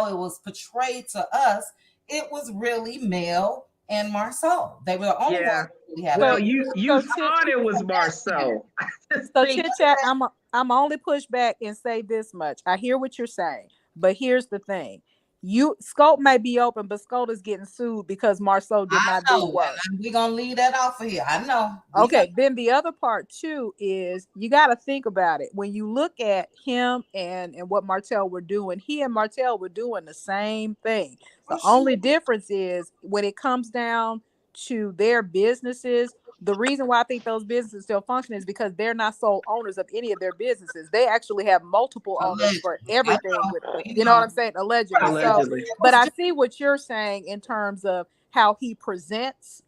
it was portrayed to us, it was really Mel and Marceau. They were the only ones who had. Well, you thought it was Marceau. So Chit Chat, I'm only push back and say this much. I hear what you're saying, but here's the thing. Scope may be open, but Scope is getting sued because Marceau did not do work. We're gonna leave that off of here. I know. Okay, then the other part too is you got to think about it. When you look at him and what Martell were doing, he and Martell were doing the same thing. The only difference is when it comes down to their businesses, the reason why I think those businesses still function is because they're not sole owners of any of their businesses. They actually have multiple owners for everything. You know what I'm saying? Allegedly. So, but I see what you're saying in terms of how he presents.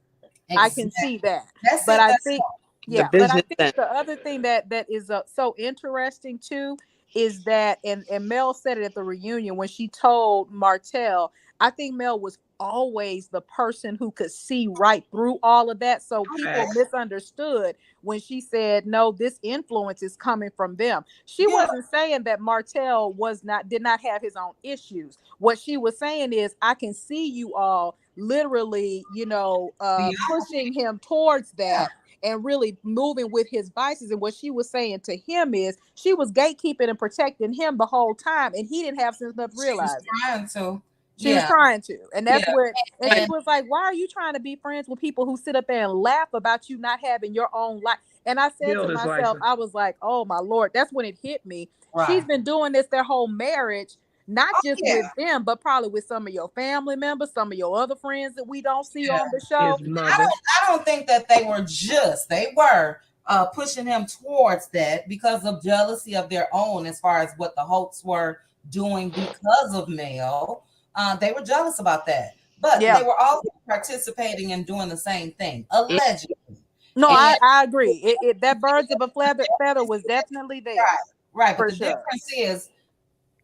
Exactly. I can see that. But I think the other thing that is so interesting too is that, and Mel said it at the reunion when she told Martell, I think Mel was always the person who could see right through all of that. So people misunderstood when she said, no, this influence is coming from them. She wasn't saying that Martell did not have his own issues. What she was saying is, I can see you all literally, pushing him towards that and really moving with his vices. And what she was saying to him is she was gatekeeping and protecting him the whole time. And he didn't have sense enough to realize She was trying to. And that's where, and she was like, why are you trying to be friends with people who sit up there and laugh about you not having your own life? And I said to myself, I was like, oh my Lord, that's when it hit me. Right. She's been doing this their whole marriage, not just with them, but probably with some of your family members, some of your other friends that we don't see on the show. I don't think that they were pushing him towards that because of jealousy of their own, as far as what the Holts were doing because of Mel. They were jealous about that, but they were also participating in doing the same thing, allegedly. No, I agree. That birds of a feather was definitely there. Right. But the difference is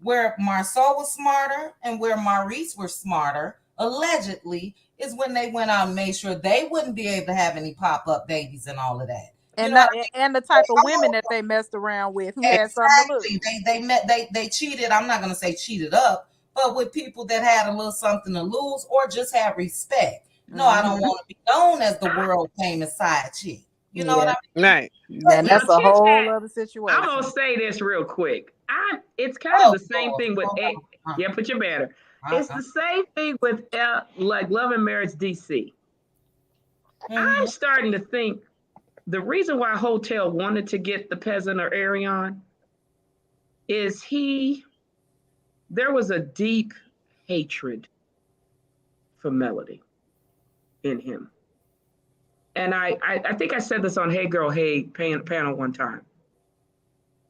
where Marceau was smarter and where Maurice were smarter, allegedly, is when they went out and made sure they wouldn't be able to have any pop-up babies and all of that. And and the type of women that they messed around with who had something to lose. They cheated. I'm not going to say cheated up, but with people that had a little something to lose or just have respect. No, I don't want to be known as the world famous side chick. You know what I mean? Right. And that's a whole other situation. I'm going to say this real quick. It's kind of the same thing with put your banner. It's the same thing with like Love and Marriage DC. I'm starting to think the reason why Hotel wanted to get the peasant or Arion is there was a deep hatred for Melody in him. And I think I said this on Hey Girl Hey panel one time.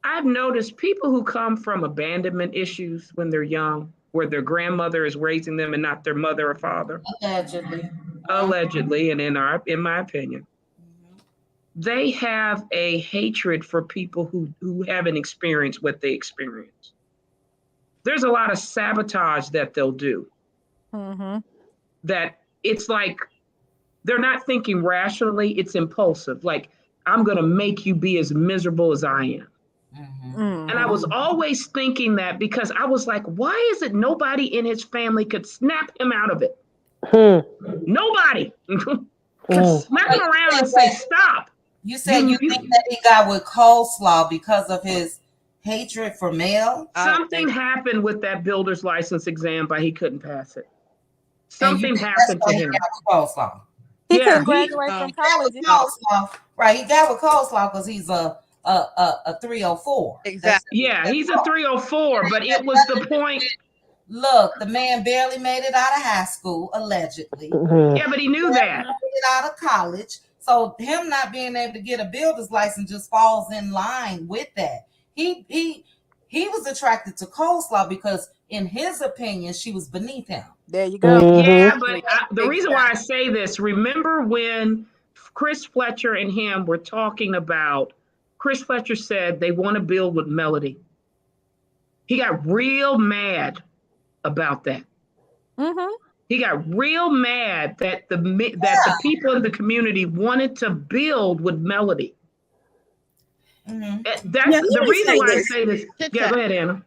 I've noticed people who come from abandonment issues when they're young, where their grandmother is raising them and not their mother or father. Allegedly, and in my opinion, they have a hatred for people who haven't experienced what they experience. There's a lot of sabotage that they'll do. That it's like they're not thinking rationally, it's impulsive. Like, I'm going to make you be as miserable as I am. And I was always thinking that because I was like, why is it nobody in his family could snap him out of it? Nobody could snap him around and say, stop. You said you think that he got with coleslaw because of his hatred for male? Something happened with that builder's license exam, but he couldn't pass it. Something happened to him. Coleslaw. He couldn't graduate from college. Right, he got with coleslaw because he's a 304. Exactly. Yeah, he's a 304, but it was the point. Look, the man barely made it out of high school, allegedly. Yeah, but he knew that. Made it out of college. So him not being able to get a builder's license just falls in line with that. He was attracted to coleslaw because, in his opinion, she was beneath him. There you go. Yeah, but the reason why I say this, remember when Chris Fletcher and him were talking about, Chris Fletcher said they want to build with Melody. He got real mad about that. He got real mad that the people in the community wanted to build with Melody. That's the reason why I say this. Yeah, go ahead, Anna.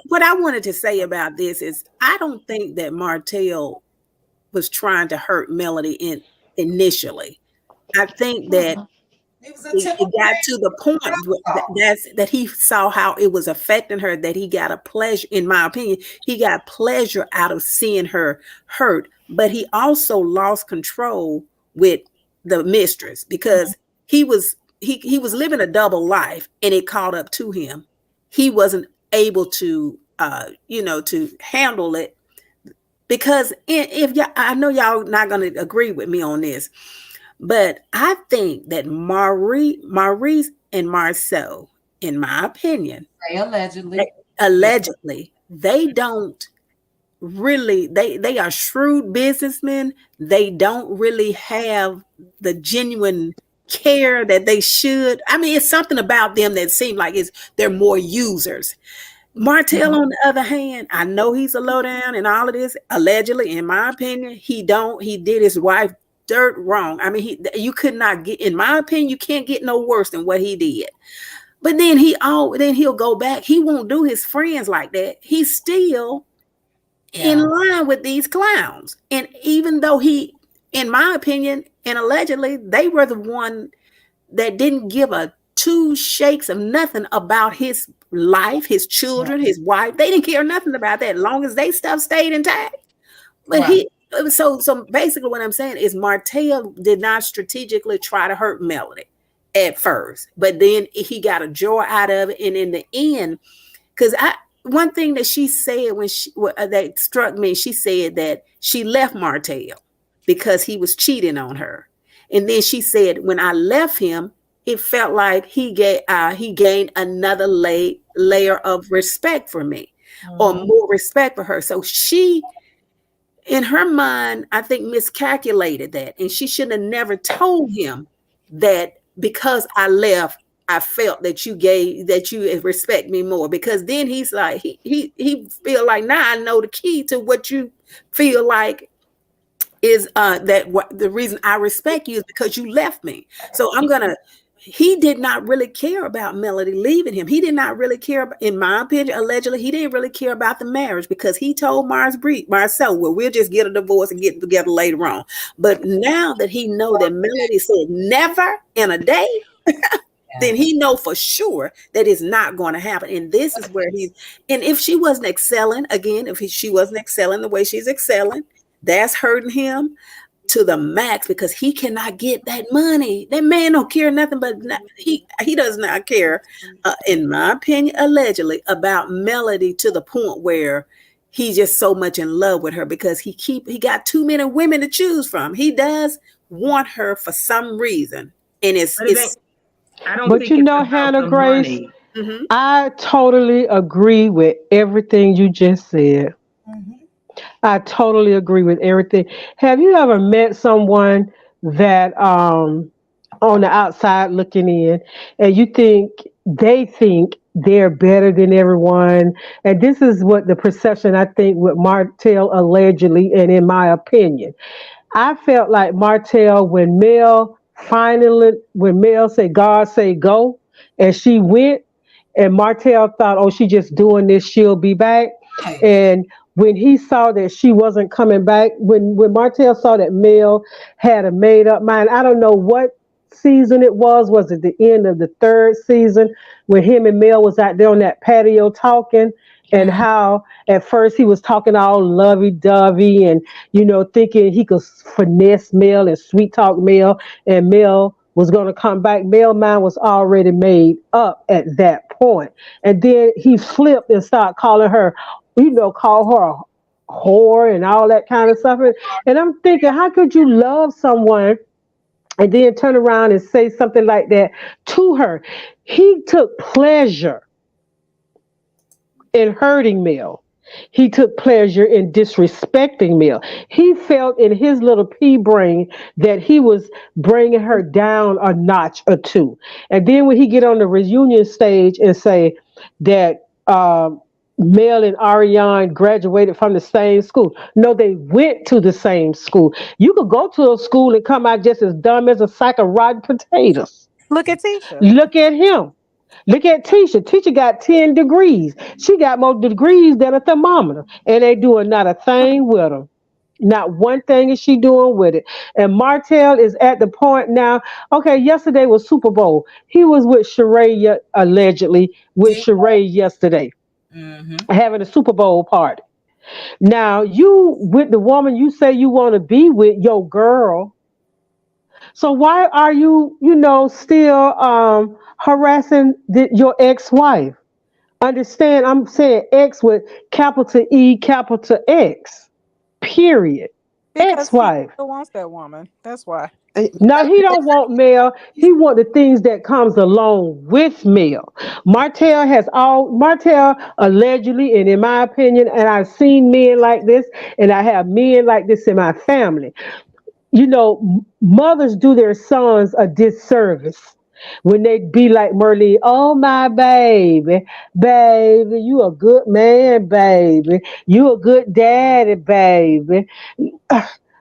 What I wanted to say about this is I don't think that Martell was trying to hurt Melody initially. I think that it got to the point that he saw how it was affecting her, that he got a pleasure, in my opinion, he got pleasure out of seeing her hurt, but he also lost control with the mistress because he was living a double life and it caught up to him. He wasn't able to, to handle it because I know y'all not going to agree with me on this, but I think that Maurice and Marceau, in my opinion, allegedly, they don't really, they are shrewd businessmen. They don't really have the genuine care that they should. I mean, it's something about them that seems like they're more users. Martell, on the other hand, I know he's a lowdown and all of this. Allegedly, in my opinion, he did his wife dirt wrong. I mean, you could not get, in my opinion, you can't get no worse than what he did. But then he'll go back. He won't do his friends like that. He's still in line with these clowns. And even though he, in my opinion, and allegedly, they were the one that didn't give a two shakes of nothing about his life, his children, his wife. They didn't care nothing about that as long as they stuff stayed intact. But so basically what I'm saying is Martell did not strategically try to hurt Melody at first, but then he got a joy out of it. And in the end, because one thing that she said that struck me, she said that she left Martell because he was cheating on her. And then she said, when I left him, it felt like he gained another layer of respect for me, or more respect for her. So she, in her mind, I think miscalculated that. And she should have never told him that because I left, I felt that you respect me more. Because then he's like, he feel like, now I know the key to what you feel like is the reason I respect you is because you left me. So he did not really care about Melody leaving him. He did not really care, in my opinion, allegedly, he didn't really care about the marriage because he told Marcel, well, we'll just get a divorce and get together later on. But now that he know that Melody said never in a day, then he know for sure that it's not going to happen. And this is where and if she wasn't excelling, again, if she wasn't excelling the way she's excelling, that's hurting him to the max because he cannot get that money. That man don't care nothing, but he does not care, in my opinion, allegedly, about Melody to the point where he's just so much in love with her because he got too many women to choose from. He does want her for some reason, and I don't. But think you know, Hannah Grace, I totally agree with everything you just said. I totally agree with everything. Have you ever met someone that on the outside looking in and you think they're better than everyone? And this is what the perception I think with Martell allegedly and in my opinion. I felt like Martell when Mel said God say go and she went and Martell thought, oh, she just doing this, she'll be back. Right. And when he saw that she wasn't coming back, when Martell saw that Mel had a made up mind, I don't know what season it was. Was it the end of the third season when him and Mel was out there on that patio talking? And Mm. how at first he was talking all lovey dovey and thinking he could finesse Mel and sweet talk Mel, and Mel was going to come back. Mel mind was already made up at that point, and then he flipped and started calling her, call her a whore and all that kind of stuff. And I'm thinking, how could you love someone and then turn around and say something like that to her? He took pleasure in hurting Mel. He took pleasure in disrespecting Mel. He felt in his little pea brain that he was bringing her down a notch or two. And then when he get on the reunion stage and say that Mel and Ariane graduated from the same school. No, they went to the same school. You could go to a school and come out just as dumb as a sack of rotten potatoes. Look at Tisha. Look at him. Look at Tisha. Tisha got 10 degrees. She got more degrees than a thermometer. And they doing not a thing with her. Not one thing is she doing with it. And Martell is at the point now. Okay, yesterday was Super Bowl. He was with Sheree, allegedly, with Sheree yesterday, having a Super Bowl party. Now, you with the woman you say you want to be with, your girl. So why are you, still harassing your ex-wife? Understand, I'm saying X with capital E, capital X. Period. Because he Ex-wife. still wants that woman. That's why. No, he don't want Mel. He want the things that comes along with Mel. Martell allegedly, and in my opinion, and I've seen men like this, and I have men like this in my family. Mothers do their sons a disservice when they be like Merle, oh my baby, you a good man, baby. You a good daddy, baby.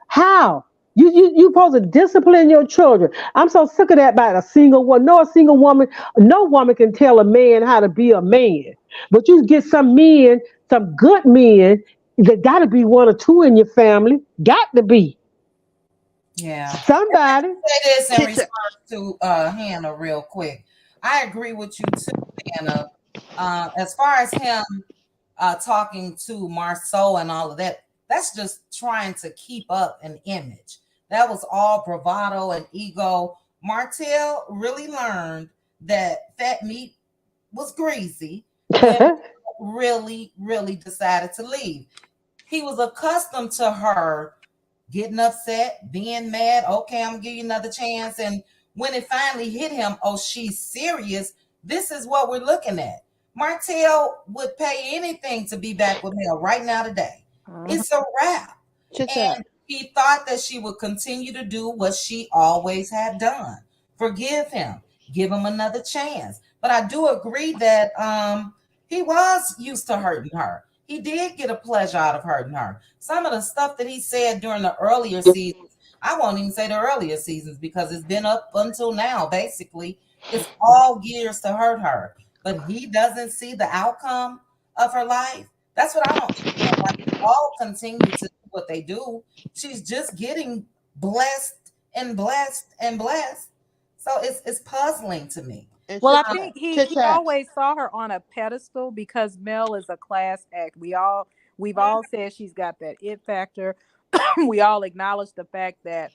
How? You supposed to discipline your children. I'm so sick of that about a single one. No, a single woman, no woman can tell a man how to be a man. But you get some men, some good men, there gotta be one or two in your family. Got to be. Yeah. Somebody. Say this in response to Hannah real quick. I agree with you too, Hannah. As far as him talking to Marceau and all of that, that's just trying to keep up an image. That was all bravado and ego. Martell really learned that fat meat was greasy when really, really decided to leave. He was accustomed to her getting upset, being mad. Okay, I'm gonna give you another chance. And when it finally hit him, oh, she's serious. This is what we're looking at. Martell would pay anything to be back with Mel right now today. It's a wrap. And he thought that she would continue to do what she always had done. Forgive him, give him another chance. But I do agree that he was used to hurting her. He did get a pleasure out of hurting her. Some of the stuff that he said during the earlier seasons, I won't even say the earlier seasons because it's been up until now, basically. It's all gears to hurt her. But he doesn't see the outcome of her life. That's what I don't understand. Like, they all continue to do what they do. She's just getting blessed and blessed and blessed. So it's puzzling to me. Well, I think he always saw her on a pedestal because Mel is a class act. We've all said she's got that it factor. We all acknowledge the fact that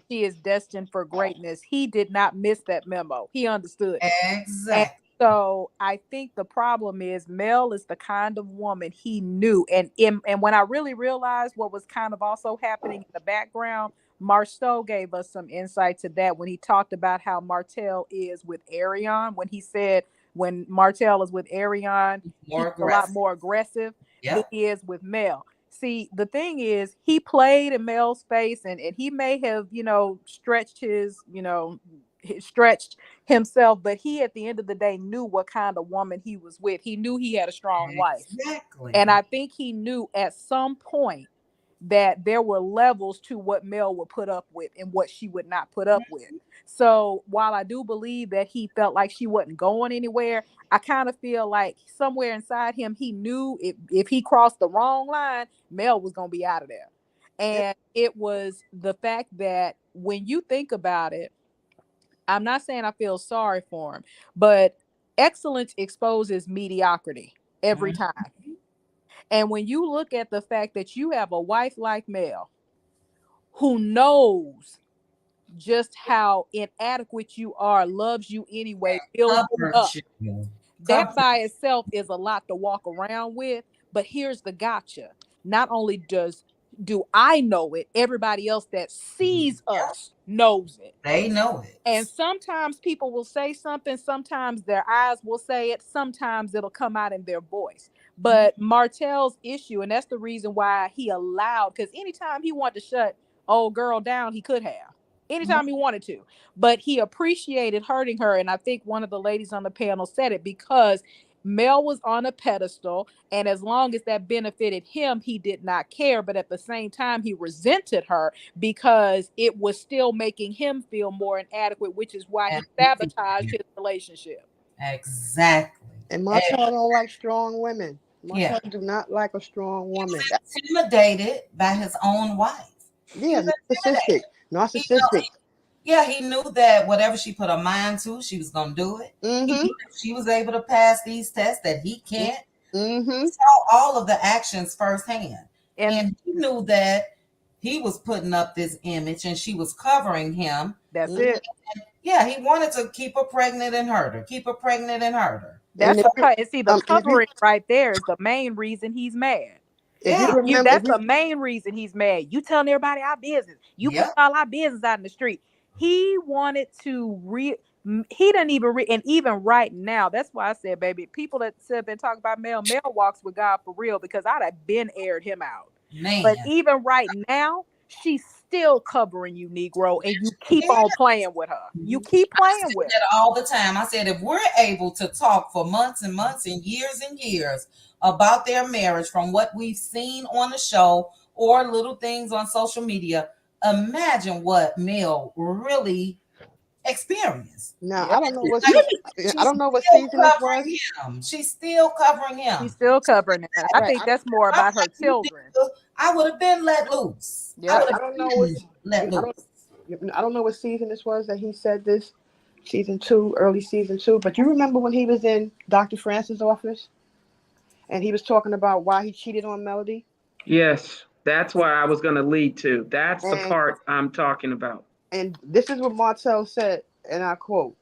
she is destined for greatness. He did not miss that memo. He understood. Exactly. And so I think the problem is Mel is the kind of woman he knew. And when I really realized what was kind of also happening in the background, Marceau gave us some insight to that when he talked about how Martell is with Ariane. When he said when Martell is with Ariane, he's a lot more aggressive. than he is with Mel. See, the thing is, he played in Mel's face, and he may have, stretched stretched himself, but he, at the end of the day, knew what kind of woman he was with. He knew he had a strong wife. Exactly. And I think he knew at some point that there were levels to what Mel would put up with and what she would not put up with. So while I do believe that he felt like she wasn't going anywhere, I kind of feel like somewhere inside him, he knew if he crossed the wrong line, Mel was going to be out of there. And it was the fact that when you think about it, I'm not saying I feel sorry for him, but excellence exposes mediocrity every time. And when you look at the fact that you have a wife like Mel who knows just how inadequate you are, loves you anyway, builds you up, that by itself is a lot to walk around with. But here's the gotcha. Not only do I know it, everybody else that sees us knows it. They know it. And sometimes people will say something, sometimes their eyes will say it, sometimes it'll come out in their voice. But Martell's issue, and that's the reason why he allowed, because anytime he wanted to shut old girl down, he could have. Anytime he wanted to. But he appreciated hurting her. And I think one of the ladies on the panel said it, because Mel was on a pedestal, and as long as that benefited him, he did not care. But at the same time, he resented her because it was still making him feel more inadequate, which is why he sabotaged his relationship. Exactly. And Martell don't like strong women. Martell do not like a strong woman. He's intimidated by his own wife. Yeah, narcissistic. He knew that whatever she put her mind to, she was going to do it. He knew that she was able to pass these tests that he can't. He saw all of the actions firsthand. And he knew that he was putting up this image and she was covering him. That's it. And he wanted to keep her pregnant and hurt her. That's the covering right there is the main reason he's mad. That's the main reason he's mad. You telling everybody our business. You put all our business out in the street. He wanted to he didn't even and even right now, that's why I said, baby, people that have been talking about Mel walks with God for real, because I'd have been aired him out. Man. But even right now, she's still covering you, Negro, and you keep on playing with her. You keep playing with her all the time. I said, if we're able to talk for months and months and years about their marriage from what we've seen on the show or little things on social media, imagine what Mel really experienced. Now, I don't know what season this was. She's still covering him. She's still covering him. I think that's more about her children. I would have been let loose. Yeah, I don't know what season this was that he said this. Season 2, early season 2. But you remember when he was in Dr. Francis' office and he was talking about why he cheated on Melody? Yes, that's where I was going to lead to. That's the part I'm talking about. And this is what Martell said, and I quote,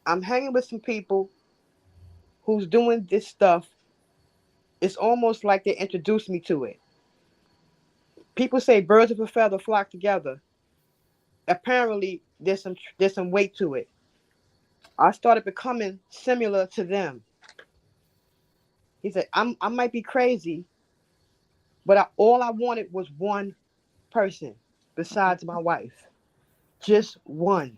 "I'm hanging with some people who's doing this stuff. It's almost like they introduced me to it. People say birds of a feather flock together. Apparently, there's some weight to it. I started becoming similar to them." He said, I might be crazy, but all I wanted was one person besides my wife. Just one.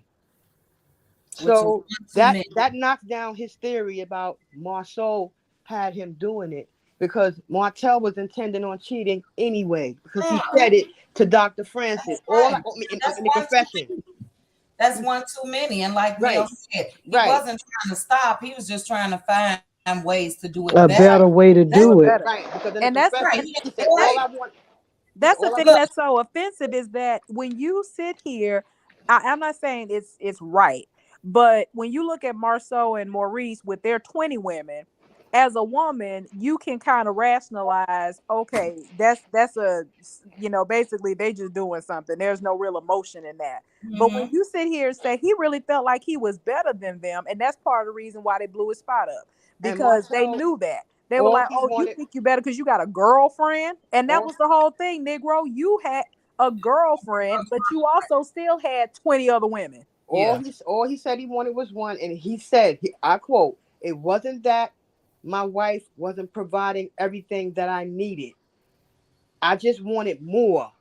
So that knocks down his theory about Marceau had him doing it, because Martell was intending on cheating anyway, because he said it to Dr. Francis in the confession. That's one too many. And like Neil said, he wasn't trying to stop. He was just trying to find ways to do it better way to do it. Right. And that's right. That's the thing that's so offensive, is that when you sit here, I'm not saying it's right, but when you look at Marceau and Maurice with their 20 women, as a woman, you can kind of rationalize, okay, that's a, basically they just doing something. There's no real emotion in that. But when you sit here and say he really felt like he was better than them, and that's part of the reason why they blew his spot up, because they knew that. They were like, you think you better because you got a girlfriend? And that was the whole thing, Negro. You had a girlfriend, but you also still had 20 other women. All he said he wanted was one, and he said, I quote, "It wasn't that my wife wasn't providing everything that I needed. I just wanted more.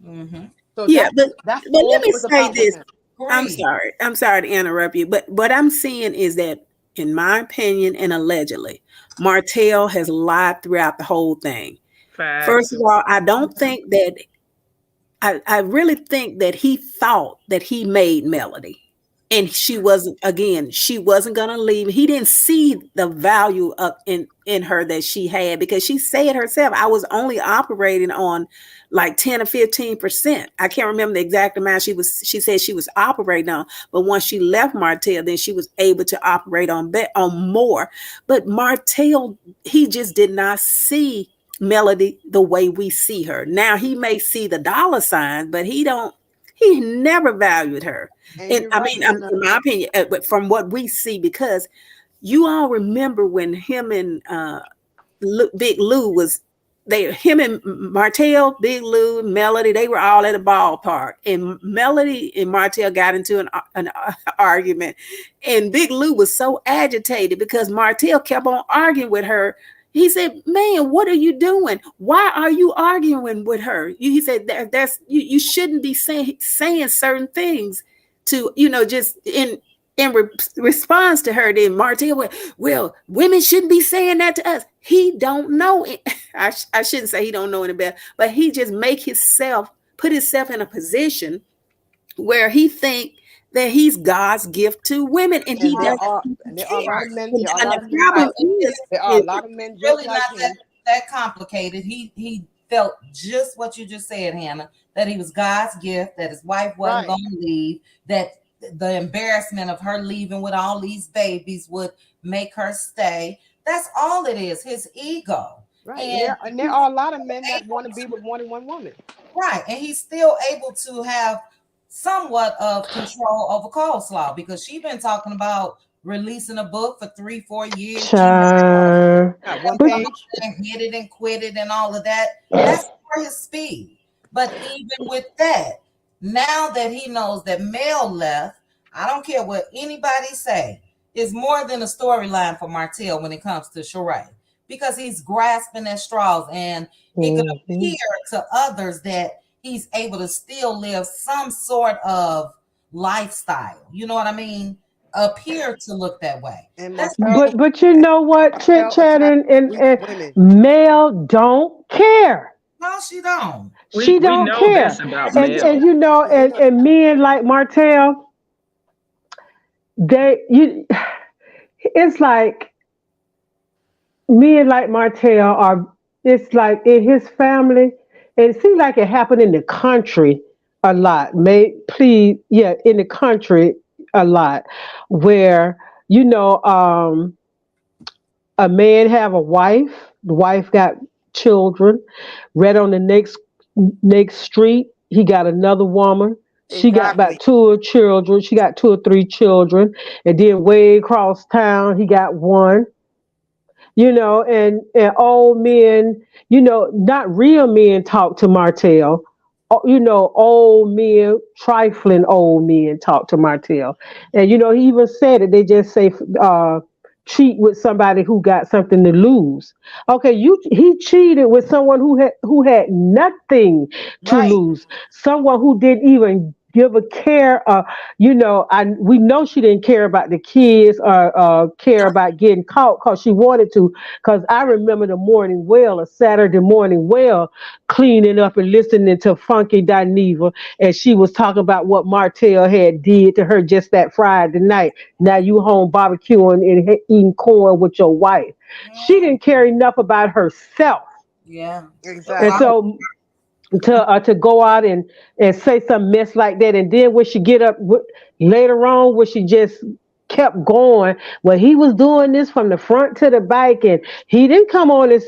Mm-hmm. So Yeah, that's but all let it me was say about with this. him. Great. I'm sorry to interrupt you, but what I'm seeing is that, in my opinion, and allegedly, Martell has lied throughout the whole thing. First Facts. of all, I don't think that I really think that he thought that he made Melody. And she wasn't gonna leave. He didn't see the value of in her that she had, because she said herself, I was only operating on like 10 or 15%. I can't remember the exact amount she said she was operating on. But once she left Martell, then she was able to operate on more. But Martell, he just did not see Melody the way we see her. Now he may see the dollar signs, but he never valued her. And And you're I right, mean, Hannah. in my opinion, but from what we see, because you all remember when him and Big Lou was him and Martell, Big Lou, Melody, they were all at a ballpark, and Melody and Martell got into an argument, and Big Lou was so agitated because Martell kept on arguing with her. He said, "Man, what are you doing? Why are you arguing with her?" He said, "That's you shouldn't be saying certain things to, just in response to her." Then Martell went, "Well, women shouldn't be saying that to us." He don't know it. I shouldn't say he don't know any better, but he just put himself in a position where he think that he's God's gift to women, and he And doesn't there are a lot care. of men. And, There are a and lot the of men. Right. problem There are a is lot of men just Really like not him. that complicated. He felt just what you just said, Hannah, that he was God's gift, that his wife wasn't Right. going to leave, that the embarrassment of her leaving with all these babies would make her stay. That's all it is, his ego. Right. And there He's are a lot of men that able want to be with more than one woman. right, and he's still able to have somewhat of control over coleslaw, because she's been talking about releasing a book for 3-4 years. She Child. Not one But page. and hit it and quit it and all of that. That's for his speed. But even with that, now that he knows that Mel left, I don't care what anybody say, it's more than a storyline for Martell when it comes to Sheree, because he's grasping at straws, and it could appear to others that he's able to still live some sort of lifestyle. You know what I mean? Appear to look that way. And That's but you know what, Chit Martell Chat attract and weak women. Mel don't care. no, she don't. She We don't know care. this about And Mel. you know, and men like Martell, it's like men like Martell are, it's like in his family, and it seems like it happened in the country a lot. In the country a lot, where you know, a man have a wife, the wife got children, right on the next street, he got another woman. She got about Exactly. two children. She got two or three children. And then way across town, he got one. And old men, not real men talk to Martell. Old men, trifling old men talk to Martell. And he even said it. They just say, cheat with somebody who got something to lose. Okay, he cheated with someone who had nothing to Right. lose. Someone who didn't even give a care. We know she didn't care about the kids or care about getting caught because she wanted to. Because I remember the morning well, a Saturday morning well, cleaning up and listening to Funky Dineva, and she was talking about what Martell had did to her just that Friday night. Now you home barbecuing and eating corn with your wife. She didn't care enough about herself. Yeah. And Exactly. so to go out and say some mess like that, and then when she get up later on, when she just kept going, well, he was doing this from the front to the back, and he didn't come on and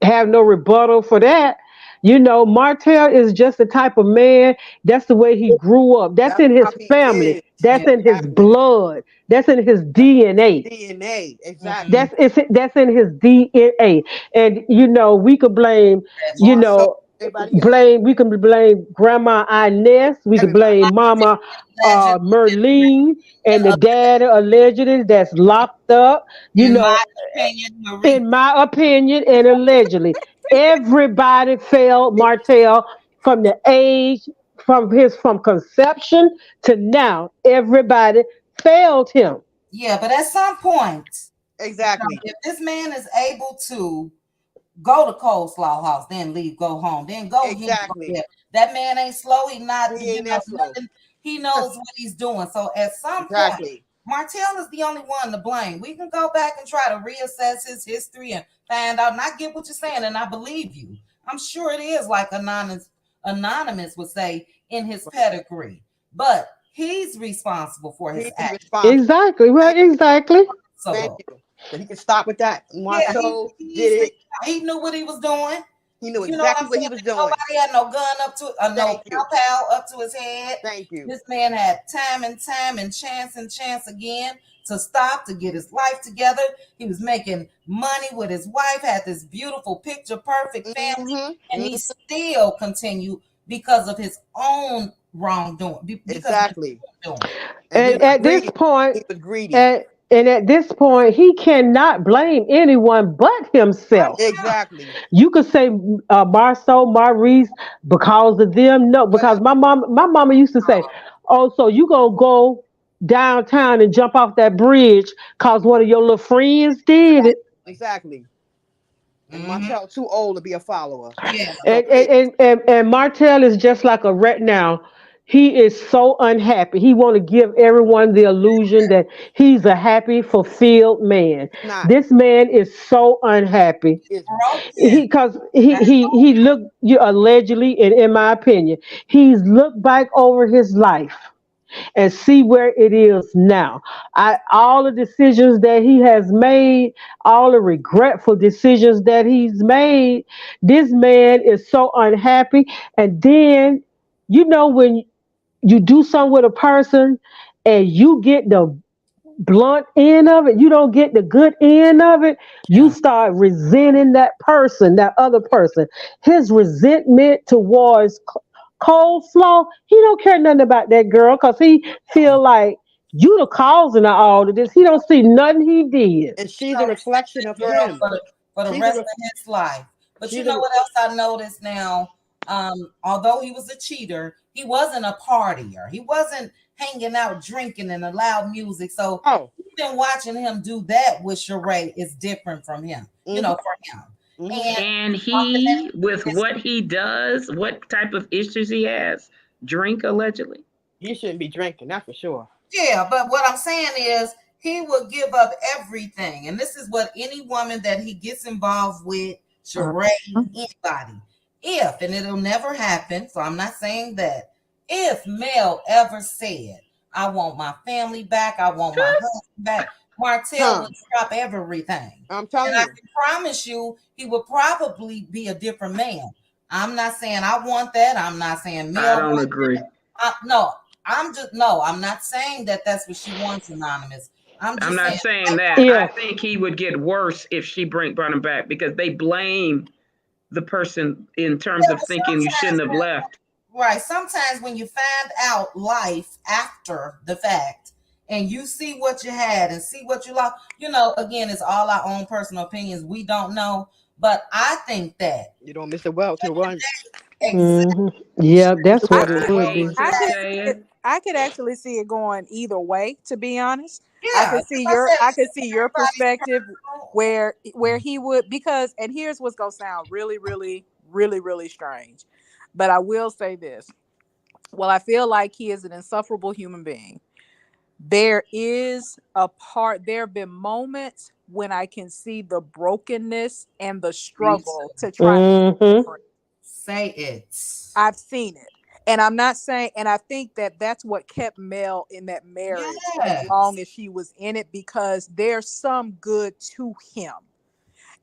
have no rebuttal for that. Martell is just the type of man. That's the way he grew up. That's That's in how his he family. is. That's Yeah. in his Exactly. blood. That's in his DNA. DNA. Mhm. Exactly. That's in his DNA. And we could blame, That's you right. So know, blame. We can blame Grandma Inez. We can blame Mama Merlene and the dad allegedly that's locked up. You In my know, opinion, Marie. in my opinion, and allegedly, everybody failed Martell from the age from conception to now. Everybody failed him. Yeah, but at some point, Exactly. if this man is able to go to coleslaw house, then leave, go home, then go here, go Exactly. there. That man ain't slow. He not, He ain't that slow. nothing. He knows what he's doing. So at some point, Exactly. Martell is the only one to blame. We can go back and try to reassess his history and find out. And I get what you're saying, and I believe you. I'm sure it is like Anonymous would say in his pedigree, but he's responsible for his He's actions. responsible. Exactly. Well, exactly. Thank you. So he can stop with that. Marteau did it. He knew what he was doing. He knew You know what exactly I'm what saying? he was doing. Nobody had no gun up to no pow up to his head. Thank you. This man had time and chance again to stop, to get his life together. He was making money with his wife, had this beautiful picture perfect family, and he still continued because of his own wrongdoing. Exactly. And at this point, he was greedy. And at this point, he cannot blame anyone but himself. Exactly. You could say Marceau, Maurice, because of them. No, because my mama used to say, "Oh, so you gonna go downtown and jump off that bridge because one of your little friends did it." Exactly. And Martell too old to be a follower. Yeah. And Martell is just like a rat now. He is so unhappy. He want to give everyone the illusion that he's a happy, fulfilled man. This man is so unhappy. Because he looked allegedly, and in my opinion, he's looked back over his life and see where it is now. All the decisions that he has made, all the regretful decisions that he's made, this man is so unhappy. And then, when you do something with a person and you get the blunt end of it, you don't get the good end of it, you start resenting that person, that other person. His resentment towards coleslaw, he don't care nothing about that girl because he feel like you the causing of all of this. He don't see nothing he did. And she's a reflection of him for the rest of his life. But you know what else I noticed now? Although he was a cheater, he wasn't a partier. He wasn't hanging out drinking and loud music. So even watching him do that with Sheree is different from him, for him. And he, with what he does, what type of issues he has, drink allegedly. He shouldn't be drinking, that's for sure. Yeah, but what I'm saying is he will give up everything. And this is what any woman that he gets involved with, Sheree, anybody, and it'll never happen, so I'm not saying that, if Mel ever said, I want my family back, I want my husband back, Martell would drop everything. I'm telling you. I can promise you he would probably be a different man. I'm not saying I want that. I'm not saying Mel. I don't agree. I'm not saying that that's what she wants, Anonymous. I'm not saying that. I think he would get worse if she brought him back because they blame the person in terms of thinking you shouldn't have left. Right. Sometimes when you find out life after the fact and you see what you had and see what you lost, again, it's all our own personal opinions. We don't know. But I think that you don't miss the well till once. Yeah, that's what it would be. I could actually see it going either way, to be honest. Yeah, I could see your perspective where he would, because, and here's what's gonna sound really, really, really, really strange. But I will say this. Well, I feel like he is an insufferable human being. There have been moments when I can see the brokenness and the struggle to try to say it. I've seen it. And I'm not saying, and I think that that's what kept Mel in that marriage as long as she was in it, because there's some good to him.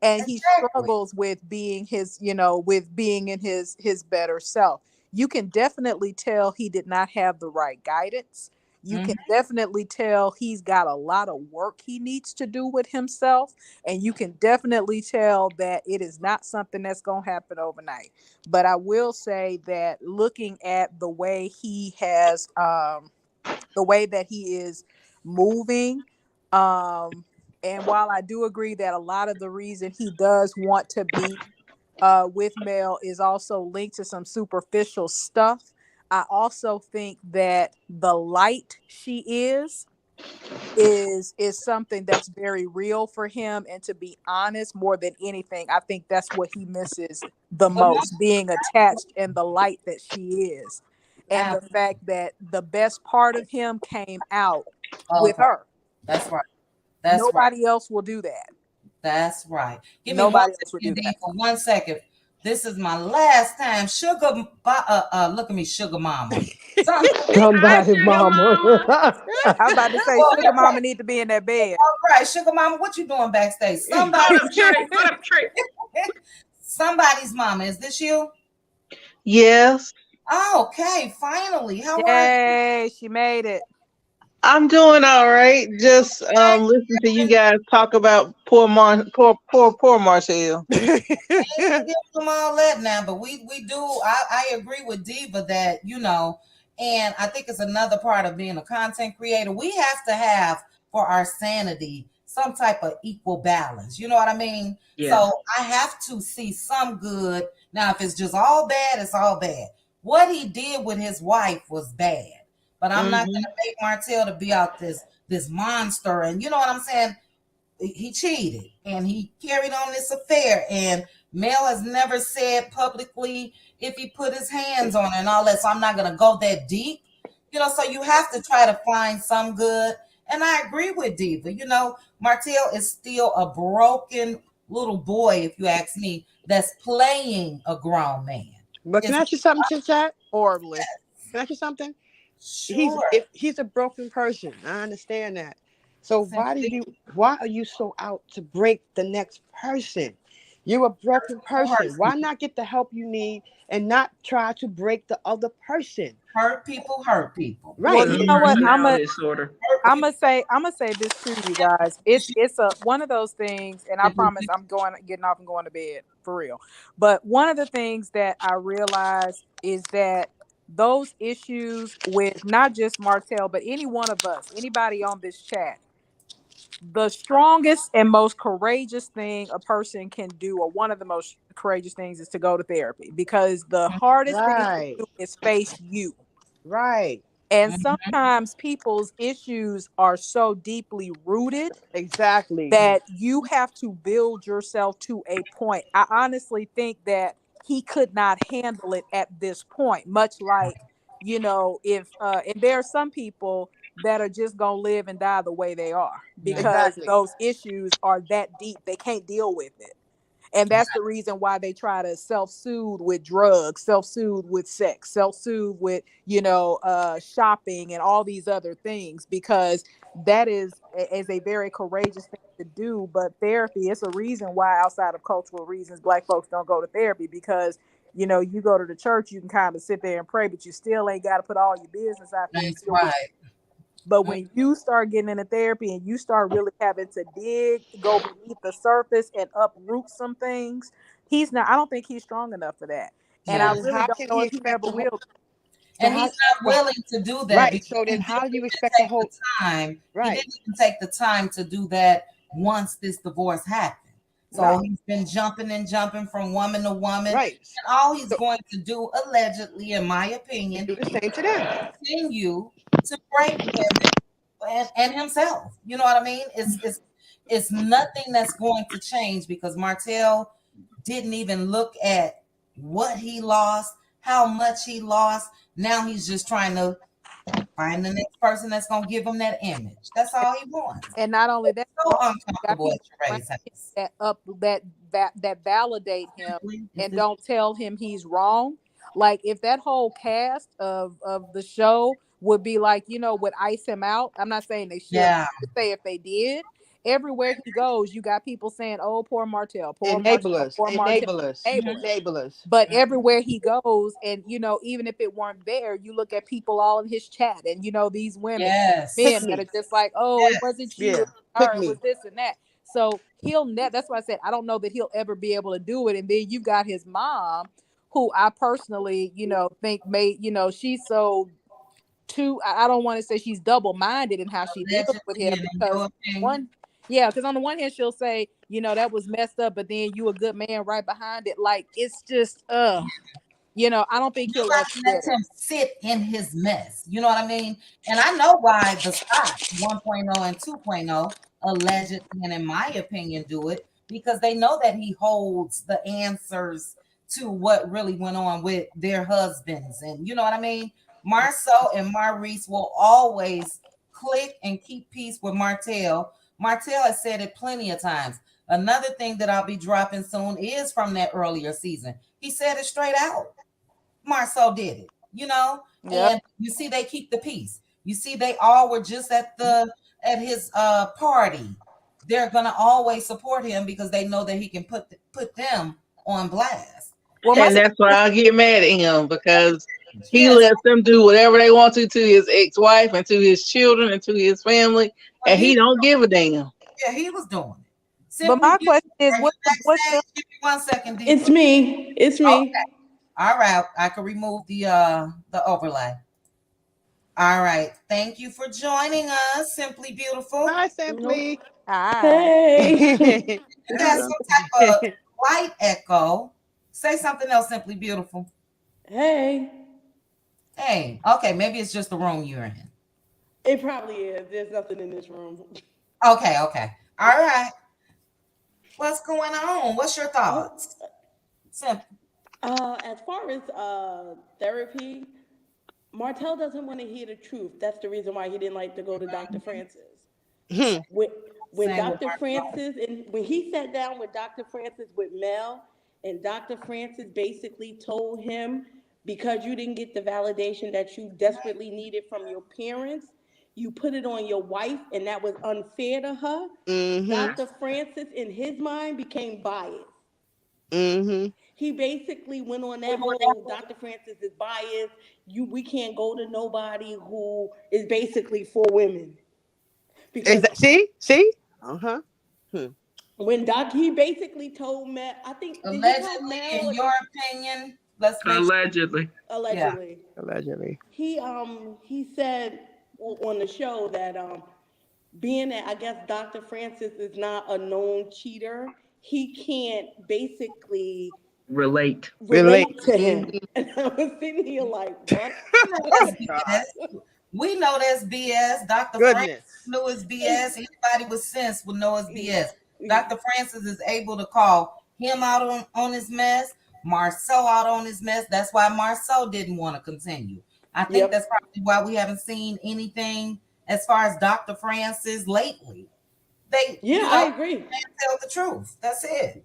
And he struggles with being with being in his better self. You can definitely tell he did not have the right guidance. You can definitely tell he's got a lot of work he needs to do with himself. And you can definitely tell that it is not something that's going to happen overnight. But I will say that looking at the way he has, the way that he is moving, and while I do agree that a lot of the reason he does want to be with Mel is also linked to some superficial stuff, I also think that the light she is something that's very real for him. And to be honest, more than anything, I think that's what he misses the most, being attached and the light that she is. And the fact that the best part of him came out with her. That's right. Nobody else will do that. That's right. Give me Nobody else would do that. for 1 second. This is my last time. Sugar, look at me, Sugar Mama. Somebody, mama. I was about to say, Sugar Mama need to be in that bed. All right, Sugar Mama, what you doing backstage? Somebody's mama. Is this you? Yes. Oh, okay, finally. How are you? She made it. I'm doing all right. Just listen to you guys talk about poor Marcel. Give them all that now, but we do. I agree with Diva that, you know, and I think it's another part of being a content creator. We have to have, for our sanity, some type of equal balance. You know what I mean? Yeah. So I have to see some good. Now, if it's just all bad, it's all bad. What he did with his wife was bad. But I'm not going to make Martell to be out this monster. And you know what I'm saying? He cheated and he carried on this affair. And Mel has never said publicly if he put his hands on her and all that. So I'm not going to go that deep. You know, so you have to try to find some good. And I agree with Diva. You know, Martell is still a broken little boy, if you ask me, that's playing a grown man. But can I ask you something, Chit? Horribly. Can I ask you something? Sure. He's a broken person. I understand that. So why are you so out to break the next person? You're a broken person. Why not get the help you need and not try to break the other person? Hurt people. Right. Well, you know what? I'm gonna say this to you guys. It's one of those things, and I promise I'm getting off and going to bed for real. But one of the things that I realized is that those issues with not just Martell, but any one of us, anybody on this chat, the strongest and most courageous thing a person can do, or one of the most courageous things, is to go to therapy, because the hardest thing to do is face you. Right. And sometimes people's issues are so deeply rooted. Exactly. That you have to build yourself to a point. I honestly think that he could not handle it at this point, much like, you know, if and there are some people that are just gonna live and die the way they are, because those issues are that deep, they can't deal with it. And that's the reason why they try to self-soothe with drugs, self-soothe with sex, self-soothe with, you know, shopping and all these other things, because that is a very courageous thing to do. But therapy, it's a reason why, outside of cultural reasons, Black folks don't go to therapy, because, you know, you go to the church, you can kind of sit there and pray, but you still ain't got to put all your business out there. But when you start getting into therapy and you start really having to go beneath the surface and uproot some things, I don't think he's strong enough for that. And I really don't know if he ever will. And he's not willing to do that. Right. So then how do you expect the whole time? Right. He didn't even take the time to do that once this divorce happened. So he's been jumping from woman to woman. Right. And all he's going to do, allegedly, in my opinion, do the same to them. Continue to break women and himself. You know what I mean? It's nothing that's going to change, because Martell didn't even look at what he lost, how much he lost. Now he's just trying to find the next person that's going to give him that image. That's all he wants. And not only that, so uncomfortable that validate him and don't tell him he's wrong. Like, if that whole cast of the show would be like, you know, would ice him out. I'm not saying they should, say if they did, everywhere he goes, you got people saying, "Oh, poor Martell, poor Martell, Enablers, poor Martell." enablers. But everywhere he goes, and even if it weren't there, you look at people all in his chat, and these women, men that are just like, "Oh, it wasn't you, it was her, it was this and that." So that's why I said I don't know that he'll ever be able to do it. And then you've got his mom, who I personally, think she's so too. I don't want to say she's double-minded in how she deals with him, because because on the one hand she'll say, that was messed up, but then you a good man right behind it. Like, it's just I don't think he'll ever let him sit in his mess. You know what I mean? And I know why the Scott 1.0 and 2.0 allegedly, and in my opinion, do it, because they know that he holds the answers to what really went on with their husbands. And you know what I mean? Marceau and Maurice will always click and keep peace with Martell. Martell has said it plenty of times. Another thing that I'll be dropping soon is from that earlier season. He said it straight out. Marceau did it, and you see they keep the peace. You see they all were just at his party. They're gonna always support him because they know that he can put them on blast. And that's why I get mad at him, because he lets them do whatever they want to his ex-wife and to his children and to his family, and he don't give a damn. Yeah, he was doing it. But my question is, what's give me 1 second, Diva. It's me. Okay. All right, I can remove the overlay. All right, thank you for joining us, Simply Beautiful. Hi, Simply. Hi. Hey. You got some type of light echo. Say something else, Simply Beautiful. Hey. Hey, okay, maybe it's just the room you're in. It probably is. There's nothing in this room. Okay. All right. What's going on? What's your thoughts? Simple. As far as therapy, Martell doesn't want to hear the truth. That's the reason why he didn't like to go to Dr. Francis. When Dr. Francis, and when he sat down with Dr. Francis with Mel, and Dr. Francis basically told him, because you didn't get the validation that you desperately needed from your parents, you put it on your wife, and that was unfair to her. Dr. Francis, in his mind, became biased. He basically went on that whole Dr. Francis is biased. We can't go to nobody who is basically for women. Because see? When he basically told Matt, I think allegedly, in your opinion, let's make allegedly. Allegedly. He said on the show that being that I guess Dr. Francis is not a known cheater, he can't basically relate to him. And I was sitting here like, what? We know that's BS. Dr. Francis knew it's BS. Anybody with sense would know it's BS. Dr. Francis is able to call him out on his mess, Marceau out on his mess. That's why Marceau didn't want to continue. I think that's probably why we haven't seen anything as far as Dr. Francis lately. I agree. They tell the truth. That's it.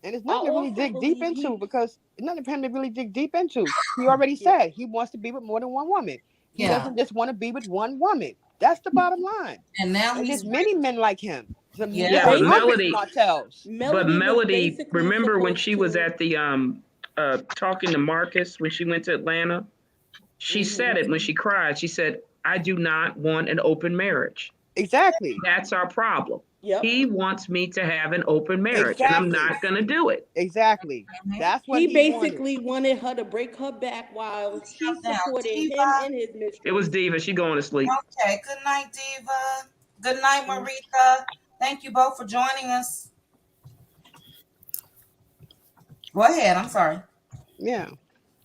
And it's nothing to really dig deep into, because it's nothing for him to really dig deep into. He already said he wants to be with more than one woman. He doesn't just want to be with one woman. That's the bottom line. And now there's many men like him. But Melody, remember when she was at the talking to Marcus when she went to Atlanta? She said it when she cried. She said, "I do not want an open marriage." Exactly. That's our problem. He wants me to have an open marriage, and I'm not going to do it. Exactly. That's what he basically wanted her to break her back while she supported him and his mistress. It was Diva. She going to sleep. Okay. Good night, Diva. Good night, Marita. Thank you both for joining us. Go ahead. I'm sorry. Yeah.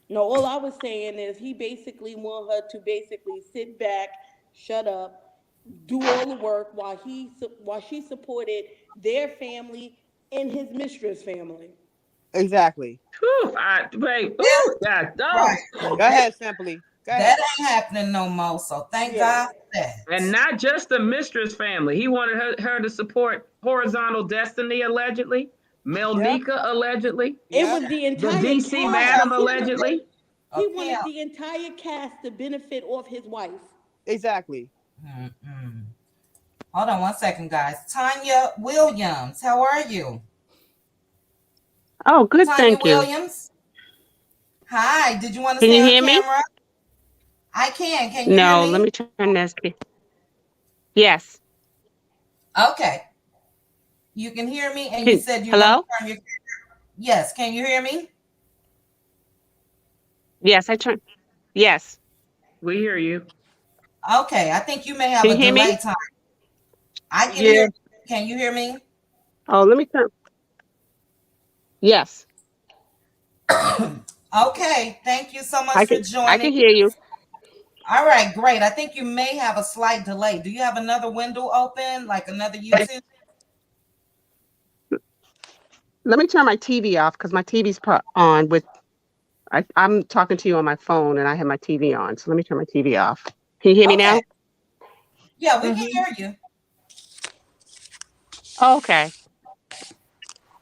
No, all I was saying is he basically want her to basically sit back, shut up, do all the work while she supported their family and his mistress family. Exactly. Go ahead, Simply. That ain't happening no more. So thank God for that. And not just the mistress family. He wanted her to support Horizontal Destiny, allegedly. Melnika, allegedly. It was the entire the DC cast. Madam, allegedly. He wanted the entire cast to benefit off his wife. Exactly. Hold on one second, guys. Tanya Williams, how are you? Oh, good, Tanya thank you. Williams. Hi, did you want to Can stay you on hear me? camera? I can. Can you hear No, let me? me turn this. Yes. Okay. You can hear me, and you said you're going to Hello? turn your. Yes, can you hear me? Yes, I turn. Yes. We hear you. Okay, I think you may have Can a you hear me? delay time. I can Yeah. hear. Can you hear me? Oh, let me turn. Yes. Okay, thank you so much I for can I joining. can hear you. All right, great. I think you may have a slight delay. Do you have another window open, like another YouTube? Let me turn my TV off because my TV's on with I'm talking to you on my phone and I have my TV on. So let me turn my TV off. Can you hear me Okay. now? Yeah, we can Mm-hmm. hear you. Oh, okay.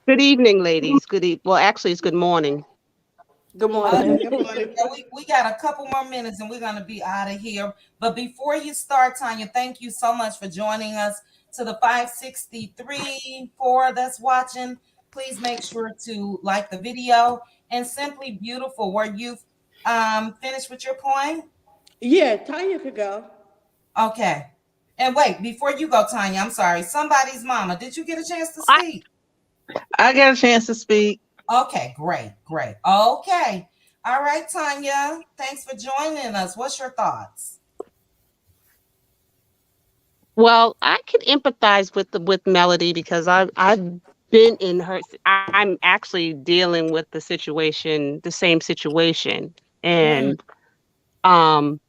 Good evening, ladies. Well, actually, it's good morning. Good Uh, morning. Good morning. yeah, we got a couple more minutes and we're going to be out of here. But before you start, Tanya, thank you so much for joining us. To the 563 4 that's watching, please make sure to like the video. And Simply Beautiful, were you finished with your point? Yeah, Tanya could go. Okay. And wait, before you go, Tanya, I'm sorry. Somebody's mama, did you get a chance to I speak? I got a chance to speak. Okay, great, great. Okay. All right, Tanya. Thanks for joining us. What's your thoughts? Well, I can empathize with Melody because I've been in her. I'm actually dealing with the same situation, Mm, and um,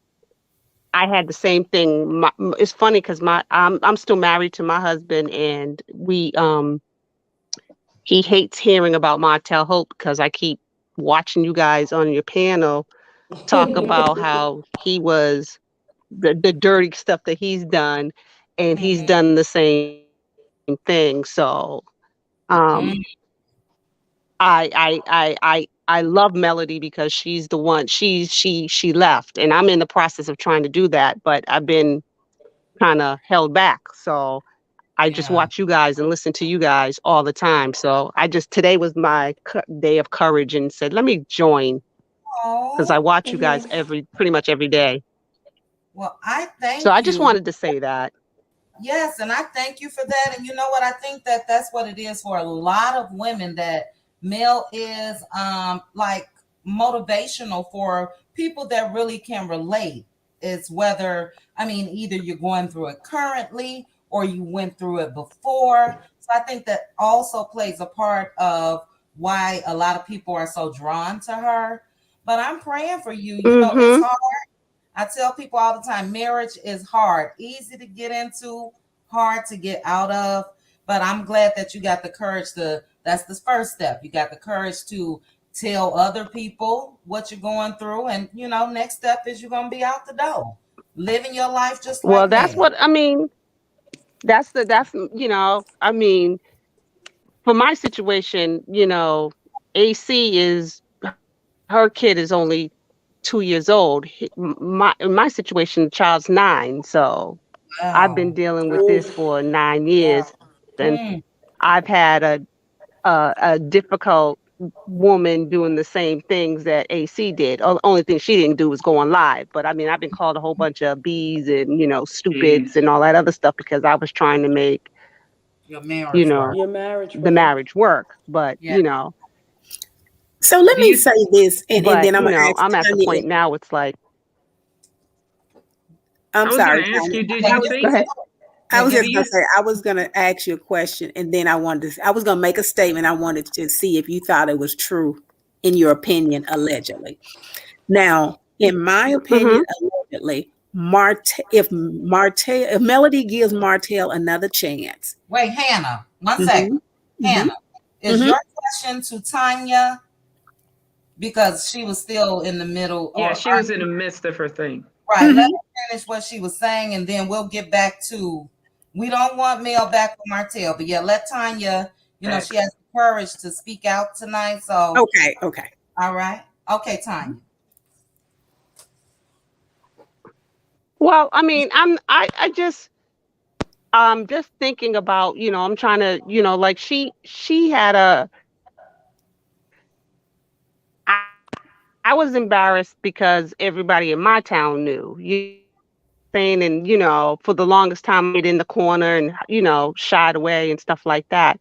I had the same thing. It's funny because I'm still married to my husband, and he hates hearing about Martel Hope because I keep watching you guys on your panel talk about how he was the dirty stuff that he's done, and he's mhm, done the same thing. So um mm. I love Melody because she's the one she left, and I'm in the process of trying to do that, but I've been kind of held back. So I just Yeah. watch you guys and listen to you guys all the time. So I just today was my day of courage and said, let me join because I Oh, watch you guys Mm-hmm. pretty much every day. well, I So thank I just you. wanted to say that. Yes, and I thank you for that. And you know what? I think that that's what it is for a lot of women, that Mel is like motivational for people that really can relate. It's whether, I mean, either you're going through it currently or you went through it before. So I think that also plays a part of why a lot of people are so drawn to her. But I'm praying for you. You know, it's Mm-hmm. hard. I tell people all the time, marriage is hard, easy to get into, hard to get out of. But I'm glad that you got the courage to, that's the first step. You got the courage to tell other people what you're going through. And, you know, next step is you're going to be out the door, living your life just Well, like that's Mel. what I mean. I mean, for my situation, AC is her kid is only 2 years old. My in my situation, the child's 9. So I've been Wow. dealing with this Oof. for 9 Yeah. years, and Mm, I've had a difficult woman doing the same things that AC did. The only thing she didn't do was go on live. But I mean, I've been called a whole bunch of B's and stupids and all that other stuff because I was trying to make your you marriage know work. Your marriage the work. marriage work. But Yeah. So let Do me you, say this, and then I'm gonna ask I'm at the Tanya. point now. It's like, I'm I was going sorry, to ask Tanya. you, did yeah, you give go think? ahead. I yeah, was give just me gonna say I was gonna ask you a question, and then I was gonna make a statement. I wanted to see if you thought it was true, in your opinion, allegedly. Now, in my opinion, Mm-hmm. allegedly, if Melody gives Martell another chance. wait, Hannah, one second. Hmm. Hmm. Hannah, is Hmm. your question to Tanya because she was still in the middle, Yeah, or she was in the midst of her thing. right? Let Hmm. her finish what she was saying, and then we'll get back to. We don't want Mel back for Martell, but yeah, let Tanya. You know, she X. has the courage to speak out tonight. So, Okay. Okay. all right, okay, Tanya. Well, I mean, I just I'm just thinking about, I'm trying to, like she had I was embarrassed because everybody in my town knew, saying, and, for the longest time, I in the corner and, shied away and stuff like that.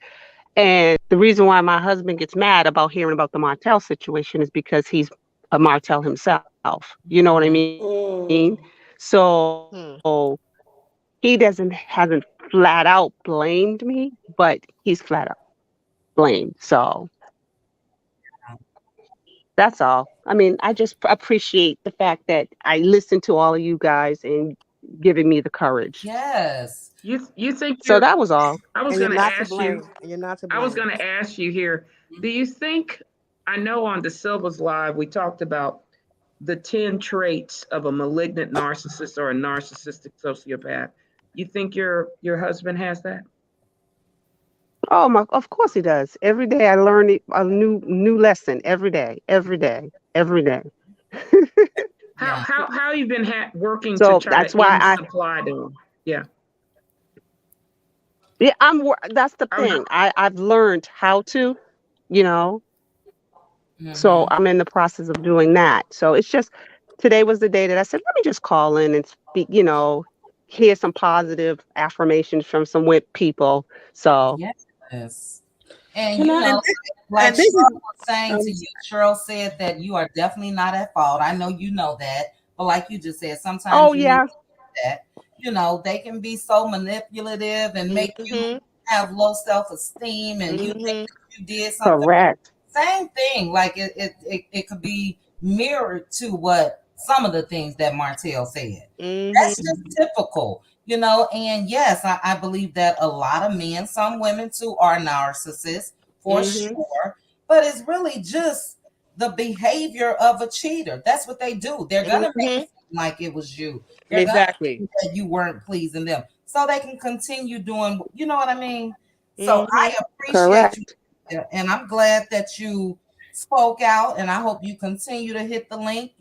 And the reason why my husband gets mad about hearing about the Martell situation is because he's a Martell himself. You know what I mean? So he hasn't flat out blamed me, but he's flat out blamed. So that's all. I mean, I just appreciate the fact that I listened to all of you guys and giving me the courage. Yes. You think So you're that was all. I was And you're going to not to ask you. blame. And you're not to I was blame. going to ask you here. Do you think? I know on the Silvers Live we talked about the 10 traits of a malignant narcissist or a narcissistic sociopath. You think your husband has that? Oh my! Of course he does. Every day I learn a new lesson. Every day, every day, every day. How you been working to So try that's to why end supply to him? Yeah. yeah, that's the thing. I've learned how to, you know. So I'm in the process of doing that. So it's just today was the day that I said, let me just call in and speak, hear some positive affirmations from some people. So Yes. And Can you I? know, like And this Cheryl is was saying to you, Cheryl said that you are definitely not at fault. I know you know that, but like you just said, sometimes oh you need yeah. that. They can be so manipulative and make you have low self-esteem, and you think that you did something. Correct. Same thing. Like it could be mirrored to what some of the things that Martell said. That's just typical. And yes, I believe that a lot of men, some women too, are narcissists for sure, but it's really just the behavior of a cheater. That's what they do. They're gonna make it seem like it was you. They're gonna Exactly. think that you weren't pleasing them, so they can continue doing. You know what I mean? So I appreciate you, Correct. and I'm glad that you spoke out, and I hope you continue to hit the link.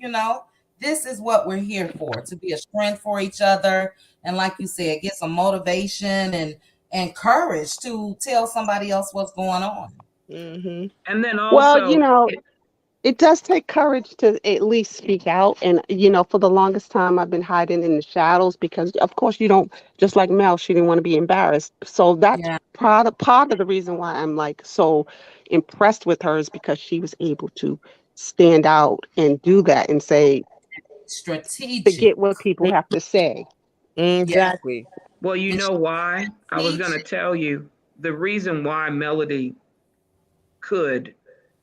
This is what we're here for, to be a strength for each other, and like you said, get some motivation and courage to tell somebody else what's going on. And then Well, also, it does take courage to at least speak out. And, for the longest time, I've been hiding in the shadows because, of course, you don't, just like Mel, she didn't want to be embarrassed. So that's Yeah. part of the reason why I'm like so impressed with her is because she was able to stand out and do that and say, Strategic. forget what people have to say. Yeah. Exactly. well, you And know why? I was going to strategic. tell you the reason why Melody could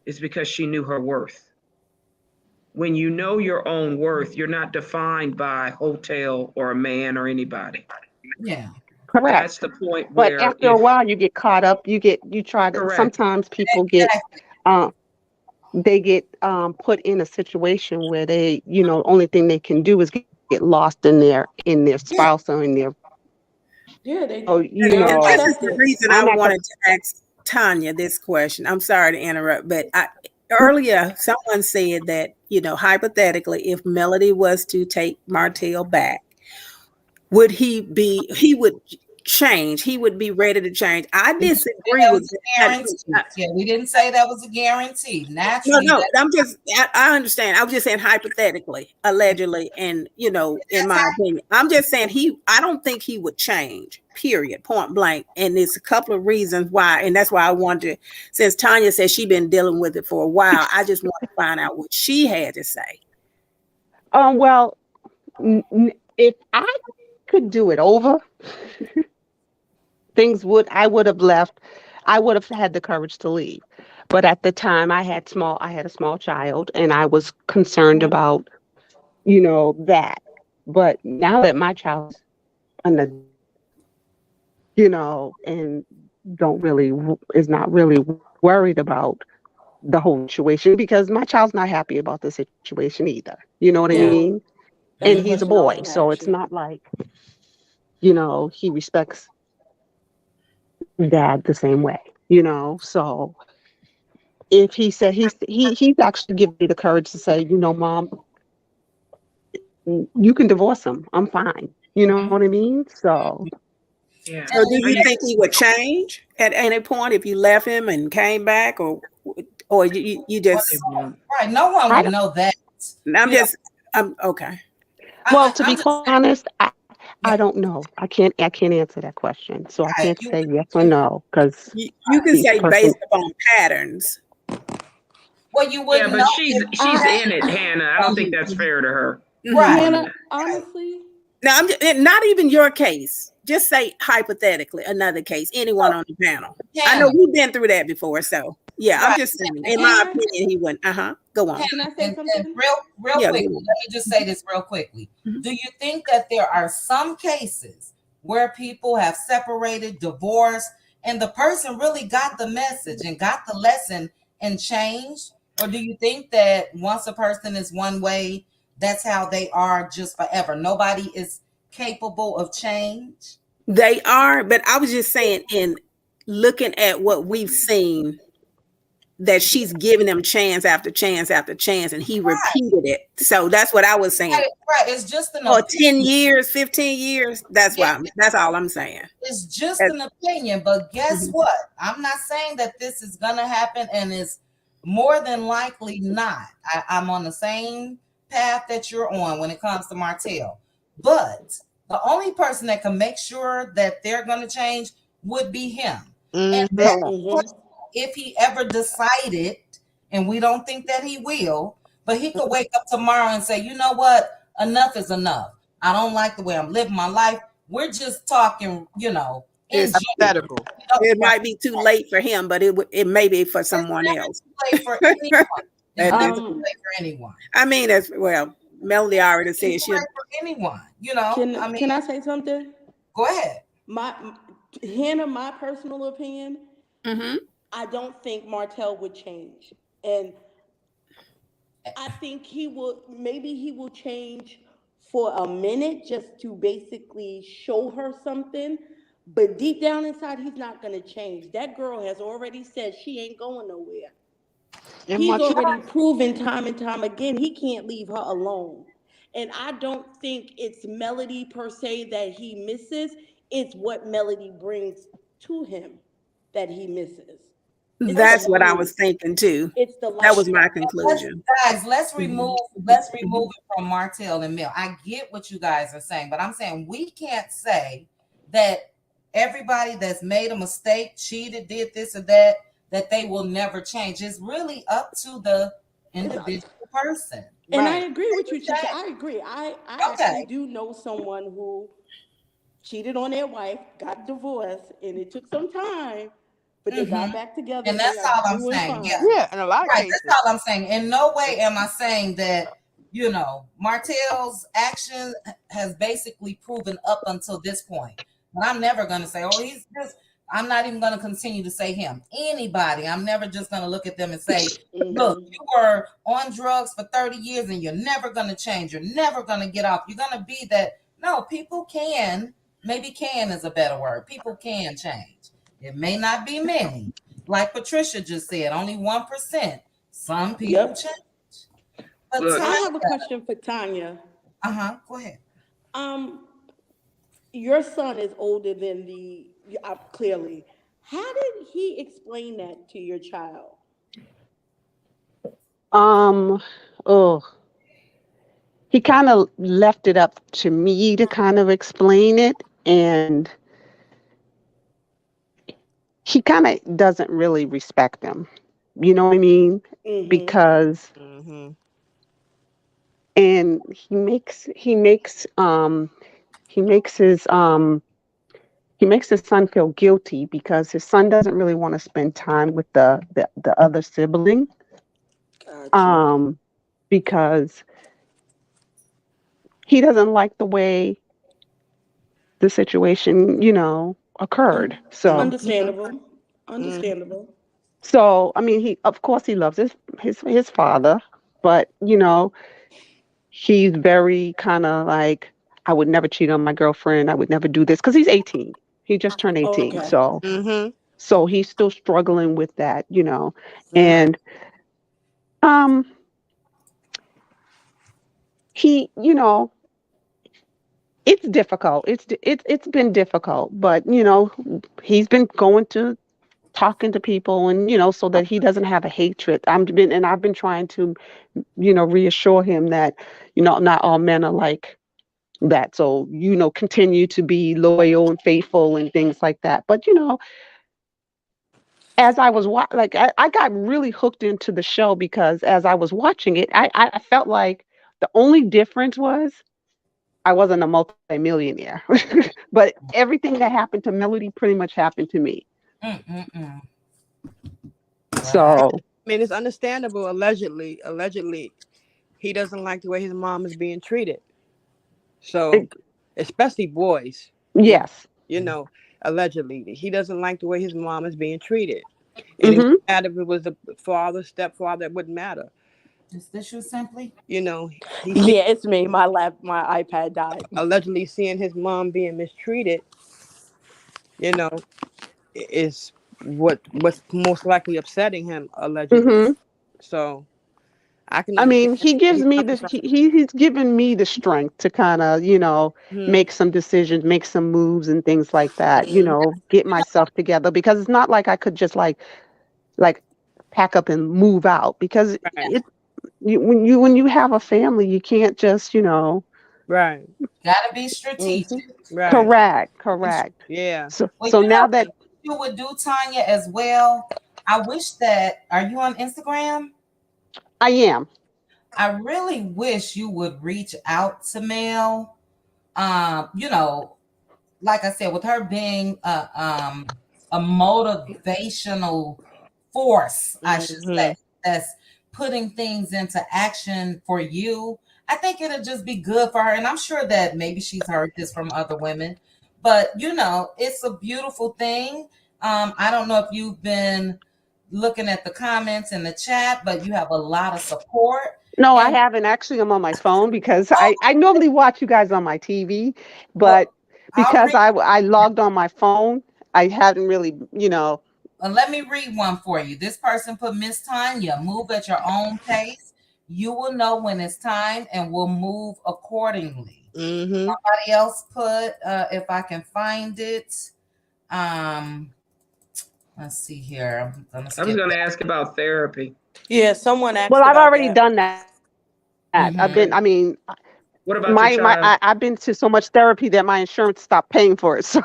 is because she knew her worth. When you know your own worth, you're not defined by a hotel or a man or anybody. Yeah. That's Correct. the point But where after a if while, you get caught up. You try to, correct, sometimes people Exactly. uh, they get put in a situation where they, only thing they can do is get lost in their Yeah. spouse or in their, Yeah, oh, they don't and this is accept the it. reason I I'm at the, wanted to ask Tanya this question. I'm sorry to interrupt, but earlier someone said that, hypothetically, if Melody was to take Martell back, he would change. He would be ready to change. I We didn't say disagree that with was a that. guarantee. Yeah, we didn't say that was a guarantee. No, Naturally, no, I understand. I was just saying hypothetically, allegedly, and in that's my how. opinion, I'm just saying I don't think he would change, period, point blank. And there's a couple of reasons why, and that's why I wanted to, since Tanya said she's been dealing with it for a while, I just want to find out what she had to say. well, if I could do it over, I would have left. I would have had the courage to leave. But at the time, I had a small child, and I was concerned about, that. But now that my child is an and don't really is not really worried about the whole situation because my child's not happy about the situation either. You know what I Yeah, mean? And that's a he's a question I was boy, going to so ask it's you. not like, he respects dad the same way, So if he said he's actually given me the courage to say, Mom, you can divorce him. I'm fine. You know what I mean? So Yeah. So do you think he would change at any point if you left him and came back, or you just right? No one would know that. I'm okay. Well, to be quite honest, I don't know. I can't answer that question. So I can't say yes or no because you can say based upon patterns. Well, you wouldn't but know. she's in it, Hannah. I don't think that's fair to her. Right. Hannah, honestly. Now, not even your case. Just say hypothetically, another case, anyone on the panel. I know we've been through that before, so yeah, I'm just saying. In my opinion, he wouldn't. Go on. Can I say something? Real quick, let me just say this real quickly. Do you think that there are some cases where people have separated, divorced, and the person really got the message and got the lesson and changed? Or do you think that once a person is one way, that's how they are just forever? Nobody is capable of change? They are, but I was just saying, in looking at what we've seen, that she's giving him chance after chance after chance, and he repeated it. So that's what I was saying. Right. It's just an 10 years, 15 years. That's all I'm saying. It's just an opinion, but guess what? I'm not saying that this is gonna happen, and it's more than likely not. I'm on the same path that you're on when it comes to Martell. But the only person that can make sure that they're gonna change would be him. And then if he ever decided, and we don't think that he will, but he could wake up tomorrow and say, you know what? Enough is enough. I don't like the way I'm living my life. We're just talking, it's hypothetical. It might be too late for him, but it may be for someone else. Too late for anyone. It's too late for anyone. I mean, as well, Melody already said she. For anyone, Can I say something? Go ahead. Hannah, my personal opinion. I don't think Martell would change, and I think he will. Maybe he will change for a minute just to basically show her something. But deep down inside, he's not going to change. That girl has already said she ain't going nowhere. He's already proven time and time again he can't leave her alone. And I don't think it's Melody per se that he misses. It's what Melody brings to him that he misses. That's what I was thinking too. That was my conclusion. Let's remove it from Martell and Mel. I get what you guys are saying, but I'm saying we can't say that everybody that's made a mistake, cheated, did this or that they will never change. It's really up to the individual person. And I agree with you, Chit. I agree. I actually do know someone who cheated on their wife, got divorced, and it took some time. But they got back together. And that's all I'm saying. Yeah, in a lot of cases. That's all I'm saying. In no way am I saying that, Martell's action has basically proven up until this point. But I'm never going to say, I'm not even going to continue to say him. Anybody, I'm never just going to look at them and say, look, you were on drugs for 30 years and you're never going to change. You're never going to get off. You're going to be that. No, people can. Maybe can is a better word. People can change. It may not be many. Like Patricia just said, only 1%. Some people change. But I have a question for Tanya. Go ahead. Your son is older than clearly. How did he explain that to your child? He kind of left it up to me to kind of explain it, and he kind of doesn't really respect them. You know what I mean? Because and he makes his son feel guilty because his son doesn't really want to spend time with the other sibling. Gotcha. Because he doesn't like the way the situation, occurred. So understandable. So I mean, of course he loves his father, but he's very kind of like, I would never cheat on my girlfriend. I would never do this because he's 18. He just turned 18. So he's still struggling with that, and he, it's difficult. It's been difficult, but he's been going to talking to people, and so that he doesn't have a hatred. I've been trying to reassure him that not all men are like that. So continue to be loyal and faithful and things like that. But as I was like I got really hooked into the show because as I was watching it, I felt like the only difference was I wasn't a multimillionaire, but everything that happened to Melody pretty much happened to me. Mm-mm-mm. So I mean, it's understandable. Allegedly, he doesn't like the way his mom is being treated. So, especially boys. Yes. Allegedly, he doesn't like the way his mom is being treated. And it Mm-hmm. wouldn't matter if it was a father, stepfather. It wouldn't matter. Is this you simply? Yeah, it's me. My iPad died. Allegedly seeing his mom being mistreated, is what's most likely upsetting him. Allegedly, Mm-hmm. so I can I mean, understand he where gives he's me coming this. from. He's given me the strength to kind of, Mhm. make some decisions, make some moves, and things like that. Mhm. Get myself together because it's not like I could just like pack up and move out because Right. when you have a family, you can't just Right. Gotta be strategic. Right. correct. Yeah. So Well, so now that you would do, Tanya, as well. I wish that. Are you on Instagram? I am. I really wish you would reach out to Mel. Like I said, with her being a motivational force, I should say, Mhm. that's putting things into action for you. I think it'll just be good for her. And I'm sure that maybe she's heard this from other women, but it's a beautiful thing. I don't know if you've been looking at the comments in the chat, but you have a lot of support. No, I And haven't actually. I'm on my phone because I normally watch you guys on my TV, but well, I'll because read. I logged on my phone, I hadn't really, Let me read one for you. This person put, Miss Tanya, move at your own pace. You will know when it's time and will move accordingly. Mhm. Somebody else put, if I can find it. Um, let's see here. I'm gonna I was skip going to that. ask about therapy. Yeah, someone well, asked I've about already that. done that. I've Mm-hmm. been, I mean, What about your my child? I've been to so much therapy that my insurance stopped paying for it. So,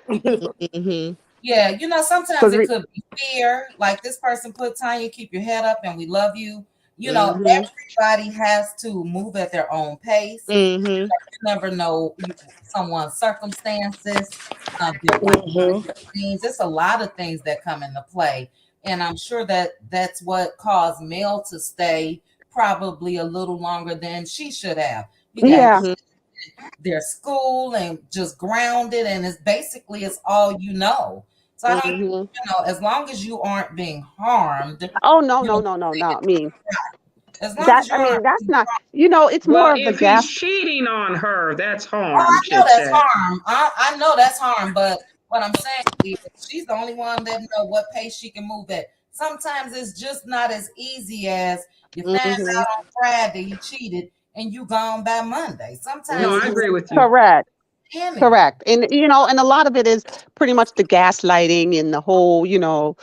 Mhm. Yeah, sometimes because it could be fear. Like this person put, Tanya, keep your head up and we love you. Mhm. Everybody has to move at their own pace. Mhm. You never know someone's circumstances, their Mhm. things. It's a lot of things that come into play. And I'm sure that that's what caused Mel to stay probably a little longer than she should have. You got yeah, Mhm. their school and just grounded, and it's all you know. So I don't, Mhm. as long as you aren't being harmed, oh no, you no, know, no, no, no. I mean, as long as you aren't that's being not. harmed. It's Well, more of the if he's gas. cheating on her, that's Oh, harm, I know Chit that's Chat. harm. I know that's harm, but what I'm saying is she's the only one that know what pace she can move at. Sometimes it's just not as easy as you find Mhm. out on Friday he cheated and you gone by Monday. No, Sometimes I it's Mhm. agree with you. Correct. beginning. Correct. And and a lot of it is pretty much the gaslighting and the whole, you know,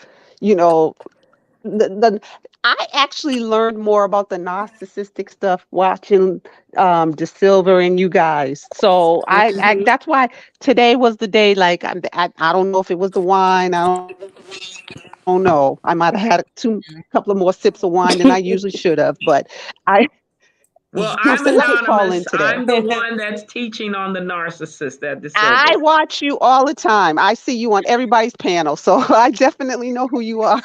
the I actually learned more about the narcissistic stuff watching De Silva and you guys. So I Mhm. that's why today was the day. Like I don't know if it was the wine. I don't know. I might have had couple of more sips of wine than I usually should have. But I Well, I I'm couldn't call in anonymous. today. I'm the one that's teaching on the narcissist at De I Silva. watch you all the time. I see you on everybody's panel, so I definitely know who you are.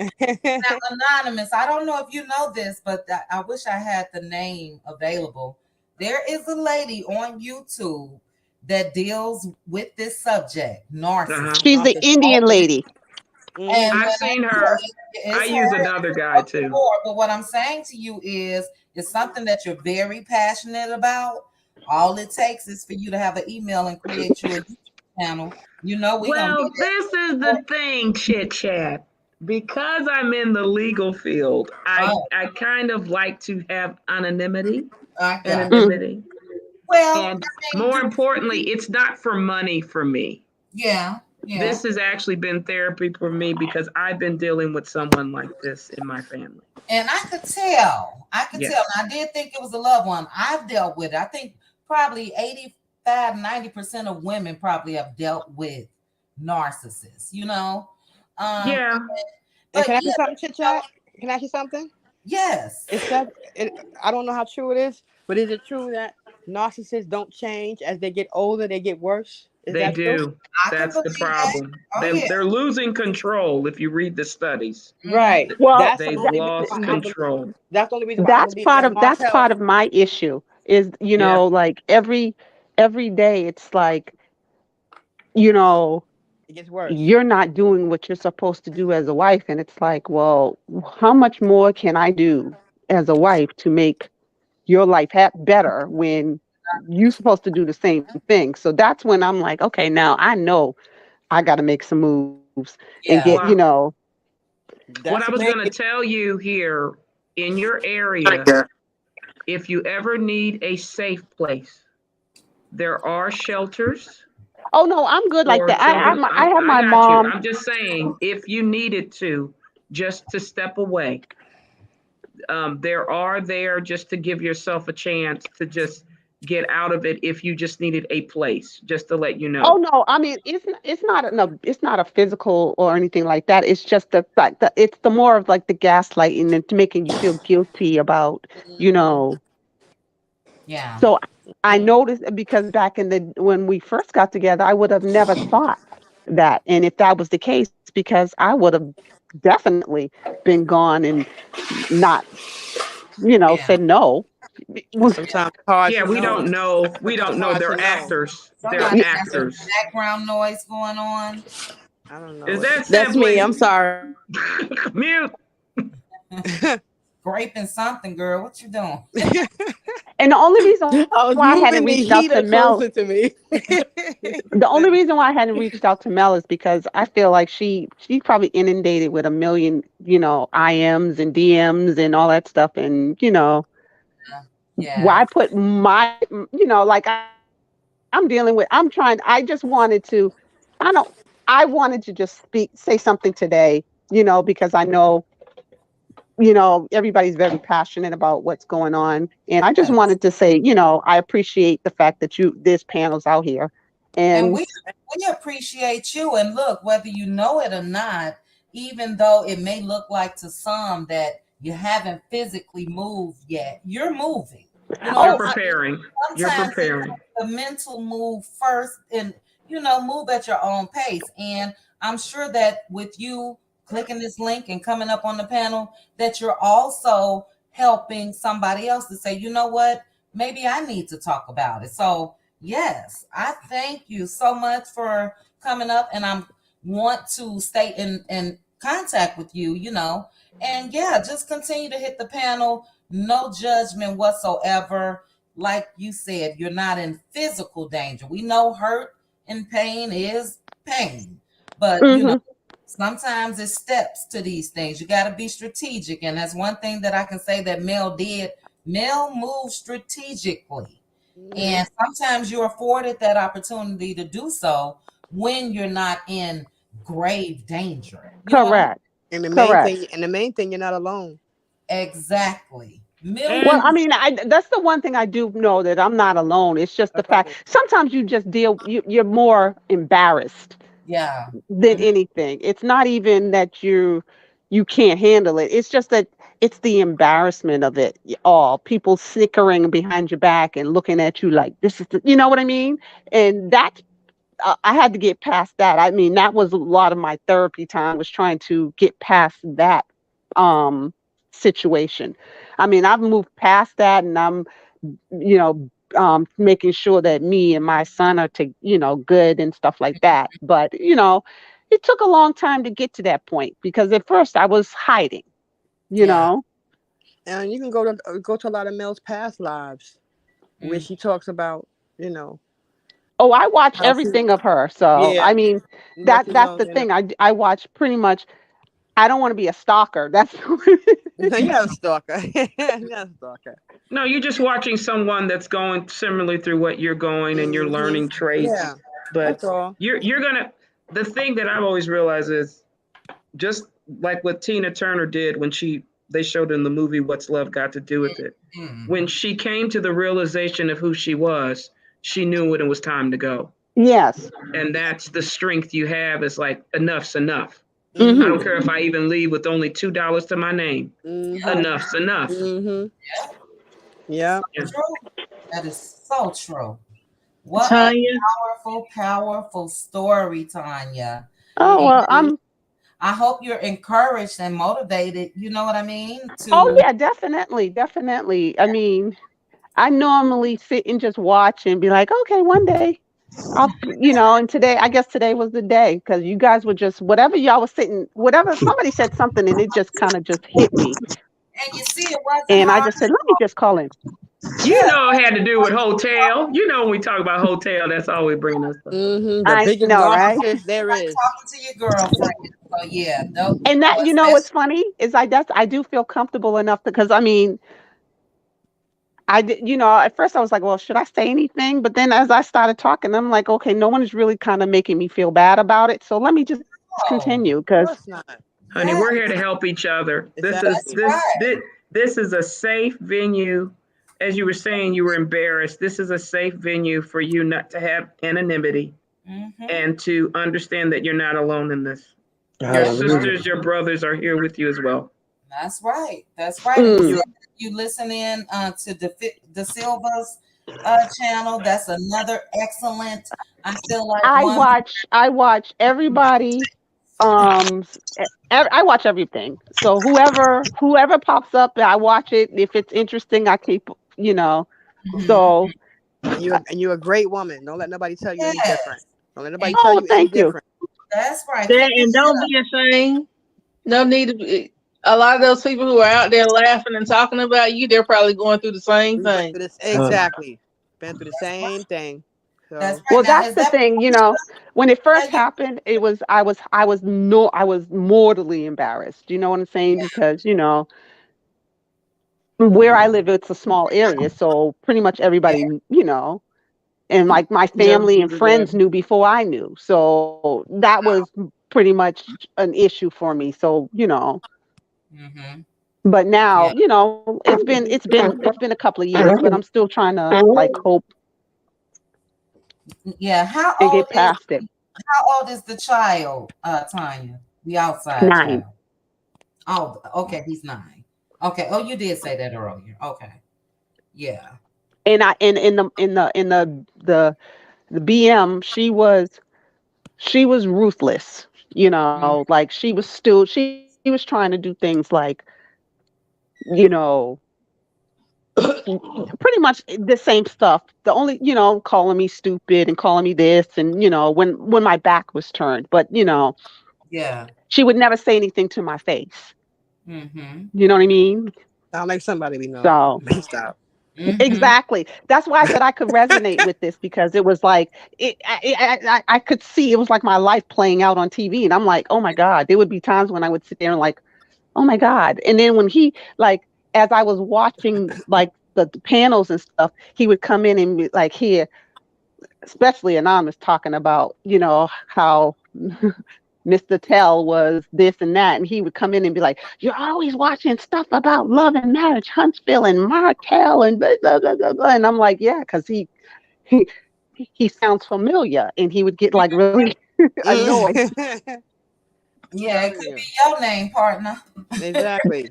Now, Anonymous, I don't know if you know this, but I wish I had the name available. There is a lady on YouTube that deals with this subject, narcissism. Uh-huh. She's the Indian lady. Mhm. And when I've I seen her. say I it's use her, another guy too. before, but what I'm saying to you is it's something that you're very passionate about. All it takes is for you to have an email and create you a YouTube channel. We're gonna be Well, this is the thing, Chit Chat. Because I'm in the legal field, there. I kind of like to have anonymity. I got Mm, Anonymity. Well, And more importantly, it's not for money for me. Yeah. This has actually been therapy for me because I've been dealing with someone like this in my family. And I could tell. Yes. And I did think it was a loved one. I've dealt with it. I think probably 85, 90% of women probably have dealt with narcissists, you know? Yeah. And can I ask you something, Chit Chat? Can I ask you something? Yes. I don't know how true it is, but is it true that narcissists don't change as they get older? They get worse. Is They that do. true? That's the problem. They're losing control. If you read the studies, right? Well, they've lost control. That's the only reason why I believe that that's part of my issue. Is like every day it's like it gets worse. you're not doing what you're supposed to do as a wife, and it's like, well, how much more can I do as a wife to make your life better when you're supposed to do the same thing? So that's when I'm like, okay, now I know I got to make some moves and get, What I was going to tell you here in your area, if you ever need a safe place, there are shelters. Oh no, I'm good like that. I have my mom. I'm just saying, if you needed to, just to step away, there are there just to give yourself a chance to just get out of it if you just needed a place, just to let you know. Oh no, I mean it's not a physical or anything like that. It's just the fact that it's the more of like the gaslighting and making you feel guilty about, Yeah. So I noticed because back in when we first got together, I would have never thought that. And if that was the case, because I would have definitely been gone and not, said no. Sometimes hard. Yeah, we don't know. We don't know. They're actors. They're actors. Background noise going on. I don't know. Is that That's me? I'm sorry. Mute. Graping something, girl. What you doing? And the only reason why I hadn't reached out to Mel, the only reason why I hadn't reached out to Mel is because I feel like she's probably inundated with a million, IMs and DMs and all that stuff, and why put my, like I'm dealing with. I just wanted to, I wanted to just say something today, because I know everybody's very passionate about what's going on. And I just wanted to say, I appreciate the fact that there's panels out here. And we appreciate you. And look, whether you know it or not, even though it may look like to some that you haven't physically moved yet, you're moving. You're preparing. You're preparing. The mental move first and, move at your own pace. And I'm sure that with you clicking this link and coming up on the panel, that you're also helping somebody else to say, you know what, maybe I need to talk about it. So yes, I thank you so much for coming up, and I want to stay in contact with you, and just continue to hit the panel. No judgment whatsoever. Like you said, you're not in physical danger. We know hurt and pain is pain, but sometimes it's steps to these things. You got to be strategic. And that's one thing that I can say that Mel did. Mel moved strategically. And sometimes you're afforded that opportunity to do so when you're not in grave danger. Correct. And the main thing, you're not alone. Exactly. Well, I mean, that's the one thing I do know, that I'm not alone. It's just the fact sometimes you just you're more embarrassed than anything. It's not even that you can't handle it. It's just that it's the embarrassment of it all. People snickering behind your back and looking at you like this is, you know what I mean? And that I had to get past that. I mean, that was a lot of my therapy time, was trying to get past that situation. I mean, I've moved past that, and I'm, making sure that me and my son are good and stuff like that. But, it took a long time to get to that point, because at first I was hiding, know. And you can go to a lot of Mel's past lives where she talks about, Oh, I watch everything of her. So, I mean, that's the thing. I watch pretty much. I don't want to be a stalker. That's You're not a stalker. You're not a stalker. No, you're just watching someone that's going similarly through what you're going, and you're learning traits. Yeah, But that's all. you're gonna. The thing that I've always realized is just like what Tina Turner did when they showed in the movie What's Love Got to Do with It. When she came to the realization of who she was, she knew when it was time to go. Yes. And that's the strength you have. Is like enough's enough. Mm-hmm. I don't care if I even leave with only $2 to my name. Enough's enough. Yeah. True. That is so true. What Tanya. a powerful story, Tanya. Oh well, I hope you're encouraged and motivated. You know what I mean? Oh yeah, definitely. I mean, I normally sit and just watch and be like, okay, one day I'll, and I guess today was the day because you guys were just whatever y'all was sitting, whatever somebody said something and it just kind of just hit me. And you see, it wasn't And I hard. just said, let me just call in. You know, it had to do with hotel. You know, when we talk about hotel, that's always bringing us up. The biggest narcissist there is. Talking to your girlfriend. So yeah, and that what's funny is I do feel comfortable enough because I mean, I did, at first I was like, well, should I say anything? But then as I started talking, I'm like, okay, no one is really kind of making me feel bad about it. So let me just continue because, honey, we're here to help each other. This is a safe venue. As you were saying, you were embarrassed. This is a safe venue for you not to have anonymity and to understand that you're not alone in this. Your sisters, your brothers are here with you as well. That's right. That's right. You listen in to the Silva's channel. That's another excellent. I feel like I watch everybody. I watch everything. So whoever pops up, I watch it. If it's interesting, I keep. So. And you're a great woman. Don't let nobody tell you any different. Don't let nobody tell you any different. That's right. And don't be ashamed. No need to be. A lot of those people who are out there laughing and talking about you, they're probably going through the same thing. Exactly. Been through the same thing. So. That's right. Well, that's the thing, when it first happened, I was mortally embarrassed. You know what I'm saying? Because, where I live, it's a small area. So pretty much everybody, and like my family and friends knew before I knew. So that was pretty much an issue for me. So, but now, it's been a couple of years, but I'm still trying to like cope. Yeah. How old is the child, Tanya? The outside 9. child. Oh, okay. He's 9. Okay. Oh, you did say that earlier. Okay. Yeah. And in the BM, she was ruthless, like she was trying to do things like, pretty much the same stuff. The only, calling me stupid and calling me this and, when my back was turned, but, yeah, she would never say anything to my face. You know what I mean? Sound like somebody we know. So stop. Exactly. That's why I said I could resonate with this because it was like I could see it was like my life playing out on TV, and I'm like, oh my God. There would be times when I would sit there and like, oh my God. And then when he as I was watching like the panels and stuff, he would come in and be like, here, especially Anonymous talking about how Mr. Tell was this and that, and he would come in and be like, you're always watching stuff about love and marriage, Huntsville and Martell and blah, blah, blah, blah, blah. And I'm like, yeah, because he sounds familiar, and he would get like really annoyed. Yeah, it could be your name, partner. Exactly.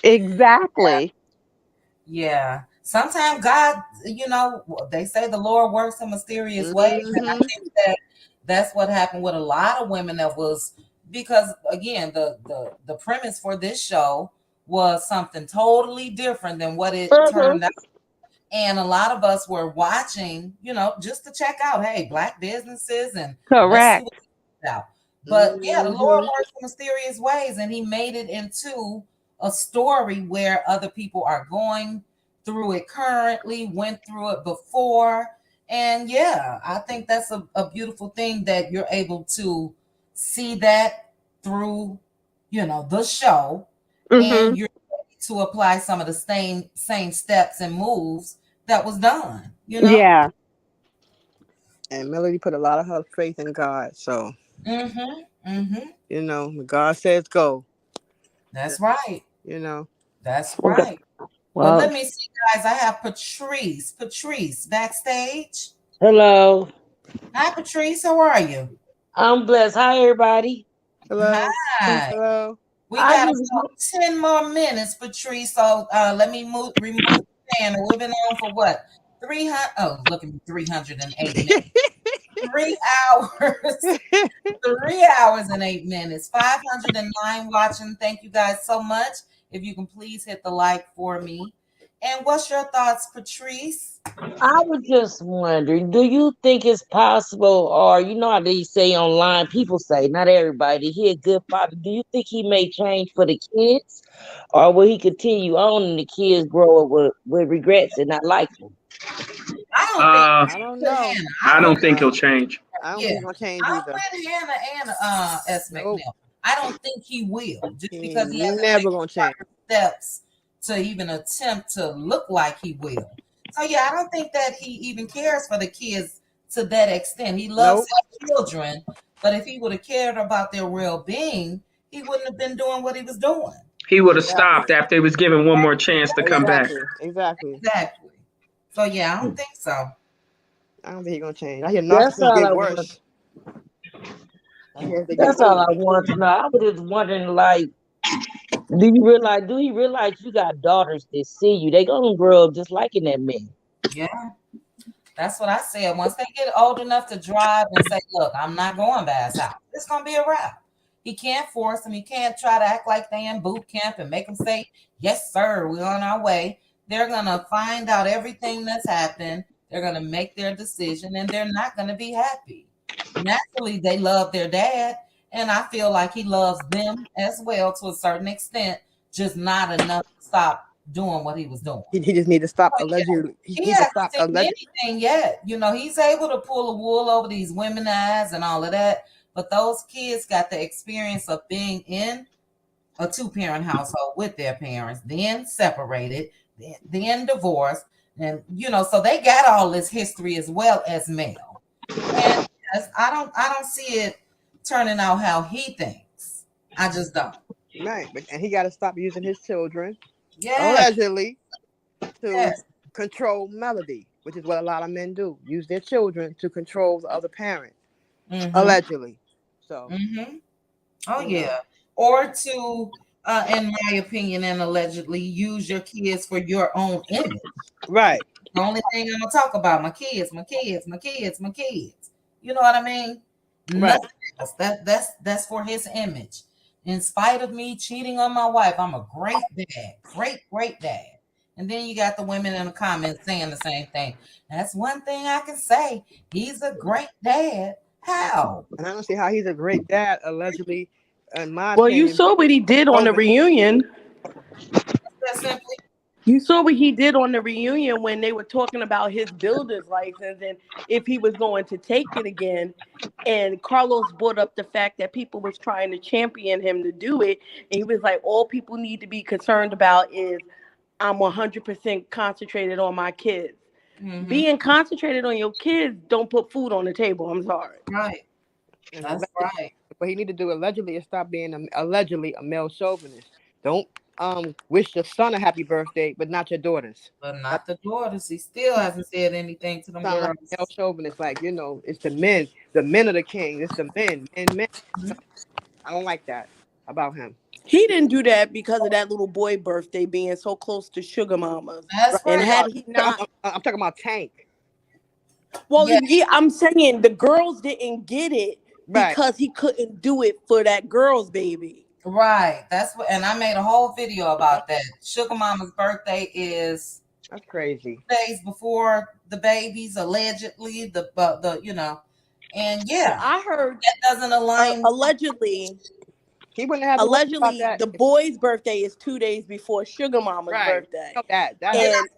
Exactly. Yeah. Sometimes God, they say the Lord works in mysterious ways, and I think that's what happened with a lot of women. That was because, again, the premise for this show was something totally different than what it turned out. And a lot of us were watching, just to check out, hey, Black businesses and correct. Let's see what's out. But yeah, the Lord works in mysterious ways, and He made it into a story where other people are going through it currently, went through it before. And yeah, I think that's a beautiful thing that you're able to see that through the show, and you're ready to apply some of the same steps and moves that was done. Yeah. And Melody put a lot of her faith in God. So, God says go. That's right. That's right. Well, let me see, guys. I have Patrice. Patrice, backstage. Hello. Hi, Patrice. How are you? I'm blessed. Hi, everybody. Hello. Hi. Hello. We got about 10 more minutes, Patrice. So let me remove the fan. We've been on for what? 300. Oh, look at me, 308 minutes. 3 hours. 3 hours and 8 minutes. 509 watching. Thank you guys so much. If you can please hit the like for me. And what's your thoughts, Patrice? I was just wondering, do you think it's possible, or how they say online, people say, not everybody, he a good father. Do you think he may change for the kids, or will he continue on and the kids grow up with regrets and not like him? I don't know. I don't think he'll change. I don't think he'll change either. I'm with Hannah and S. McNeil. I don't think he will, just because he hasn't never gonna change steps to even attempt to look like he will. So I don't think that he even cares for the kids to that extent. He loves his children, but if he would have cared about their well-being, he wouldn't have been doing what he was doing. He would have stopped after he was given one more chance to come back. Exactly. So I don't think so. I don't think he's gonna change. I hear That's narcissists all get I worse. That's all I want to know. I was just wondering, like, do he realize you got daughters that see you? They gonna grow up just liking that man. Yeah. That's what I said. Once they get old enough to drive and say, look, I'm not going by his house, it's gonna be a wrap. He can't force them. He can't try to act like they in boot camp and make them say, yes, sir, we're on our way. They're gonna find out everything that's happened. They're gonna make their decision, and they're not gonna be happy. Naturally, they love their dad, and I feel like he loves them as well to a certain extent, just not enough to stop doing what he was doing. He just need to stop allegedly. He hasn't seen anything yet. He's able to pull a wool over these women's eyes and all of that, but those kids got the experience of being in a two-parent household with their parents, then separated, then divorced, and so they got all this history as well as Mel. And I don't see it turning out how he thinks. I just don't. Right, and he got to stop using his children, allegedly, to control Melody, which is what a lot of men do. Use their children to control the other parent, allegedly. So, or to, in my opinion, and allegedly, use your kids for your own image. Right. The only thing I'm gonna talk about, my kids. You know what I mean? Right. Nothing else. That's for his image. In spite of me cheating on my wife, I'm a great dad, great dad. And then you got the women in the comments saying the same thing. That's one thing I can say. He's a great dad. How? And I don't see how he's a great dad, allegedly. In my well, opinion, you saw what he did on the reunion. You saw what he did on the reunion when they were talking about his builder's license and if he was going to take it again. And Carlos brought up the fact that people was trying to champion him to do it. And he was like, all people need to be concerned about is I'm 100% concentrated on my kids. Being concentrated on your kids don't put food on the table. I'm sorry. Right. That's right. What he need to do allegedly is stop being allegedly a male chauvinist. Don't wish your son a happy birthday, but not your daughters. But not the daughters. He still hasn't said anything to them girls. Like male chauvinist, like it's the men. The men are the king. It's the men. I don't like that about him. He didn't do that because of that little boy birthday being so close to Sugar Mama's. That's and right. had he not, I'm talking about Tank. Well, yeah, I'm saying the girls didn't get it because he couldn't do it for that girl's baby. Right. That's what, and I made a whole video about that. Sugar Mama's birthday is that's crazy. Days before the babies, allegedly. And I heard that doesn't align. Allegedly. He wouldn't have allegedly the boy's birthday is 2 days before Sugar Mama's birthday. And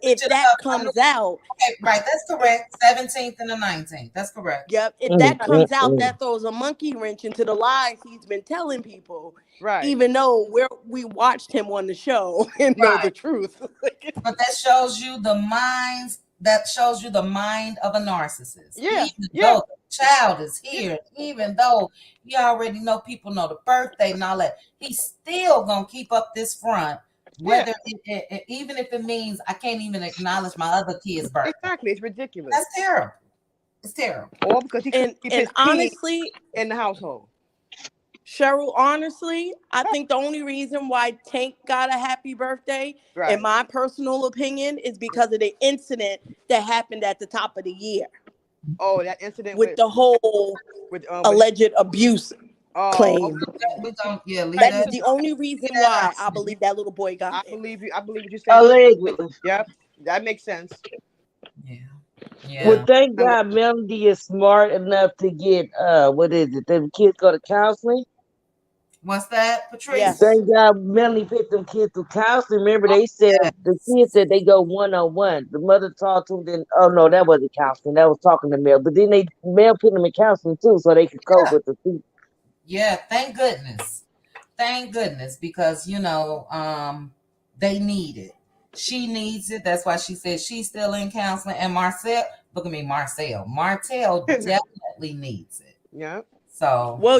if that comes out, right, that's correct. 17th and the 19th. That's correct. Yep. If that comes out, that throws a monkey wrench into the lies he's been telling people. Right. Even though we watched him on the show and know the truth. But that shows you the minds. That shows you the mind of a narcissist. Yeah. Even though the child is here, even though you already know people know the birthday and all that, he's still gonna keep up this front. Whether even if it means I can't even acknowledge my other kid's birthday. Exactly, it's ridiculous. That's terrible. It's terrible. All because he couldn't keep his honestly in the household. Cheryl, honestly, I think the only reason why Tank got a happy birthday, in my personal opinion, is because of the incident that happened at the top of the year. Oh, that incident with the whole alleged abuse claim. That's the only reason why I believe that little boy got it. I believe what you're saying. Allegedly. Yep, that makes sense. Yeah. Well, thank God Melody is smart enough to get what is it? Them kids go to counseling. What's that, Patrice? Yes. Thank God Melanie picked them kids to counseling. Remember, they said the kids said they go one-on-one. The mother talked to them. Then, oh no, that wasn't counseling. That was talking to Mel. But then Mel put them in counseling too, so they could cope with the people. Yeah, thank goodness. Thank goodness, because they need it. She needs it. That's why she said she's still in counseling. And Martell definitely needs it. Yeah. So well,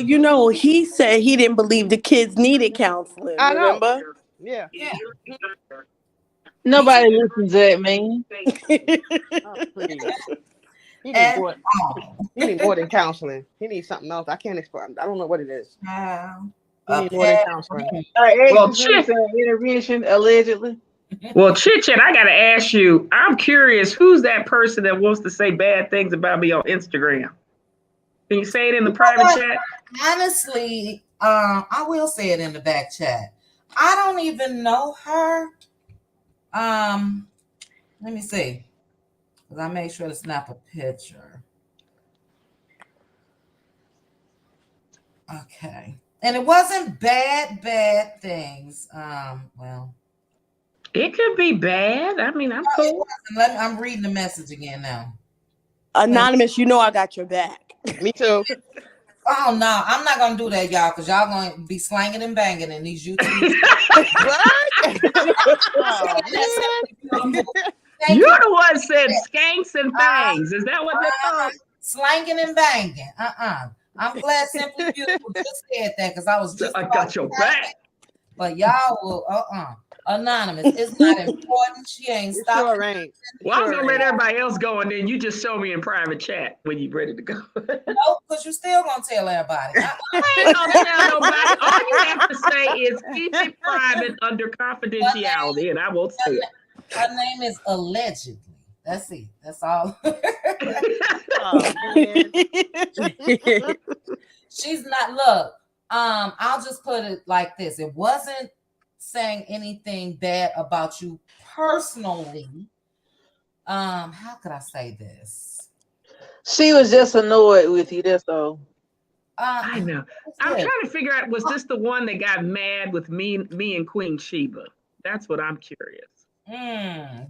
he said he didn't believe the kids needed counseling. Remember? Yeah. Nobody listens to that, man. He needs more than counseling. He needs something else. I can't explain. I don't know what it is. He needs more than counseling. Well, Chit intervention allegedly. Well, Chit, I gotta ask you. I'm curious. Who's that person that wants to say bad things about me on Instagram? Can you say it in the private chat? Honestly, I will say it in the back chat. I don't even know her. Let me see. Because I made sure to snap a picture. Okay. And it wasn't bad things. Well. It could be bad. I mean, I'm cool. I'm reading the message again now. Anonymous, I got your back. Me too. Oh no, I'm not gonna do that, y'all, because y'all gonna be slanging and banging in these YouTube. You're the one said skanks and fangs. Is that what they're called? Slanging and banging. I'm glad Simply Beautiful just said that, because I was just. I got your back. But y'all will Anonymous. It's not important. She ain't stopping. Sure ain't. Well, I was gonna let everybody else go, and then you just show me in private chat when you're ready to go. No, because you still gonna tell everybody. I ain't gonna tell nobody. All you have to say is keep it private under confidentiality, and I won't say it. Her name is allegedly. That's it. That's all. She's not. Look, I'll just put it like this. It wasn't saying anything bad about you personally. How could I say this? She was just annoyed with you, that's all. I know. I'm trying to figure out, was this the one that got mad with me and Queen Sheba? That's what I'm curious.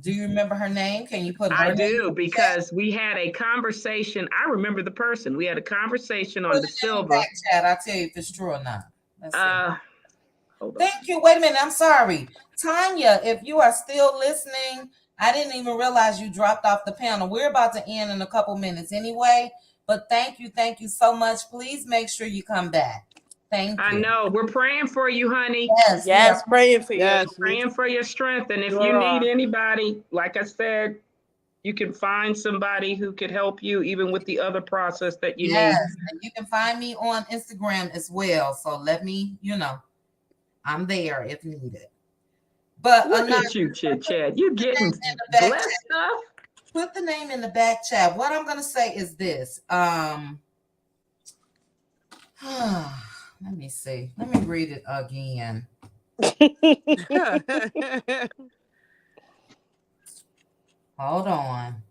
Do you remember her name? Can you put her I do, because we had a conversation. I remember the person. We had a conversation on the Silver. Chat. I'll tell you if it's true or not. Thank you. Wait a minute. I'm sorry. Tanya, if you are still listening, I didn't even realize you dropped off the panel. We're about to end in a couple minutes anyway, but thank you so much. Please make sure you come back. Thank you. I know. We're praying for you, honey. Yes, praying for you. Yes, praying for your strength. And if you need anybody, like I said, you can find somebody who could help you even with the other process that you need. And you can find me on Instagram as well. So let me, I'm there if needed. But look at you, Chit Chat. You're getting blessed stuff. Put the name in the back chat. What I'm gonna say is this. Let me see. Let me read it again. Hold on.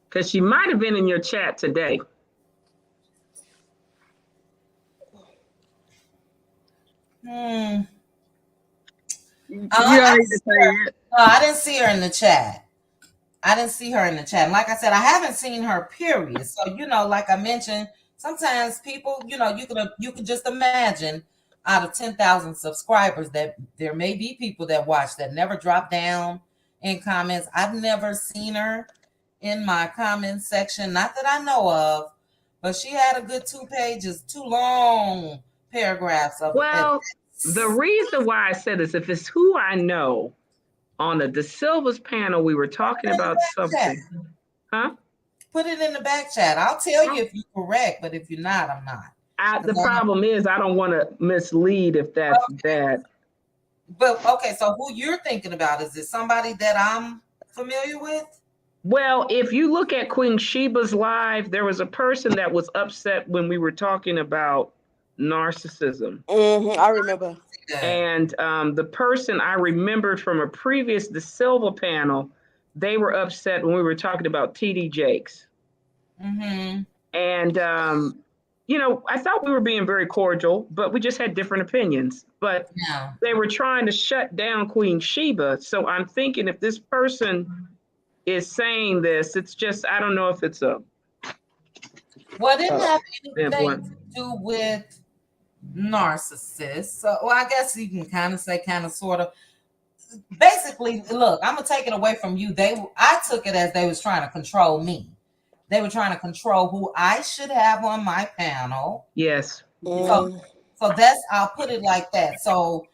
Because she might have been in your chat today. I didn't see her in the chat. Like I said, I haven't seen her, period. So, like I mentioned, Sometimes people, you can just imagine out of 10,000 subscribers that there may be people that watch that never drop down in comments. I've never seen her in my comment section, not that I know of, but she had a good 2 pages, 2 long paragraphs of Well, the reason why I said this, if it's who I know, on the De Silva's panel, we were talking about something. Huh? Put it in the back chat. I'll tell you if you're correct, but if you're not, I'm not. The problem is I don't want to mislead if that's bad. But okay, so who you're thinking about, is it somebody that I'm familiar with? Well, if you look at Queen Sheba's live, there was a person that was upset when we were talking about narcissism. I remember. And the person I remembered from a previous De Silva panel, they were upset when we were talking about TD Jakes. Mm-hmm. And, I thought we were being very cordial, but we just had different opinions. But they were trying to shut down Queen Sheba. So I'm thinking if this person is saying this, it's just, I don't know if it's a... Well, it didn't have anything to do with narcissists. So, well, I guess you can kind of say, kind of, sort of. Basically, look, I'm gonna take it away from you. I took it as they was trying to control me. They were trying to control who I should have on my panel. Yes. So that's, I'll put it like that. So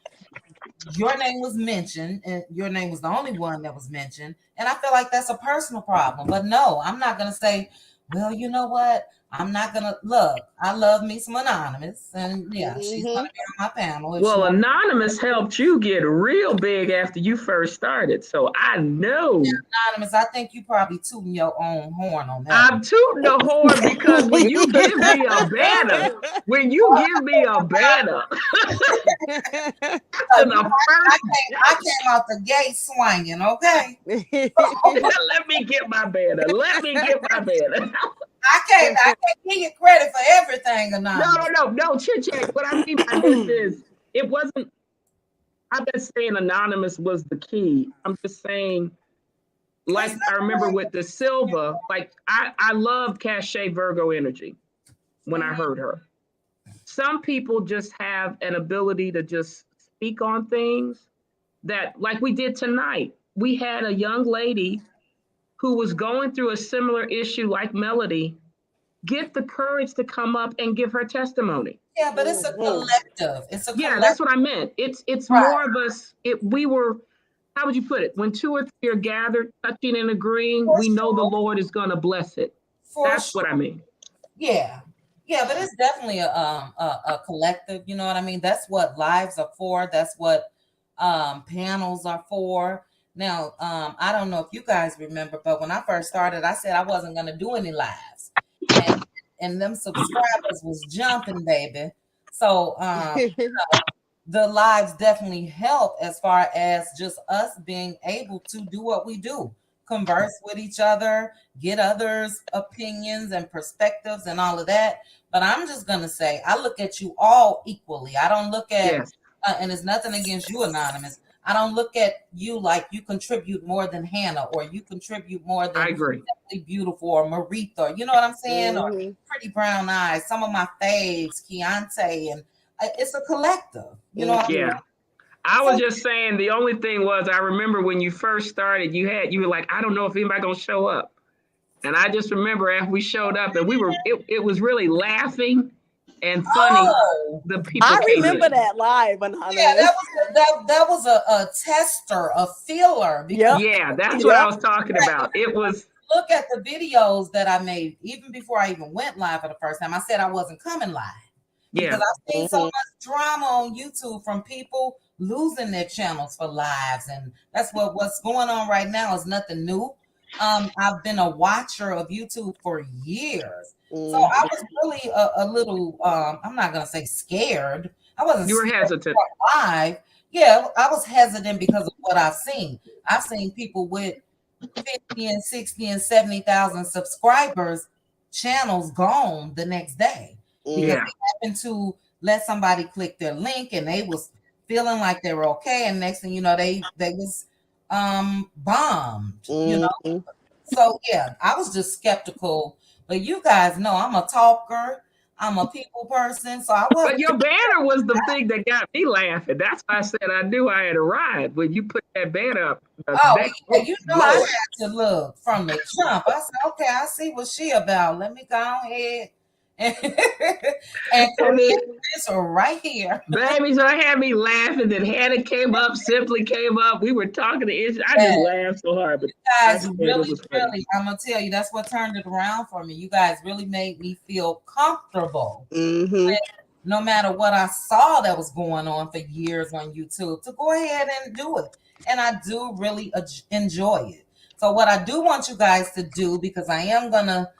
your name was mentioned, and your name was the only one that was mentioned, and I feel like that's a personal problem. But no, I'm not gonna say, well, you know what? I'm not gonna look. I love me some Anonymous, and she's gonna be on my panel. Well, Anonymous helped you get real big after you first started, so I know. Anonymous, I think you probably tooting your own horn on that. I'm tooting the horn because when you give me a banner, I came out the gate swinging. Okay. Let me get my banner. I can't give you credit for everything, Anonymous. No, Chit Chat. What I mean by this is, it wasn't. I'm not saying Anonymous was the key. I'm just saying, like I remember with De Silva, like I loved Cashapp Virgo energy when I heard her. Some people just have an ability to just speak on things that, like we did tonight. We had a young lady who was going through a similar issue like Melody, get the courage to come up and give her testimony. Yeah, but it's a collective. Yeah, that's what I meant. It's right. More of us. We were, how would you put it? When 2 or 3 are gathered, touching and agreeing, we know the Lord is going to bless it. That's what I mean. Yeah, but it's definitely a collective. You know what I mean? That's what lives are for. That's what panels are for. Now, I don't know if you guys remember, but when I first started, I said I wasn't going to do any lives. And them subscribers was jumping, baby. So, the lives definitely help as far as just us being able to do what we do. Converse with each other, get others' opinions and perspectives and all of that. But I'm just going to say, I look at you all equally. I don't look at, and it's nothing against you, Anonymous. I don't look at you like you contribute more than Hannah, or you contribute more than Simply Beautiful or Maritha. You know what I'm saying? Or Pretty Brown Eyes. Some of my faves, Keontae, and it's a collective. You know what I mean? I was just saying, the only thing was, I remember when you first started, you were like, I don't know if anybody gonna show up. And I just remember after we showed up, and it was really laughing and funny. The people I remember that live, Anonymous. Yeah, that was a tester, a feeler. Yeah, that's what I was talking about. It was. Look at the videos that I made, even before I even went live for the first time. I said I wasn't coming live. Because I've seen so much drama on YouTube from people losing their channels for lives. And that's what's going on right now is nothing new. I've been a watcher of YouTube for years. So I was really a little, I'm not going to say scared. I wasn't. You were hesitant. Live. Yeah, I was hesitant because of what I've seen. I've seen people with 50 and 60 and 70,000 subscribers, channels gone the next day. Because they happened to let somebody click their link and they was feeling like they were okay. And next thing you know, they was bombed, you know? So yeah, I was just skeptical. But you guys know I'm a talker. I'm a people person, so I wasn't. But your banner was the thing that got me laughing. That's why I said I knew I had arrived when you put that banner up. Oh, yeah, you know I had to look from the jump. I said, okay, I see what she about. Let me go ahead and this right here. Baby, so I had me laughing. Then Hannah came up, Simply came up. We were talking to Ish. I just laughed so hard. But you guys really, I'm gonna tell you, that's what turned it around for me. You guys really made me feel comfortable. No matter what I saw that was going on for years on YouTube, to go ahead and do it. And I do really enjoy it. So what I do want you guys to do, because I am gonna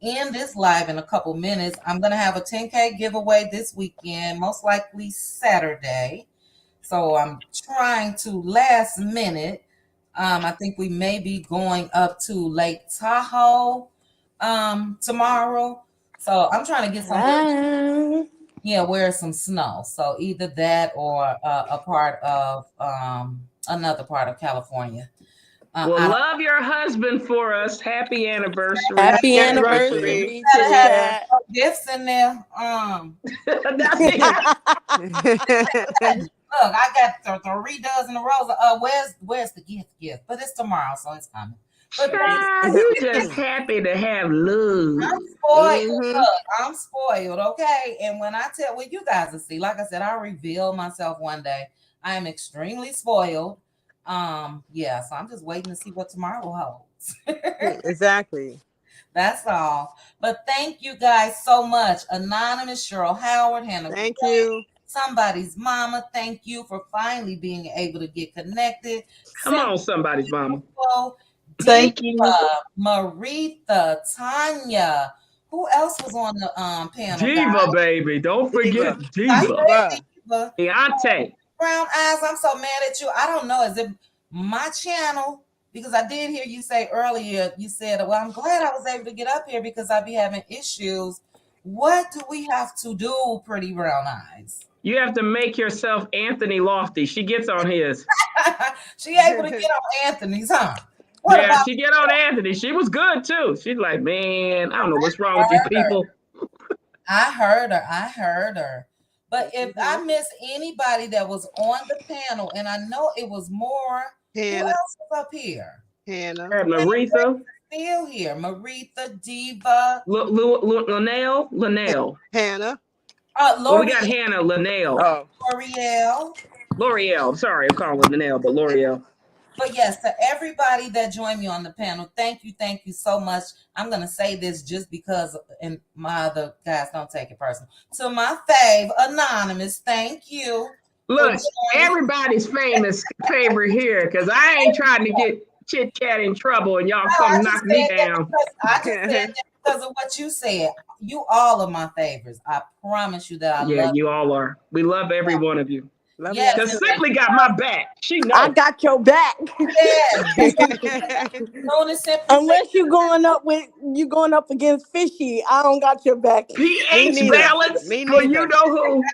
end this live in a couple minutes, I'm gonna have a 10K giveaway this weekend, most likely Saturday. So I'm trying to last minute. I think we may be going up to Lake Tahoe tomorrow. So I'm trying to get some where some snow. So either that or a part of another part of California. Well, love your husband for us. Happy anniversary. Happy anniversary. Gifts in there. Look, I got 3 dozen roses. Where's the gift? But it's tomorrow, so it's coming. But you just happy to have love. I'm spoiled. Look, I'm spoiled, okay? And when I tell, well, you guys will see. Like I said, I'll reveal myself one day. I am extremely spoiled. So I'm just waiting to see what tomorrow holds. Exactly. That's all. But thank you guys so much. Anonymous, Cheryl Howard, Hannah. Thank you. Somebody's mama, thank you for finally being able to get connected. Come on, somebody's mama. Thank you. Maritha, Tanya. Who else was on the panel? Diva, guys? Baby. Don't forget Diva. Deontay. Brown eyes, I'm so mad at you. I don't know. Is it my channel? Because I did hear you say earlier, you said, well, I'm glad I was able to get up here because I'd be having issues. What do we have to do, Pretty Brown Eyes? You have to make yourself Anthony Lofty. She gets on his. She able to get on Anthony's, huh? She get on Anthony. She was good too. She's like, man, I don't know what's wrong with you people. I heard her. But if I miss anybody that was on the panel, and I know it was more, Hannah. Who else was up here? Hannah. Maritha. Still here. Maritha, Diva. Linnell. Hannah. We got Hannah, Linnell. Oh. L'Oreal. Sorry, I'm calling Linnell, but L'Oreal. But yes, to everybody that joined me on the panel, thank you so much. I'm going to say this just because, and my other guys don't take it personal. To my fave, Anonymous, thank you. Look, everybody's favorite here, because I ain't trying to get Chit Chat in trouble and y'all come knock me down. I just said that because of what you said. You all are my favorites. I promise you that I love you all are. We love every one of you. Yes, because Simply got my back. She knows. I got your back. Yes. Unless you're going up against Fishy, I don't got your back. pH balance. Well, you know who.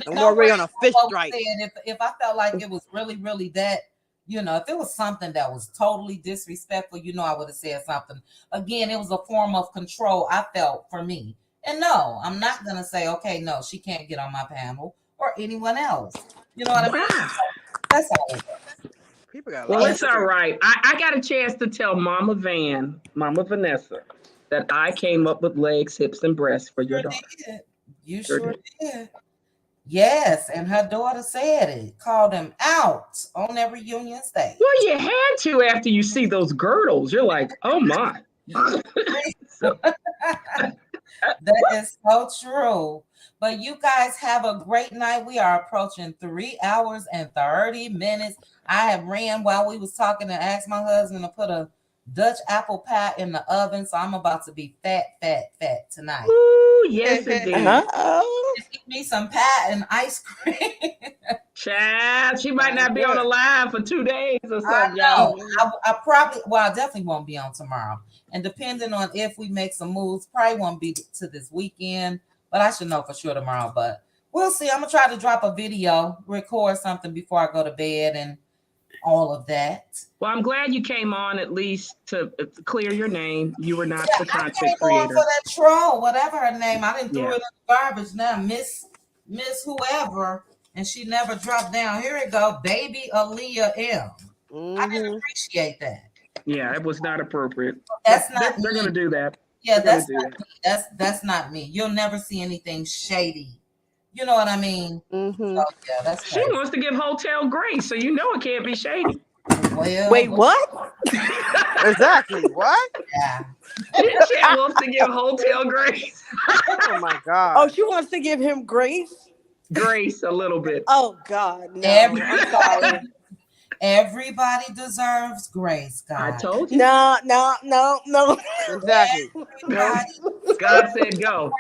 I'm already on a fish strike. If I felt like it was really, really that, if it was something that was totally disrespectful, I would have said something. Again, it was a form of control I felt for me. And no, I'm not going to say, okay, no, she can't get on my panel or anyone else. You know what I mean? That's all it was. Well, it's all right. I got a chance to tell Mama Vanessa, that I came up with legs, hips, and breasts for your daughter. You sure did. Yes, and her daughter said it. Called him out on their reunion stage. Well, you had to after you see those girdles. You're like, oh, my. That is so true. But you guys have a great night. We are approaching 3 hours and 30 minutes. I have ran while we was talking and asked my husband to put a Dutch apple pie in the oven. So I'm about to be fat tonight. Ooh, yes, indeed. Just give me some pie and ice cream. Child, she might not be on the line for 2 days or something. I know. I probably, I definitely won't be on tomorrow. And depending on if we make some moves, probably won't be to this weekend, but I should know for sure tomorrow. But we'll see. I'm going to try to drop a video, record something before I go to bed and all of that. Well, I'm glad you came on at least to clear your name. You were not the I content came on creator. for that troll, whatever her name. I didn't throw Yeah. it in the garbage. Now, Miss whoever, and she never dropped down. Here it go, baby Aaliyah M. I didn't appreciate that. Yeah, it was not appropriate. That's But not they're me. going to do that. Yeah, They're that's going to not do me. That's not me. You'll never see anything shady. You know what I mean? So yeah, that's She crazy. wants to give Hotel Grace, so you know it can't be shady. Well, Wait, what? Exactly. What? Yeah. She wants to give Hotel Grace. Oh my God. Oh, she wants to give him grace? Grace a little bit. Oh God, no. I'm sorry. Everybody deserves grace, God. I told you. No, no, no, no. Exactly. No. God said go.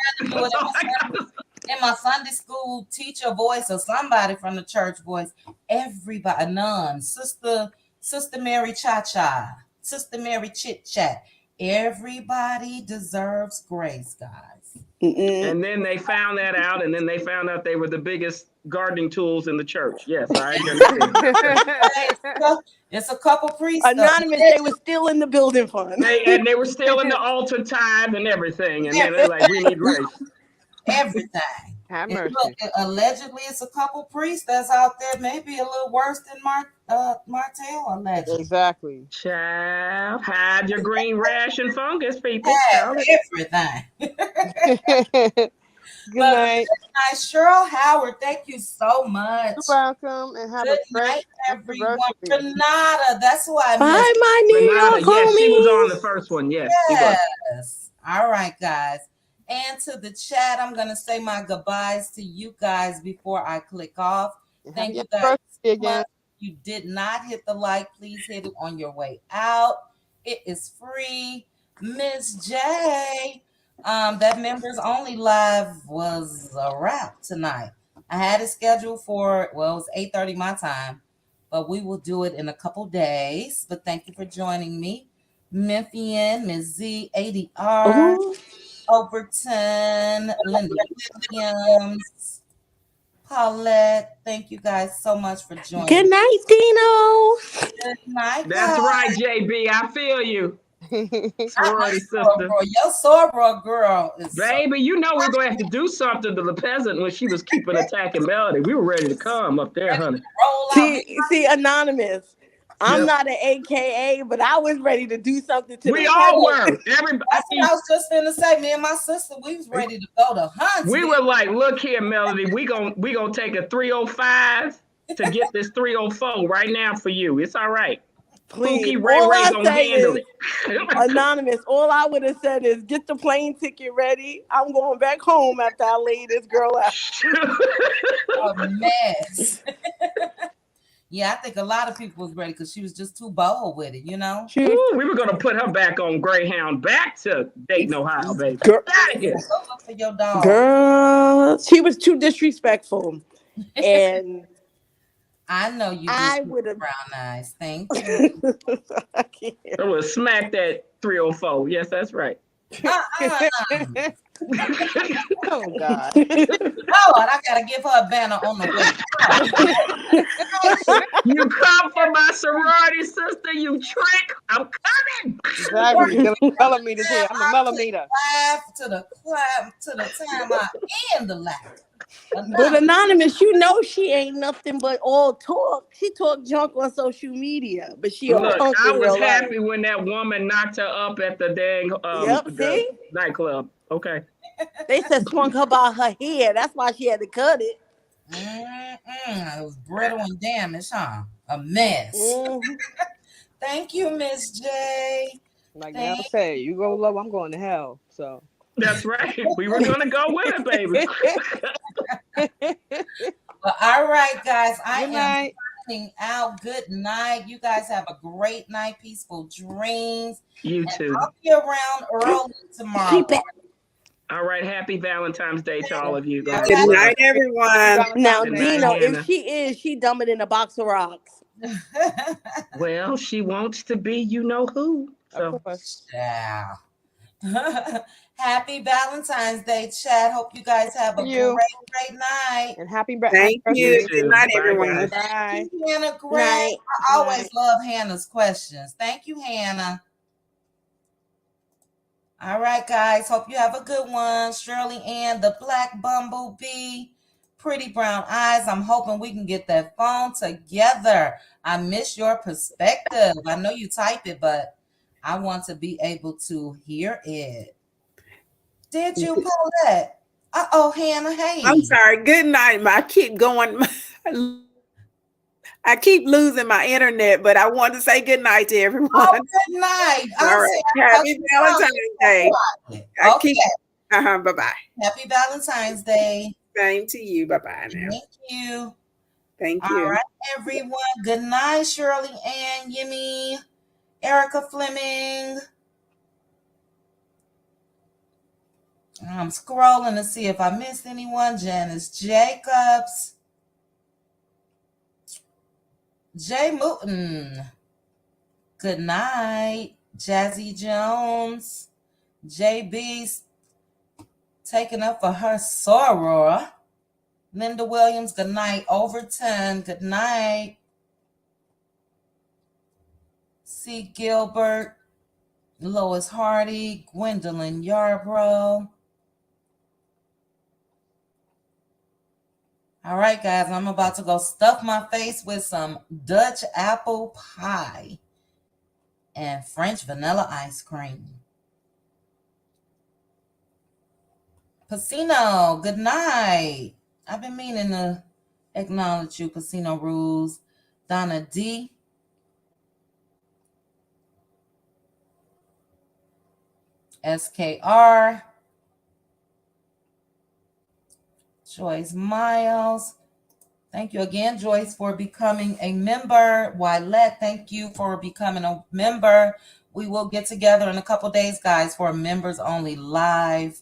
In my Sunday school teacher voice or somebody from the church voice, everybody, none, Sister Mary Cha-Cha, Sister Mary Chit-Chat, everybody deserves grace, guys. And then they found that out, and then they found out they were the biggest gardening tools in the church. Yes, I understand. It's a couple priests. Anonymous, they were still in the building fund. They were still in the altar tithe and everything, and then they're like, we need grace. Everything. Have mercy. Look, allegedly, it's a couple priests that's out there, maybe a little worse than Martell, allegedly. Exactly. Child, hide your green rash and fungus, people. Everything. Good night. Good night, Cheryl Howard. Thank you so much. You're welcome, and have Good a great night, everyone. anniversary. Renata, that's who I Bye, missed. my New Renata, York yes, she was on homies. the first one. Yes, she was. Yes. All right, guys. And to the chat, I'm going to say my goodbyes to you guys before I click off. Thank you guys so much. If you did not hit the like, please hit it on your way out. It is free. Miss J, that members only live was a wrap tonight. I had it scheduled for, well, it was 8:30 my time, but we will do it in a couple days. But thank you for joining me. Memphian, Ms. Z, ADR, Overton, Linda Williams, Paulette. Thank you guys so much for joining. Good night, Dino. Good night, That's guys. right, JB. I feel you. Sorority sister. Your soror girl is baby, you know we're going to have to do something to the peasant when she was keeping attacking Melody. We were ready to come up there, honey. See, Anonymous. I'm not an AKA, but I was ready to do something to we the all peasant. were. Everybody. That's what I was just going to say. Me and my sister, we was ready to go to hunt. We were like, look here, Melody, we gonna take a 305 to get this 304 right now for you. It's all right. Please, Ray all I gonna say handle is, it. Anonymous, all I would have said is get the plane ticket ready. I'm going back home after I lay this girl out. A mess. Yeah, I think a lot of people was ready because she was just too bold with it, you know? Ooh, we were gonna put her back on Greyhound back to Dayton, Ohio, baby. Girl, for your dog. Girl, she was too disrespectful. And I know you I did would have brown eyes. Thank you. I would smack that 304. Yes, that's right. Oh God. Lord, I gotta give her a banner on the way. You come for my sorority sister, you trick. I'm coming. Exactly. The millimeters here. I'm a millimeter. Laugh to the clap to the time I end the laugh. But Anonymous, you know she ain't nothing but all talk. She talk junk on social media, but she Look, a punk I in was real happy life. when that woman knocked her up at the dang See? nightclub. Okay. They said swung her by her hair. That's why she had to cut it. It was brittle and damaged, huh? A mess. Thank you, Miss J. Like I say, you go low, I'm going to hell. So that's right. We were gonna go with it, baby. Well, all right, guys. I Good am signing out. Good night. You guys have a great night. Peaceful dreams. You too. I'll be around early tomorrow. All right. Happy Valentine's Day to all of you guys. Good night, everyone. Now, Good Dino, night, Hannah. if she dumber than a box of rocks. Well, she wants to be, you know who. So Yeah. Happy Valentine's Day, Chad. Hope you guys have a great night. And happy Thank you. Good night, Bye, everyone. guys. Bye. Thank you, Hannah. Great. Night. I always love Hannah's questions. Thank you, Hannah. All right, guys. Hope you have a good one. Shirley Ann, the Black Bumblebee. Pretty brown eyes. I'm hoping we can get that phone together. I miss your perspective. I know you type it, but I want to be able to hear it. Did you, Paulette? Uh-oh, Hannah, hey. I'm sorry. Good night. I keep going. I keep losing my internet, but I want to say good night to everyone. Oh, good night. All right. Happy Valentine's Day. Okay. Bye-bye. Happy Valentine's Day. Same to you. Bye-bye now. Thank you. Thank you. All right, everyone. Good night, Shirley Ann, Yimmy, Erica Fleming. I'm scrolling to see if I missed anyone. Janice Jacobs. Jay Mooten. Good night. Jazzy Jones. JB's taking up for her soror. Linda Williams, good night. Overton, good night. C. Gilbert, Lois Hardy, Gwendolyn Yarbrough. All right, guys, I'm about to go stuff my face with some Dutch apple pie and French vanilla ice cream. Pacino, good night. I've been meaning to acknowledge you, Pacino Rules. Donna D. SKR. Joyce Miles. Thank you again, Joyce, for becoming a member. Wylette, thank you for becoming a member. We will get together in a couple days, guys, for members only live.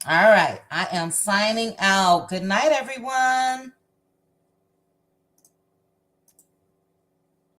All right, I am signing out. Good night, everyone.